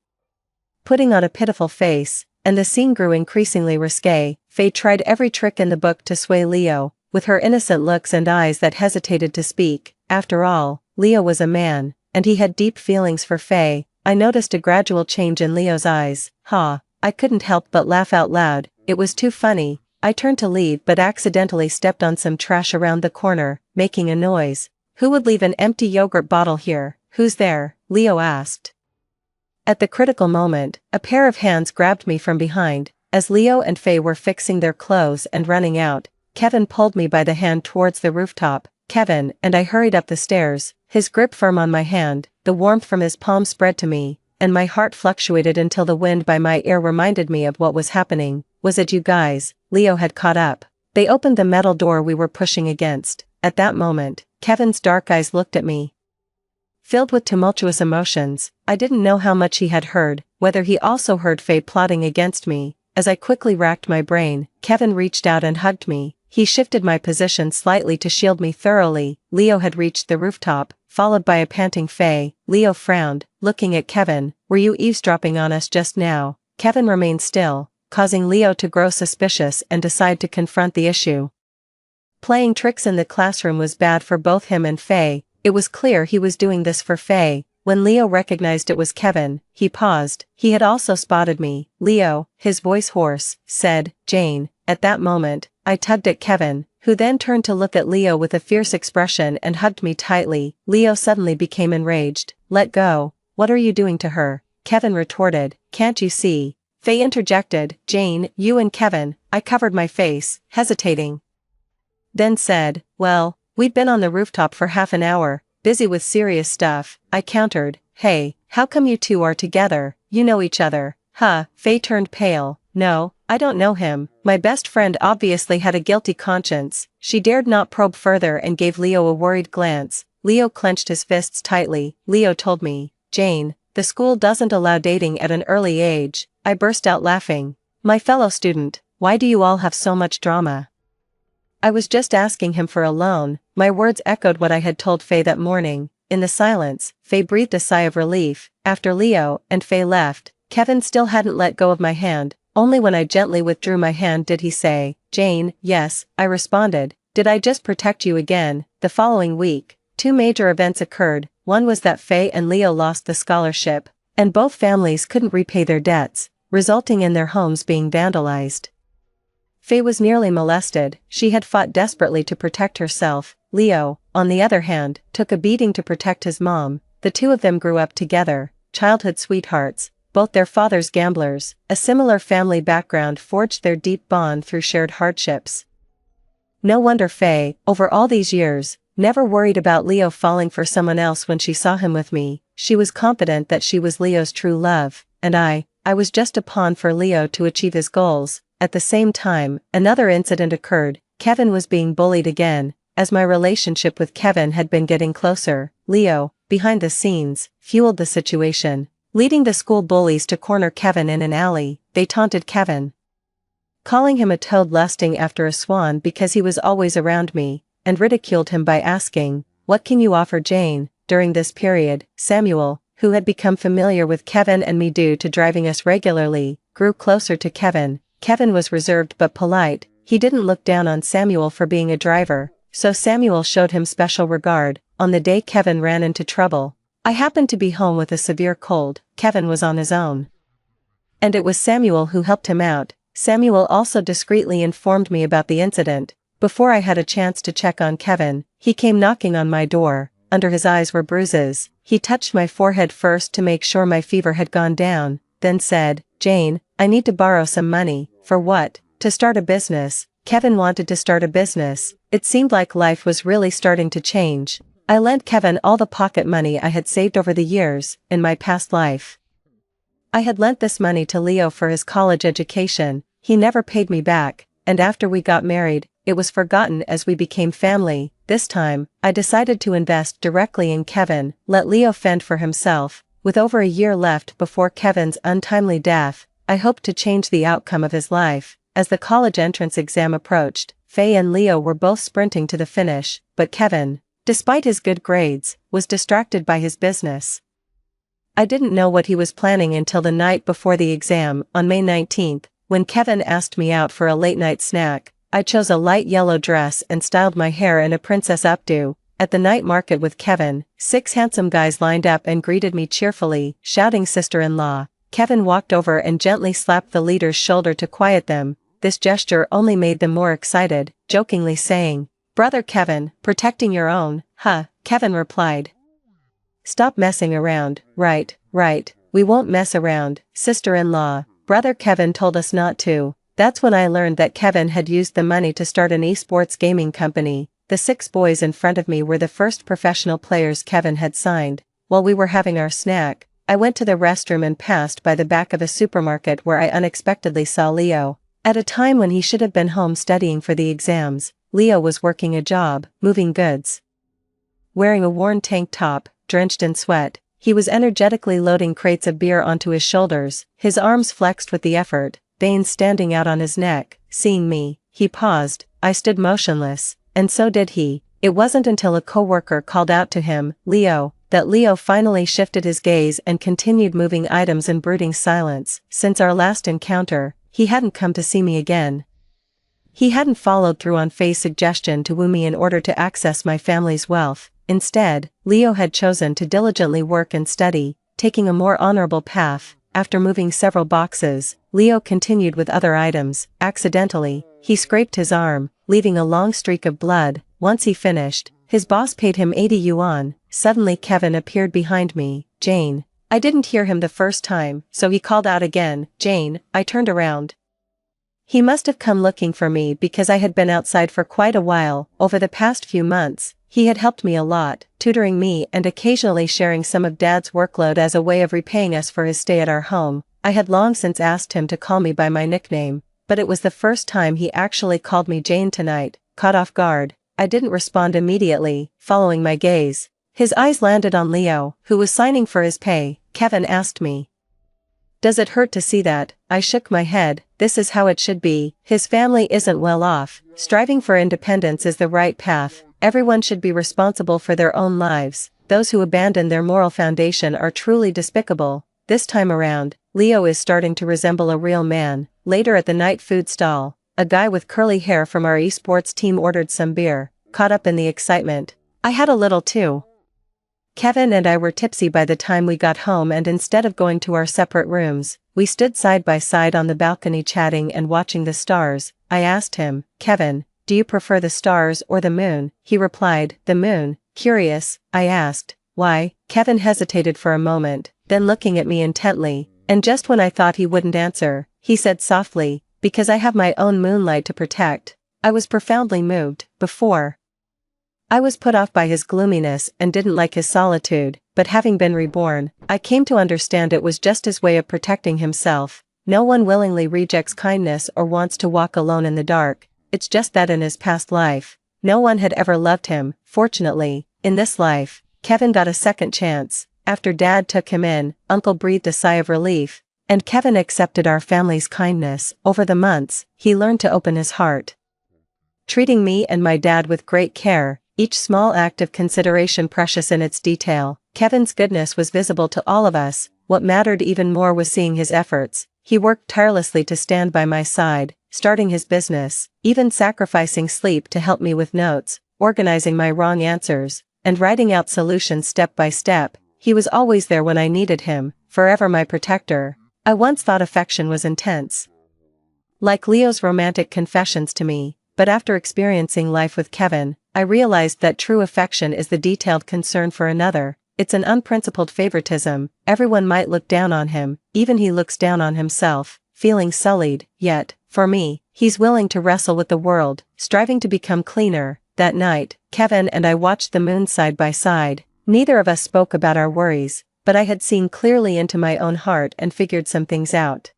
Putting on a pitiful face, and the scene grew increasingly risque, Faye tried every trick in the book to sway Leo, with her innocent looks and eyes that hesitated to speak. After all, Leo was a man, and he had deep feelings for Faye. I noticed a gradual change in Leo's eyes. I couldn't help but laugh out loud, it was too funny. I turned to leave but accidentally stepped on some trash around the corner, making a noise. Who would leave an empty yogurt bottle here? Who's there? Leo asked. At the critical moment, a pair of hands grabbed me from behind. As Leo and Faye were fixing their clothes and running out, Kevin pulled me by the hand towards the rooftop. Kevin and I hurried up the stairs, his grip firm on my hand, the warmth from his palm spread to me, and my heart fluctuated until the wind by my ear reminded me of what was happening. Was it you guys? Leo had caught up. They opened the metal door we were pushing against. At that moment, Kevin's dark eyes looked at me. Filled with tumultuous emotions, I didn't know how much he had heard, whether he also heard Faye plotting against me. As I quickly racked my brain, Kevin reached out and hugged me. He shifted my position slightly to shield me thoroughly. Leo had reached the rooftop, followed by a panting Faye. Leo frowned, looking at Kevin. Were you eavesdropping on us just now? Kevin remained still, causing Leo to grow suspicious and decide to confront the issue. Playing tricks in the classroom was bad for both him and Faye. It was clear he was doing this for Faye. When Leo recognized it was Kevin, he paused. He had also spotted me. Leo, his voice hoarse, said, Jane. At that moment, I tugged at Kevin, who then turned to look at Leo with a fierce expression and hugged me tightly. Leo suddenly became enraged. Let go. What are you doing to her? Kevin retorted. Can't you see? Faye interjected. Jane, you and Kevin. I covered my face, hesitating. Then said, well, we'd been on the rooftop for half an hour, busy with serious stuff. I countered. Hey, how come you two are together? You know each other. Faye turned pale. No, I don't know him. My best friend obviously had a guilty conscience. She dared not probe further and gave Leo a worried glance. Leo clenched his fists tightly. Leo told me, Jane, the school doesn't allow dating at an early age. I burst out laughing. My fellow student, why do you all have so much drama? I was just asking him for a loan. My words echoed what I had told Faye that morning. In the silence, Faye breathed a sigh of relief. After Leo and Faye left, Kevin still hadn't let go of my hand. Only when I gently withdrew my hand did he say, Jane, yes, I responded. Did I just protect you again? The following week, 2 major events occurred. One was that Faye and Leo lost the scholarship, and both families couldn't repay their debts, resulting in their homes being vandalized. Faye was nearly molested. She had fought desperately to protect herself. Leo, on the other hand, took a beating to protect his mom. The two of them grew up together, childhood sweethearts, both their fathers gamblers. A similar family background forged their deep bond through shared hardships. No wonder Faye, over all these years, never worried about Leo falling for someone else when she saw him with me. She was confident that she was Leo's true love, and I was just a pawn for Leo to achieve his goals. At the same time, another incident occurred. Kevin was being bullied again. As my relationship with Kevin had been getting closer, Leo, behind the scenes, fueled the situation. Leading the school bullies to corner Kevin in an alley, they taunted Kevin. calling him a toad lusting after a swan because he was always around me, and ridiculed him by asking, "What can you offer Jane?" During this period, Samuel, who had become familiar with Kevin and me due to driving us regularly, grew closer to Kevin. Kevin was reserved but polite. He didn't look down on Samuel for being a driver, so Samuel showed him special regard. On the day Kevin ran into trouble, I happened to be home with a severe cold. Kevin was on his own, and it was Samuel who helped him out. Samuel also discreetly informed me about the incident. Before I had a chance to check on Kevin, he came knocking on my door. Under his eyes were bruises. He touched my forehead first to make sure my fever had gone down, then said, "Jane, I need to borrow some money." "For what?" "To start a business." Kevin wanted to start a business. It seemed like life was really starting to change. I lent Kevin all the pocket money I had saved over the years. In my past life, I had lent this money to Leo for his college education. He never paid me back, and after we got married, it was forgotten as we became family. This time, I decided to invest directly in Kevin, let Leo fend for himself. With over a year left before Kevin's untimely death, I hoped to change the outcome of his life. As the college entrance exam approached, Faye and Leo were both sprinting to the finish, but Kevin, despite his good grades, was distracted by his business. I didn't know what he was planning until the night before the exam, on May 19th, when Kevin asked me out for a late-night snack. I chose a light yellow dress and styled my hair in a princess updo. At the night market with Kevin, 6 handsome guys lined up and greeted me cheerfully, shouting sister-in-law. Kevin walked over and gently slapped the leader's shoulder to quiet them. This gesture only made them more excited, jokingly saying, "Brother Kevin, protecting your own, huh?" Kevin replied, "Stop messing around." Right, we won't mess around, sister-in-law. Brother Kevin told us not to." That's when I learned that Kevin had used the money to start an esports gaming company. The 6 boys in front of me were the first professional players Kevin had signed. While we were having our snack, I went to the restroom and passed by the back of a supermarket where I unexpectedly saw Leo. At a time when he should have been home studying for the exams, Leo was working a job, moving goods. Wearing a worn tank top, drenched in sweat, he was energetically loading crates of beer onto his shoulders, his arms flexed with the effort, veins standing out on his neck. Seeing me, he paused. I stood motionless, and so did he. It wasn't until a coworker called out to him, "Leo," that Leo finally shifted his gaze and continued moving items in brooding silence. Since our last encounter, he hadn't come to see me again. He hadn't followed through on Faye's suggestion to woo me in order to access my family's wealth. Instead, Leo had chosen to diligently work and study, taking a more honorable path. After moving several boxes, Leo continued with other items. Accidentally, he scraped his arm, leaving a long streak of blood. Once he finished, his boss paid him 80 yuan. Suddenly Kevin appeared behind me. "Jane." I didn't hear him the first time, so he called out again, "Jane." I turned around. He must have come looking for me because I had been outside for quite a while. Over the past few months, he had helped me a lot, tutoring me and occasionally sharing some of Dad's workload as a way of repaying us for his stay at our home. I had long since asked him to call me by my nickname, but it was the first time he actually called me Jane tonight. Caught off guard, I didn't respond immediately. Following my gaze, his eyes landed on Leo, who was signing for his pay. Kevin asked me, "Does it hurt to see that?" I shook my head. This is how it should be. His family isn't well off. Striving for independence is the right path. Everyone should be responsible for their own lives. Those who abandon their moral foundation are truly despicable. This time around, Leo is starting to resemble a real man. Later at the night food stall, a guy with curly hair from our esports team ordered some beer. Caught up in the excitement, I had a little too. Kevin and I were tipsy by the time we got home, and instead of going to our separate rooms, we stood side by side on the balcony chatting and watching the stars. I asked him, "Kevin, do you prefer the stars or the moon?" He replied, "The moon." Curious, I asked, "Why?" Kevin hesitated for a moment, then looking at me intently, and just when I thought he wouldn't answer, he said softly, "Because I have my own moonlight to protect." I was profoundly moved. Before, I was put off by his gloominess and didn't like his solitude, but having been reborn, I came to understand it was just his way of protecting himself. No one willingly rejects kindness or wants to walk alone in the dark. It's just that in his past life, no one had ever loved him. Fortunately, in this life, Kevin got a second chance. After Dad took him in, Uncle breathed a sigh of relief. And Kevin accepted our family's kindness. Over the months, he learned to open his heart, treating me and my dad with great care, each small act of consideration precious in its detail. Kevin's goodness was visible to all of us. What mattered even more was seeing his efforts. He worked tirelessly to stand by my side, starting his business, even sacrificing sleep to help me with notes, organizing my wrong answers, and writing out solutions step by step. He was always there when I needed him, forever my protector. I once thought affection was intense, like Leo's romantic confessions to me, but after experiencing life with Kevin, I realized that true affection is the detailed concern for another. It's an unprincipled favoritism. Everyone might look down on him, even he looks down on himself, feeling sullied, yet, for me, he's willing to wrestle with the world, striving to become cleaner. That night, Kevin and I watched the moon side by side. Neither of us spoke about our worries, but I had seen clearly into my own heart and figured some things out.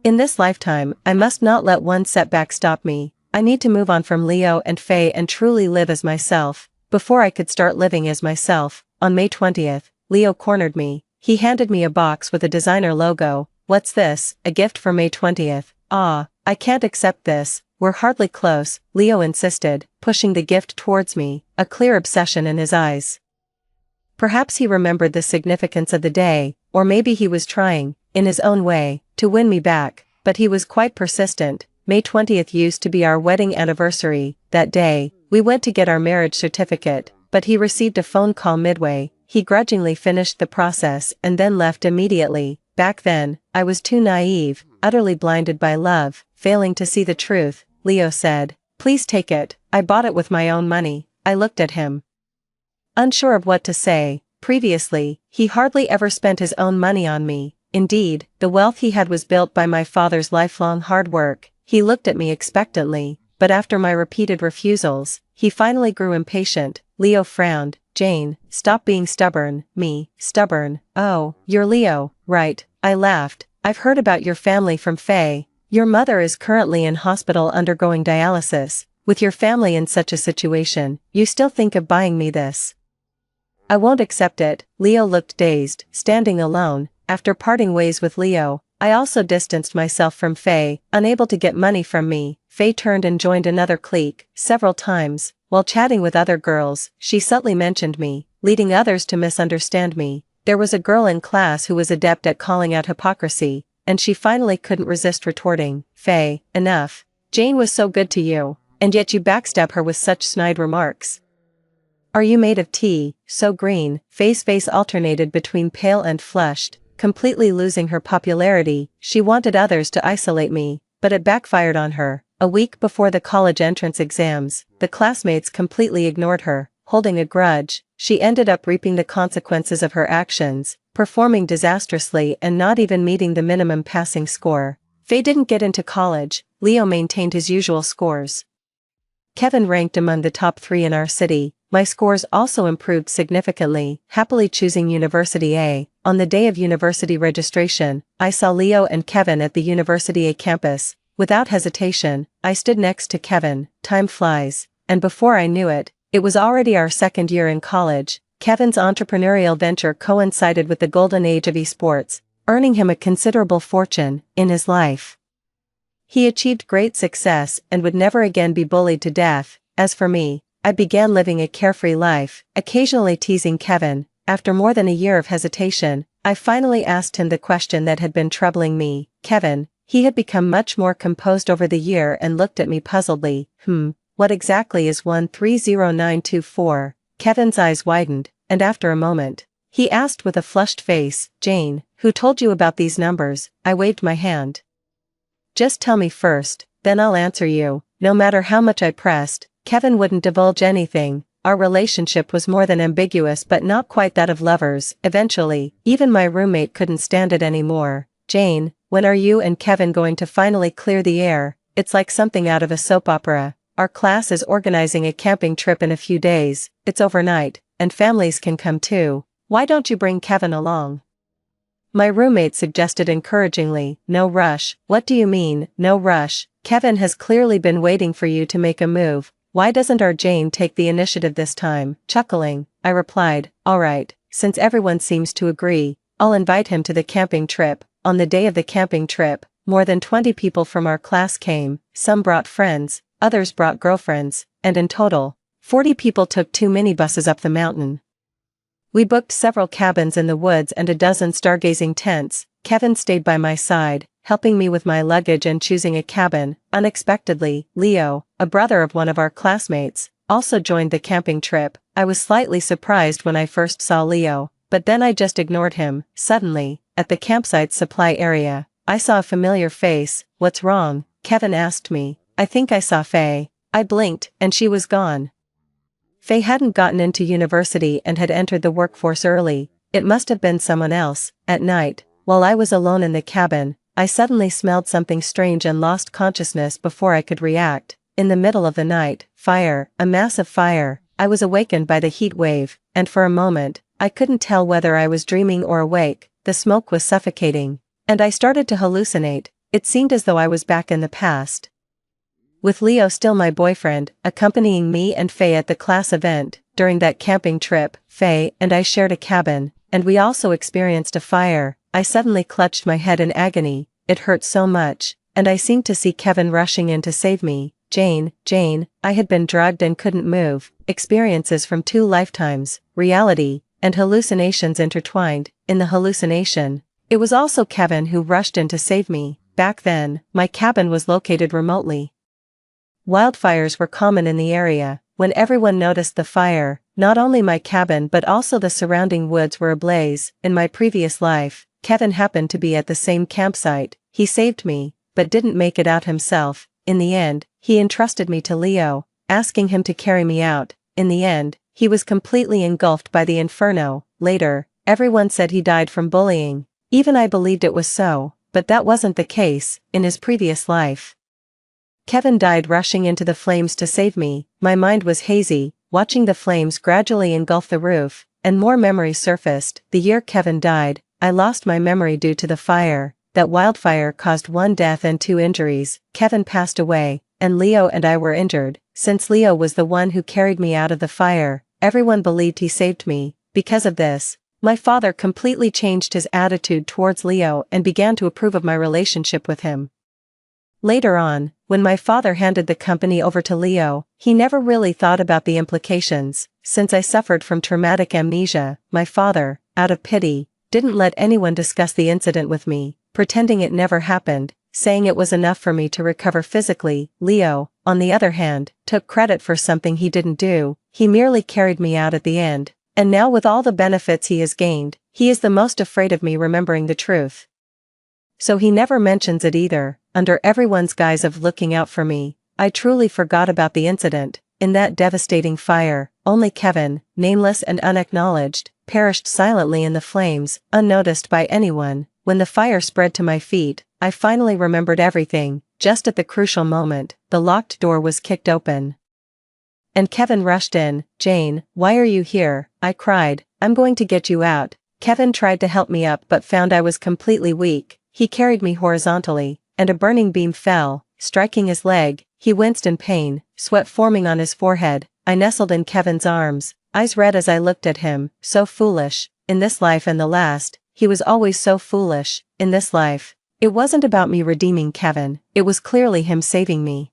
In this lifetime, I must not let one setback stop me. I need to move on from Leo and Faye and truly live as myself. Before I could start living as myself, on May 20th, Leo cornered me. He handed me a box with a designer logo. "What's this? A gift for May 20th? Ah, I can't accept this. We're hardly close," Leo insisted, pushing the gift towards me, a clear obsession in his eyes. Perhaps he remembered the significance of the day, or maybe he was trying, in his own way, to win me back, but he was quite persistent. May 20th used to be our wedding anniversary. That day, we went to get our marriage certificate, but he received a phone call midway. He grudgingly finished the process and then left immediately. Back then, I was too naive, utterly blinded by love, failing to see the truth. Leo said, "Please take it. I bought it with my own money." I looked at him, unsure of what to say. Previously, he hardly ever spent his own money on me. Indeed, the wealth he had was built by my father's lifelong hard work. He looked at me expectantly, but after my repeated refusals, he finally grew impatient. Leo frowned. "Jane, stop being stubborn." "Me, stubborn? Oh, you're Leo, right?" I laughed. "I've heard about your family from Faye. Your mother is currently in hospital undergoing dialysis. With your family in such a situation, you still think of buying me this?" "I won't accept it." Leo looked dazed. Standing alone, after parting ways with Leo, I also distanced myself from Faye. Unable to get money from me, Faye turned and joined another clique. Several times, while chatting with other girls, she subtly mentioned me, leading others to misunderstand me. There was a girl in class who was adept at calling out hypocrisy, and she finally couldn't resist retorting, "Faye, enough. Jane was so good to you, and yet you backstab her with such snide remarks. Are you made of tea, so green?" Faye's face alternated between pale and flushed, completely losing her popularity. She wanted others to isolate me, but it backfired on her. A week before the college entrance exams, the classmates completely ignored her. Holding a grudge, she ended up reaping the consequences of her actions, performing disastrously and not even meeting the minimum passing score. Faye didn't get into college. Leo maintained his usual scores. Kevin ranked among the top 3 in our city. My scores also improved significantly, happily choosing University A. On the day of university registration, I saw Leo and Kevin at the University A campus. Without hesitation, I stood next to Kevin. Time flies, and before I knew it, it was already our second year in college. Kevin's entrepreneurial venture coincided with the golden age of esports, earning him a considerable fortune in his life. He achieved great success and would never again be bullied to death. As for me, I began living a carefree life, occasionally teasing Kevin. After more than a year of hesitation, I finally asked him the question that had been troubling me. "Kevin," he had become much more composed over the year and looked at me puzzledly. What exactly is 130924? Kevin's eyes widened, and after a moment, he asked with a flushed face, "Jane, who told you about these numbers?" I waved my hand. "Just tell me first, then I'll answer you." No matter how much I pressed, Kevin wouldn't divulge anything. Our relationship was more than ambiguous but not quite that of lovers. Eventually, even my roommate couldn't stand it anymore. "Jane, when are you and Kevin going to finally clear the air? It's like something out of a soap opera. Our class is organizing a camping trip in a few days. It's overnight, and families can come too. Why don't you bring Kevin along?" My roommate suggested encouragingly. "No rush." "What do you mean, no rush? Kevin has clearly been waiting for you to make a move. Why doesn't our Jane take the initiative this time?" Chuckling, I replied, "All right, since everyone seems to agree, I'll invite him to the camping trip. on the day of the camping trip, more than 20 people from our class came, some brought friends, others brought girlfriends, and in total, 40 people took 2 minibuses up the mountain. We booked several cabins in the woods and a dozen stargazing tents. Kevin stayed by my side, helping me with my luggage and choosing a cabin. Unexpectedly, Leo, a brother of one of our classmates, also joined the camping trip. I was slightly surprised when I first saw Leo, but then I just ignored him. Suddenly, at the campsite's supply area, I saw a familiar face. "What's wrong?" Kevin asked me. "I think I saw Faye." I blinked, and she was gone. Faye hadn't gotten into university and had entered the workforce early. It must have been someone else. At night, while I was alone in the cabin, I suddenly smelled something strange and lost consciousness before I could react. In the middle of the night, fire, a massive fire. I was awakened by the heat wave, and for a moment, I couldn't tell whether I was dreaming or awake. The smoke was suffocating, and I started to hallucinate. It seemed as though I was back in the past, with Leo, still my boyfriend, accompanying me and Faye at the class event. During that camping trip, Faye and I shared a cabin, and we also experienced a fire. I suddenly clutched my head in agony. It hurt so much, and I seemed to see Kevin rushing in to save me. Jane, I had been drugged and couldn't move. Experiences from 2 lifetimes, reality, and hallucinations intertwined. In the hallucination, it was also Kevin who rushed in to save me. Back then, my cabin was located remotely. Wildfires were common in the area. When everyone noticed the fire, not only my cabin but also the surrounding woods were ablaze. In my previous life, Kevin happened to be at the same campsite. He saved me, but didn't make it out himself. In the end, he entrusted me to Leo, asking him to carry me out. In the end, he was completely engulfed by the inferno. Later, everyone said he died from bullying. Even I believed it was so, but that wasn't the case. In his previous life, Kevin died rushing into the flames to save me. My mind was hazy, watching the flames gradually engulf the roof, and more memories surfaced. The year Kevin died, I lost my memory due to the fire. That wildfire caused 1 death and 2 injuries. Kevin passed away, and Leo and I were injured. Since Leo was the one who carried me out of the fire, everyone believed he saved me. Because of this, my father completely changed his attitude towards Leo and began to approve of my relationship with him. Later on, when my father handed the company over to Leo, he never really thought about the implications. Since I suffered from traumatic amnesia, my father, out of pity, didn't let anyone discuss the incident with me, pretending it never happened, saying it was enough for me to recover physically. Leo, on the other hand, took credit for something he didn't do. He merely carried me out at the end, and now with all the benefits he has gained, he is the most afraid of me remembering the truth. So he never mentions it either. Under everyone's guise of looking out for me, I truly forgot about the incident. In that devastating fire, only Kevin, nameless and unacknowledged, perished silently in the flames, unnoticed by anyone. When the fire spread to my feet, I finally remembered everything. Just at the crucial moment, the locked door was kicked open, and Kevin rushed in. "Jane, why are you here?" I cried. "I'm going to get you out." Kevin tried to help me up but found I was completely weak. He carried me horizontally, and a burning beam fell, striking his leg. He winced in pain, sweat forming on his forehead. I nestled in Kevin's arms, eyes red as I looked at him. So foolish. In this life and the last, he was always so foolish. In this life, it wasn't about me redeeming Kevin, it was clearly him saving me.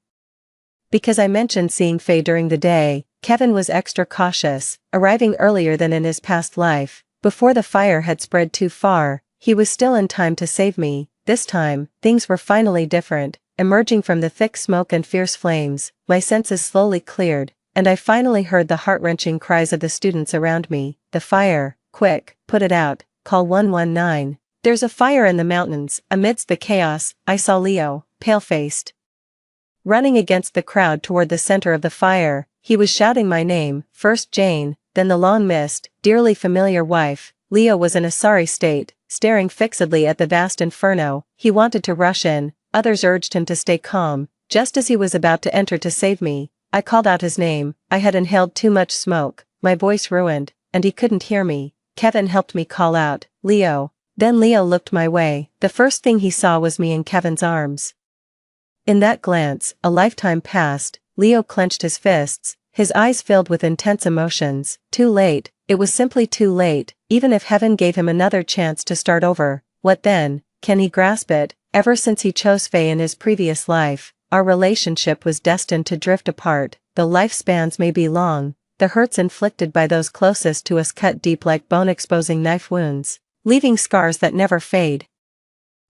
Because I mentioned seeing Faye during the day, Kevin was extra cautious, arriving earlier than in his past life. Before the fire had spread too far, he was still in time to save me. This time, things were finally different. Emerging from the thick smoke and fierce flames, my senses slowly cleared, and I finally heard the heart-wrenching cries of the students around me. "The fire, quick, put it out, call 119. There's a fire in the mountains." Amidst the chaos, I saw Leo, pale-faced, running against the crowd toward the center of the fire. He was shouting my name, first Jane, then the long-missed, dearly familiar wife. Leo was in a sorry state, staring fixedly at the vast inferno. He wanted to rush in, others urged him to stay calm. Just as he was about to enter to save me, I called out his name. I had inhaled too much smoke, my voice ruined, and he couldn't hear me. Kevin helped me call out, "Leo." Then Leo looked my way. The first thing he saw was me in Kevin's arms. In that glance, a lifetime passed. Leo clenched his fists, his eyes filled with intense emotions. Too late. It was simply too late. Even if heaven gave him another chance to start over, what then? can he grasp it? Ever since he chose Faye in his previous life, our relationship was destined to drift apart. Though lifespans may be long, the hurts inflicted by those closest to us cut deep like bone-exposing knife wounds, leaving scars that never fade.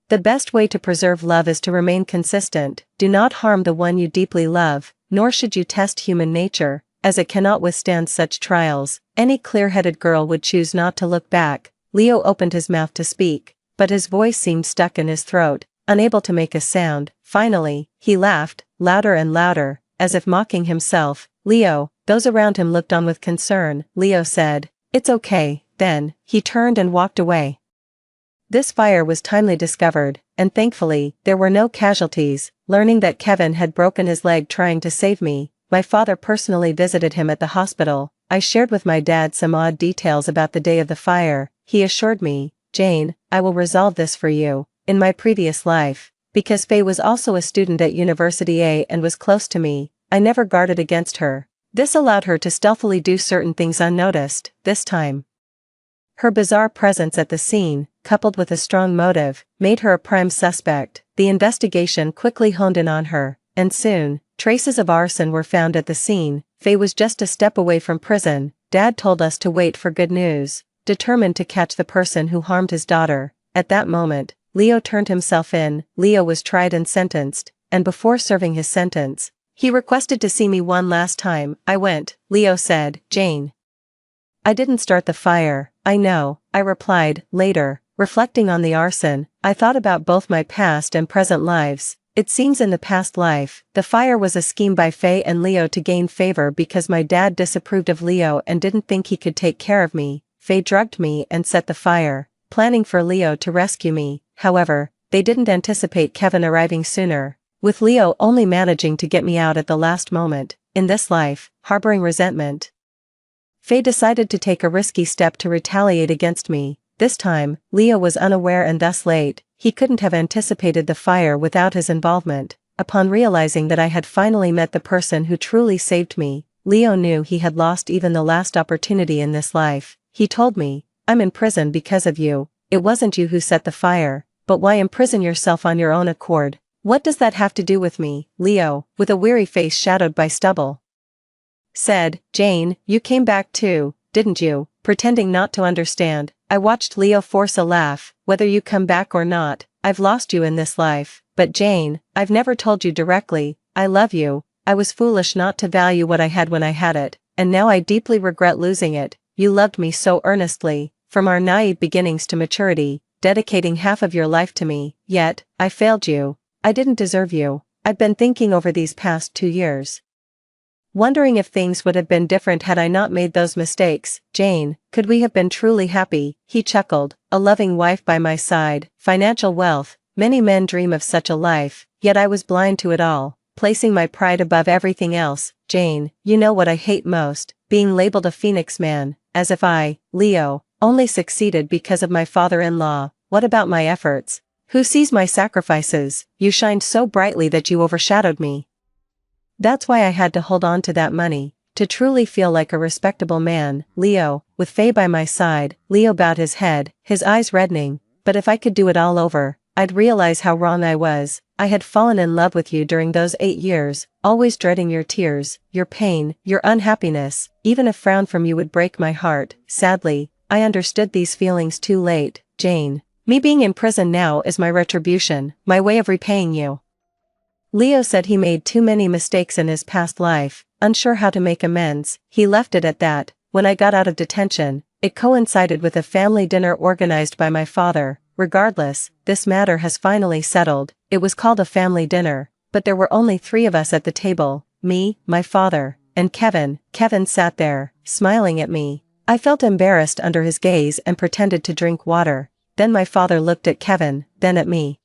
The best way to preserve love is to remain consistent. Do not harm the one you deeply love, nor should you test human nature, as it cannot withstand such trials. Any clear-headed girl would choose not to look back. Leo opened his mouth to speak, but his voice seemed stuck in his throat, unable to make a sound. Finally, he laughed, louder and louder, as if mocking himself. Leo, those around him looked on with concern. Leo said, "It's okay." Then, he turned and walked away. This fire was timely discovered, and thankfully, there were no casualties. Learning that Kevin had broken his leg trying to save me, my father personally visited him at the hospital. I shared with my dad some odd details about the day of the fire. He assured me, "Jane, I will resolve this for you." In my previous life, because Faye was also a student at University A and was close to me, I never guarded against her. This allowed her to stealthily do certain things unnoticed. This time, her bizarre presence at the scene, coupled with a strong motive, made her a prime suspect. The investigation quickly honed in on her, and soon, traces of arson were found at the scene. Faye was just a step away from prison. Dad told us to wait for good news, determined to catch the person who harmed his daughter. At that moment, Leo turned himself in. Leo was tried and sentenced, and before serving his sentence, he requested to see me one last time. I went. Leo said, "Jane, I didn't start the fire." "I know," I replied. Later, reflecting on the arson, I thought about both my past and present lives. It seems in the past life, the fire was a scheme by Faye and Leo to gain favor because my dad disapproved of Leo and didn't think he could take care of me. Faye drugged me and set the fire, planning for Leo to rescue me. However, they didn't anticipate Kevin arriving sooner, with Leo only managing to get me out at the last moment. In this life, harboring resentment, Faye decided to take a risky step to retaliate against me. This time, Leo was unaware and thus late. He couldn't have anticipated the fire without his involvement. Upon realizing that I had finally met the person who truly saved me, Leo knew he had lost even the last opportunity in this life. He told me, "I'm in prison because of you. It wasn't you who set the fire, but why imprison yourself on your own accord? What does that have to do with me?" Leo, with a weary face shadowed by stubble, said, "Jane, you came back too, didn't you?" Pretending not to understand, I watched Leo force a laugh. "Whether you come back or not, I've lost you in this life. But Jane, I've never told you directly, I love you. I was foolish not to value what I had when I had it, and now I deeply regret losing it. You loved me so earnestly, from our naive beginnings to maturity, dedicating half of your life to me, yet, I failed you. I didn't deserve you. I've been thinking over these past 2 years, wondering if things would have been different had I not made those mistakes. Jane, could we have been truly happy?" He chuckled. "A loving wife by my side, financial wealth, many men dream of such a life, yet I was blind to it all, placing my pride above everything else. Jane, you know what I hate most, being labeled a phoenix man, as if I, Leo, only succeeded because of my father-in-law. What about my efforts? Who sees my sacrifices? You shined so brightly that you overshadowed me. That's why I had to hold on to that money, to truly feel like a respectable man." Leo, with Faye by my side, Leo bowed his head, his eyes reddening. "But if I could do it all over, I'd realize how wrong I was. I had fallen in love with you during those 8 years, always dreading your tears, your pain, your unhappiness. Even a frown from you would break my heart. Sadly, I understood these feelings too late. Jane, me being in prison now is my retribution, my way of repaying you." Leo said he made too many mistakes in his past life, unsure how to make amends. He left it at that. When I got out of detention, it coincided with a family dinner organized by my father. Regardless, this matter has finally settled. It was called a family dinner, but there were only 3 of us at the table, me, my father, and Kevin. Kevin sat there, smiling at me. I felt embarrassed under his gaze and pretended to drink water. Then my father looked at Kevin, then at me,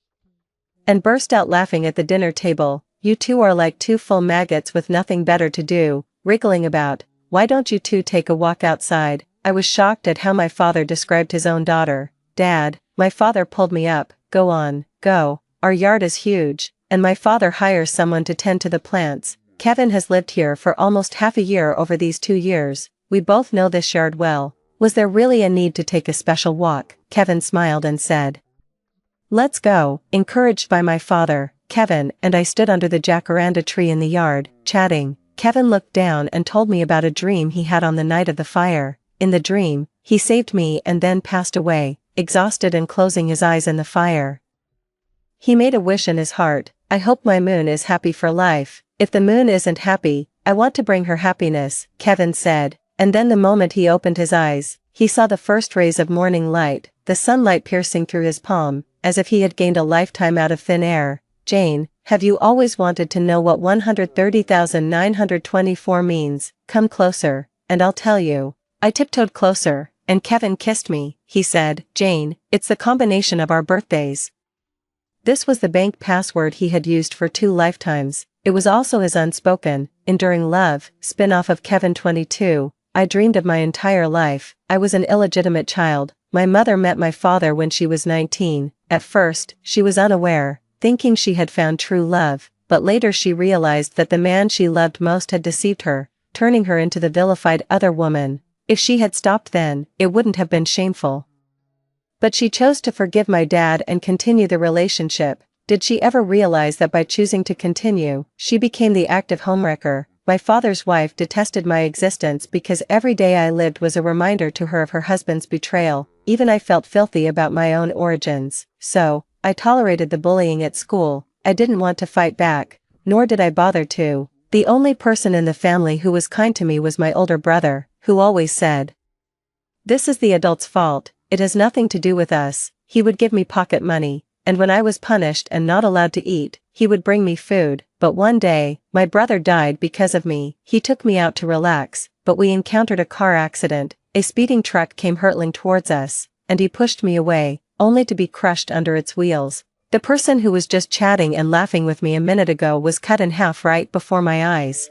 and burst out laughing at the dinner table. "You two are like 2 full maggots with nothing better to do, wriggling about. Why don't you 2 take a walk outside?" I was shocked at how my father described his own daughter. "Dad," my father pulled me up, "Go on, go. Our yard is huge, and my father hires someone to tend to the plants. Kevin has lived here for almost half a year over these 2 years. We both know this yard well. Was there really a need to take a special walk?" Kevin smiled and said, Let's go. Encouraged by my father, Kevin and I stood under the jacaranda tree in the yard, chatting. Kevin looked down and told me about a dream he had on the night of the fire. In the dream, he saved me and then passed away, exhausted and closing his eyes in the fire. He made a wish in his heart. I hope my moon is happy for life. If the moon isn't happy, I want to bring her happiness, Kevin said. And then the moment he opened his eyes, he saw the first rays of morning light, the sunlight piercing through his palm, as if he had gained a lifetime out of thin air. Jane, have you always wanted to know what 130,924 means? Come closer, and I'll tell you. I tiptoed closer, and Kevin kissed me. He said, Jane, it's the combination of our birthdays. This was the bank password he had used for 2 lifetimes. It was also his unspoken, enduring love, spin-off of Kevin 22. I dreamed of my entire life. I was an illegitimate child. My mother met my father when she was 19. At first, she was unaware, thinking she had found true love, but later she realized that the man she loved most had deceived her, turning her into the vilified other woman. If she had stopped then, it wouldn't have been shameful. But she chose to forgive my dad and continue the relationship. Did she ever realize that by choosing to continue, she became the active homewrecker? My father's wife detested my existence because every day I lived was a reminder to her of her husband's betrayal. Even I felt filthy about my own origins. So, I tolerated the bullying at school. I didn't want to fight back, nor did I bother to. The only person in the family who was kind to me was my older brother, who always said, "This is the adult's fault, it has nothing to do with us." He would give me pocket money, and when I was punished and not allowed to eat, he would bring me food. But one day, my brother died because of me. He took me out to relax, but we encountered a car accident. A speeding truck came hurtling towards us, and he pushed me away, only to be crushed under its wheels. The person who was just chatting and laughing with me a minute ago was cut in half right before my eyes.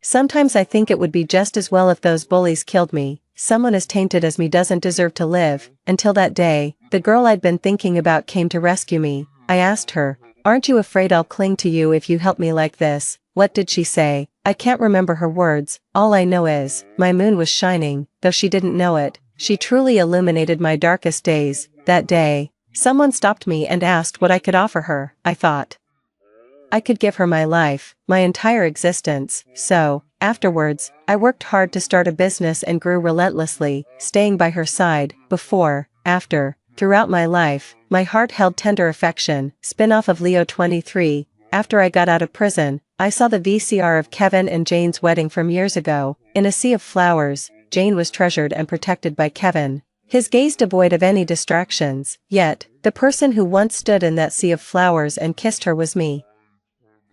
Sometimes I think it would be just as well if those bullies killed me. Someone as tainted as me doesn't deserve to live. Until that day, the girl I'd been thinking about came to rescue me. I asked her, "Aren't you afraid I'll cling to you if you help me like this?" What did she say? I can't remember her words. All I know is, my moon was shining, though she didn't know it. She truly illuminated my darkest days. That day, someone stopped me and asked what I could offer her. I thought I could give her my life, my entire existence. So, afterwards, I worked hard to start a business and grew relentlessly, staying by her side, before, after, throughout my life. My heart held tender affection. Spin-off of Leo 23. After I got out of prison, I saw the VCR of Kevin and Jane's wedding from years ago. In a sea of flowers, Jane was treasured and protected by Kevin, his gaze devoid of any distractions. Yet, the person who once stood in that sea of flowers and kissed her was me.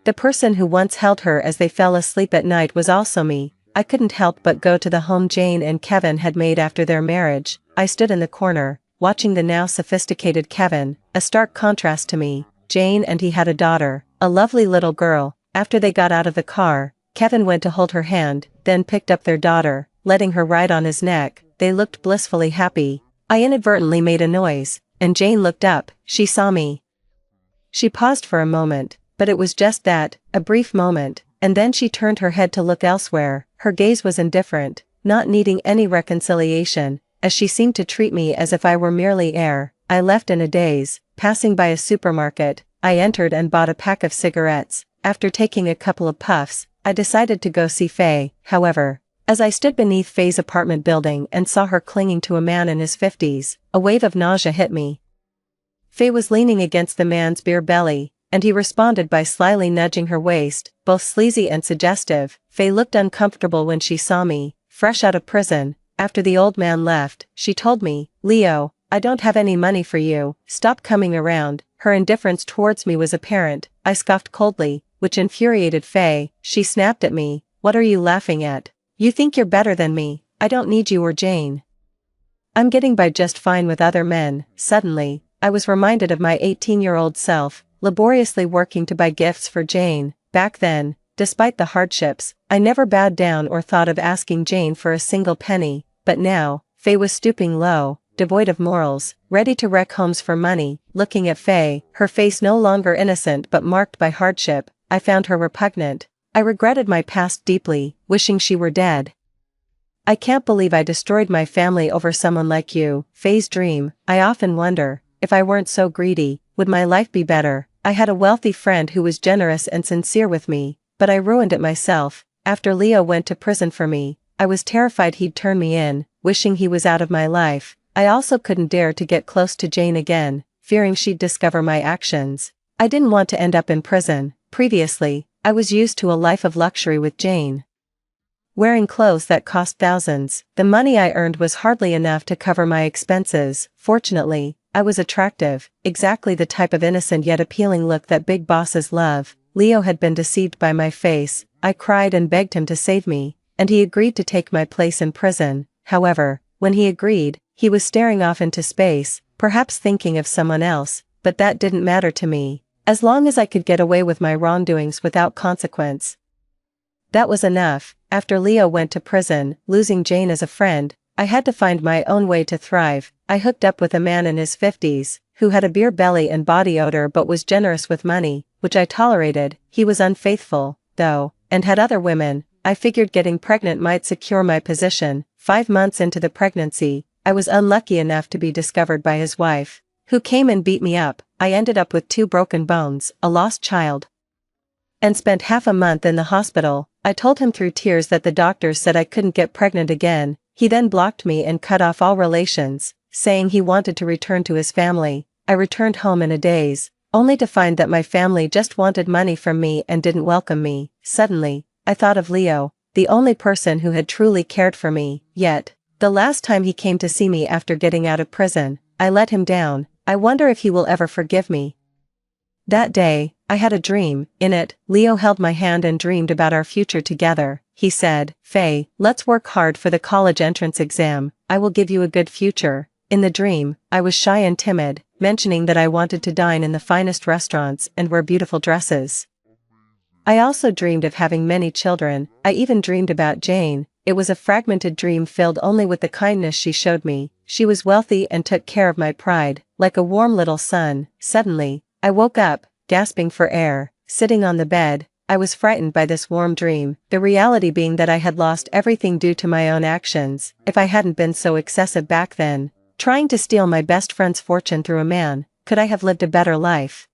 The person who once held her as they fell asleep at night was also me. I couldn't help but go to the home Jane and Kevin had made after their marriage. I stood in the corner, watching the now sophisticated Kevin, a stark contrast to me. Jane and he had a daughter, a lovely little girl. After they got out of the car, Kevin went to hold her hand, then picked up their daughter, letting her ride on his neck. They looked blissfully happy. I inadvertently made a noise, and Jane looked up. She saw me. She paused for a moment, but it was just that, a brief moment, and then she turned her head to look elsewhere. Her gaze was indifferent, not needing any reconciliation, as she seemed to treat me as if I were merely air. I left in a daze. Passing by a supermarket, I entered and bought a pack of cigarettes. After taking a couple of puffs, I decided to go see Faye. However, as I stood beneath Faye's apartment building and saw her clinging to a man in his 50s, a wave of nausea hit me. Faye was leaning against the man's beer belly, and he responded by slyly nudging her waist, both sleazy and suggestive. Faye looked uncomfortable when she saw me, fresh out of prison. After the old man left, she told me, "Leo, I don't have any money for you, stop coming around." Her indifference towards me was apparent. I scoffed coldly, which infuriated Faye. She snapped at me, "What are you laughing at? You think you're better than me. I don't need you or Jane. I'm getting by just fine with other men." Suddenly, I was reminded of my 18-year-old self, laboriously working to buy gifts for Jane. Back then, despite the hardships, I never bowed down or thought of asking Jane for a single penny. But now, Faye was stooping low, devoid of morals, ready to wreck homes for money. Looking at Faye, her face no longer innocent but marked by hardship, I found her repugnant. I regretted my past deeply, wishing she were dead. "I can't believe I destroyed my family over someone like you." Faye's dream. I often wonder, if I weren't so greedy, would my life be better? I had a wealthy friend who was generous and sincere with me, but I ruined it myself. After Leo went to prison for me, I was terrified he'd turn me in, wishing he was out of my life. I also couldn't dare to get close to Jane again, fearing she'd discover my actions. I didn't want to end up in prison. Previously, I was used to a life of luxury with Jane, wearing clothes that cost thousands. The money I earned was hardly enough to cover my expenses. Fortunately, I was attractive, exactly the type of innocent yet appealing look that big bosses love. Leo had been deceived by my face. I cried and begged him to save me, and he agreed to take my place in prison. However, when he agreed, he was staring off into space, perhaps thinking of someone else, but that didn't matter to me. As long as I could get away with my wrongdoings without consequence, that was enough. After Leo went to prison, losing Jane as a friend, I had to find my own way to thrive. I hooked up with a man in his 50s, who had a beer belly and body odor but was generous with money, which I tolerated. He was unfaithful, though, and had other women. I figured getting pregnant might secure my position. 5 months into the pregnancy, I was unlucky enough to be discovered by his wife, who came and beat me up. I ended up with 2 broken bones, a lost child, and spent half a month in the hospital. I told him through tears that the doctors said I couldn't get pregnant again. He then blocked me and cut off all relations, saying he wanted to return to his family. I returned home in a daze, only to find that my family just wanted money from me and didn't welcome me. Suddenly, I thought of Leo, the only person who had truly cared for me. Yet, the last time he came to see me after getting out of prison, I let him down. I wonder if he will ever forgive me. That day, I had a dream. In it, Leo held my hand and dreamed about our future together. He said, "Faye, let's work hard for the college entrance exam. I will give you a good future." In the dream, I was shy and timid, mentioning that I wanted to dine in the finest restaurants and wear beautiful dresses. I also dreamed of having many children. I even dreamed about Jane. It was a fragmented dream filled only with the kindness she showed me. She was wealthy and took care of my pride, like a warm little son. Suddenly, I woke up, gasping for air. Sitting on the bed, I was frightened by this warm dream, the reality being that I had lost everything due to my own actions. If I hadn't been so excessive back then, trying to steal my best friend's fortune through a man, could I have lived a better life?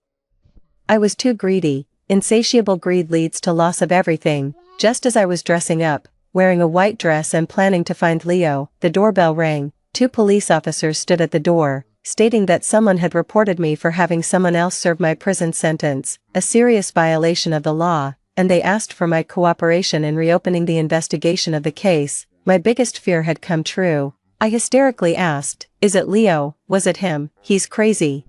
I was too greedy. Insatiable greed leads to loss of everything. Just as I was dressing up, wearing a white dress and planning to find Leo, the doorbell rang. 2 police officers stood at the door, stating that someone had reported me for having someone else serve my prison sentence, a serious violation of the law, and they asked for my cooperation in reopening the investigation of the case. My biggest fear had come true. I hysterically asked, "Is it Leo? Was it him? He's crazy."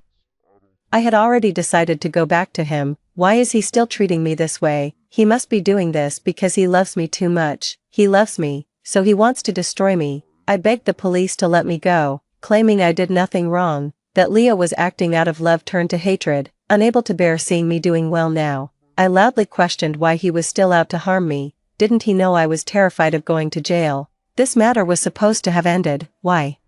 I had already decided to go back to him. Why is he still treating me this way? He must be doing this because he loves me too much. He loves me, so he wants to destroy me. I begged the police to let me go, claiming I did nothing wrong. That Leo was acting out of love turned to hatred, unable to bear seeing me doing well now. I loudly questioned why he was still out to harm me. Didn't he know I was terrified of going to jail? This matter was supposed to have ended. Why?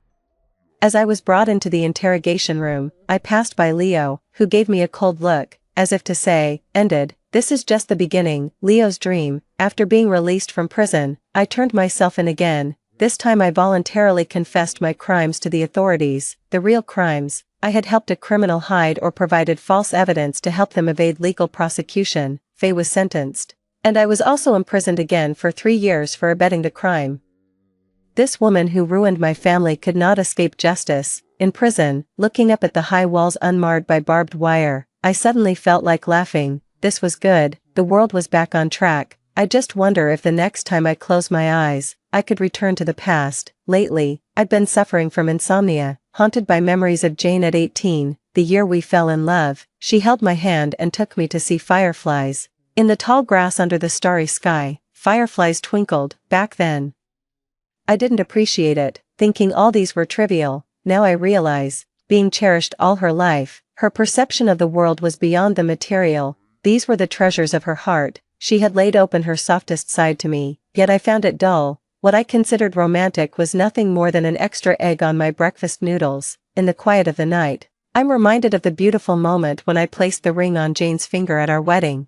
As I was brought into the interrogation room, I passed by Leo, who gave me a cold look, as if to say, "Ended. This is just the beginning." Leo's dream. After being released from prison, I turned myself in again. This time I voluntarily confessed my crimes to the authorities, the real crimes. I had helped a criminal hide or provided false evidence to help them evade legal prosecution. Faye was sentenced. And I was also imprisoned again for 3 years for abetting the crime. This woman who ruined my family could not escape justice. In prison, looking up at the high walls unmarred by barbed wire, I suddenly felt like laughing. This was good. The world was back on track. I just wonder if the next time I close my eyes, I could return to the past. Lately, I'd been suffering from insomnia, haunted by memories of Jane at 18, the year we fell in love. She held my hand and took me to see fireflies. In the tall grass under the starry sky, fireflies twinkled. Back then, I didn't appreciate it, thinking all these were trivial. Now I realize, being cherished all her life, her perception of the world was beyond the material. These were the treasures of her heart. She had laid open her softest side to me, yet I found it dull. What I considered romantic was nothing more than an extra egg on my breakfast noodles. In the quiet of the night, I'm reminded of the beautiful moment when I placed the ring on Jane's finger at our wedding.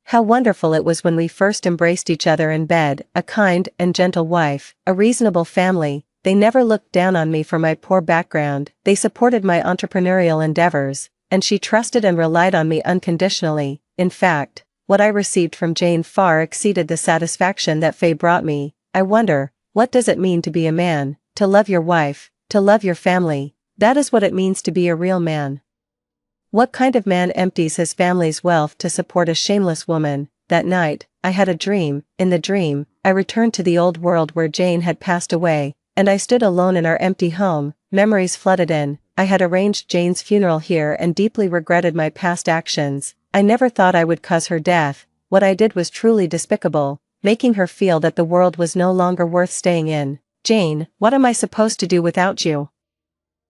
How wonderful it was when we first embraced each other in bed, a kind and gentle wife, a reasonable family. They never looked down on me for my poor background, they supported my entrepreneurial endeavors, and she trusted and relied on me unconditionally. In fact, what I received from Jane far exceeded the satisfaction that Faye brought me. I wonder, what does it mean to be a man, to love your wife, to love your family? That is what it means to be a real man. What kind of man empties his family's wealth to support a shameless woman? That night, I had a dream. In the dream, I returned to the old world where Jane had passed away, and I stood alone in our empty home. Memories flooded in. I had arranged Jane's funeral here and deeply regretted my past actions. I never thought I would cause her death. What I did was truly despicable, making her feel that the world was no longer worth staying in. Jane, what am I supposed to do without you?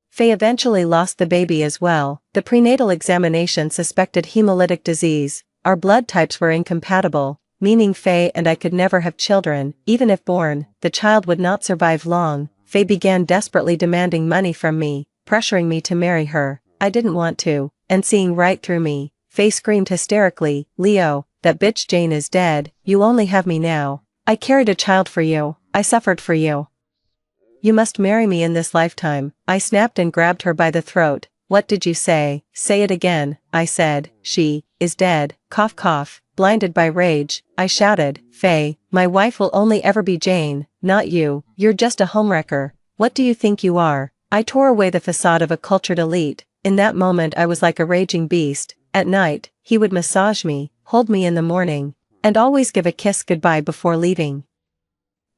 Faye eventually lost the baby as well. The prenatal examination suspected hemolytic disease. Our blood types were incompatible, meaning Faye and I could never have children. Even if born, the child would not survive long. Faye began desperately demanding money from me, pressuring me to marry her. I didn't want to, and seeing right through me, Faye screamed hysterically, "Leo, that bitch Jane is dead, you only have me now. I carried a child for you, I suffered for you. You must marry me in this lifetime." I snapped and grabbed her by the throat. "What did you say? Say it again," I said. "She is dead." Cough cough. Blinded by rage, I shouted, "Faye, my wife will only ever be Jane, not you. You're just a homewrecker. What do you think you are?" I tore away the facade of a cultured elite. In that moment I was like a raging beast. At night, he would massage me, hold me in the morning, and always give a kiss goodbye before leaving.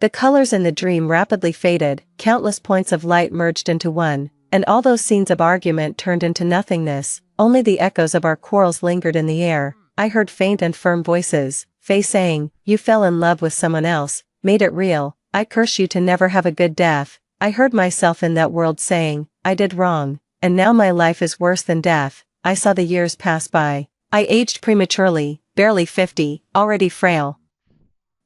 The colors in the dream rapidly faded, countless points of light merged into one, and all those scenes of argument turned into nothingness. Only the echoes of our quarrels lingered in the air. I heard faint and firm voices, Faye saying, "You fell in love with someone else, made it real. I curse you to never have a good death." I heard myself in that world saying, "I did wrong, and now my life is worse than death." I saw the years pass by. I aged prematurely, barely 50, already frail.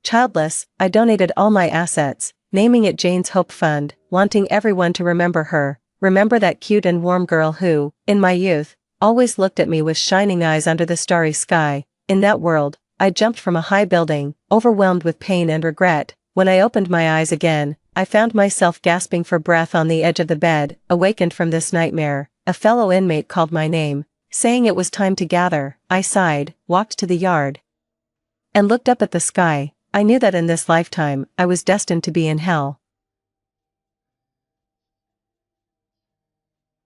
Childless, I donated all my assets, naming it Jane's Hope Fund, wanting everyone to remember her, remember that cute and warm girl who, in my youth, always looked at me with shining eyes under the starry sky. In that world, I jumped from a high building, overwhelmed with pain and regret. When I opened my eyes again, I found myself gasping for breath on the edge of the bed. Awakened from this nightmare, a fellow inmate called my name, saying it was time to gather. I sighed, walked to the yard, and looked up at the sky. I knew that in this lifetime, I was destined to be in hell.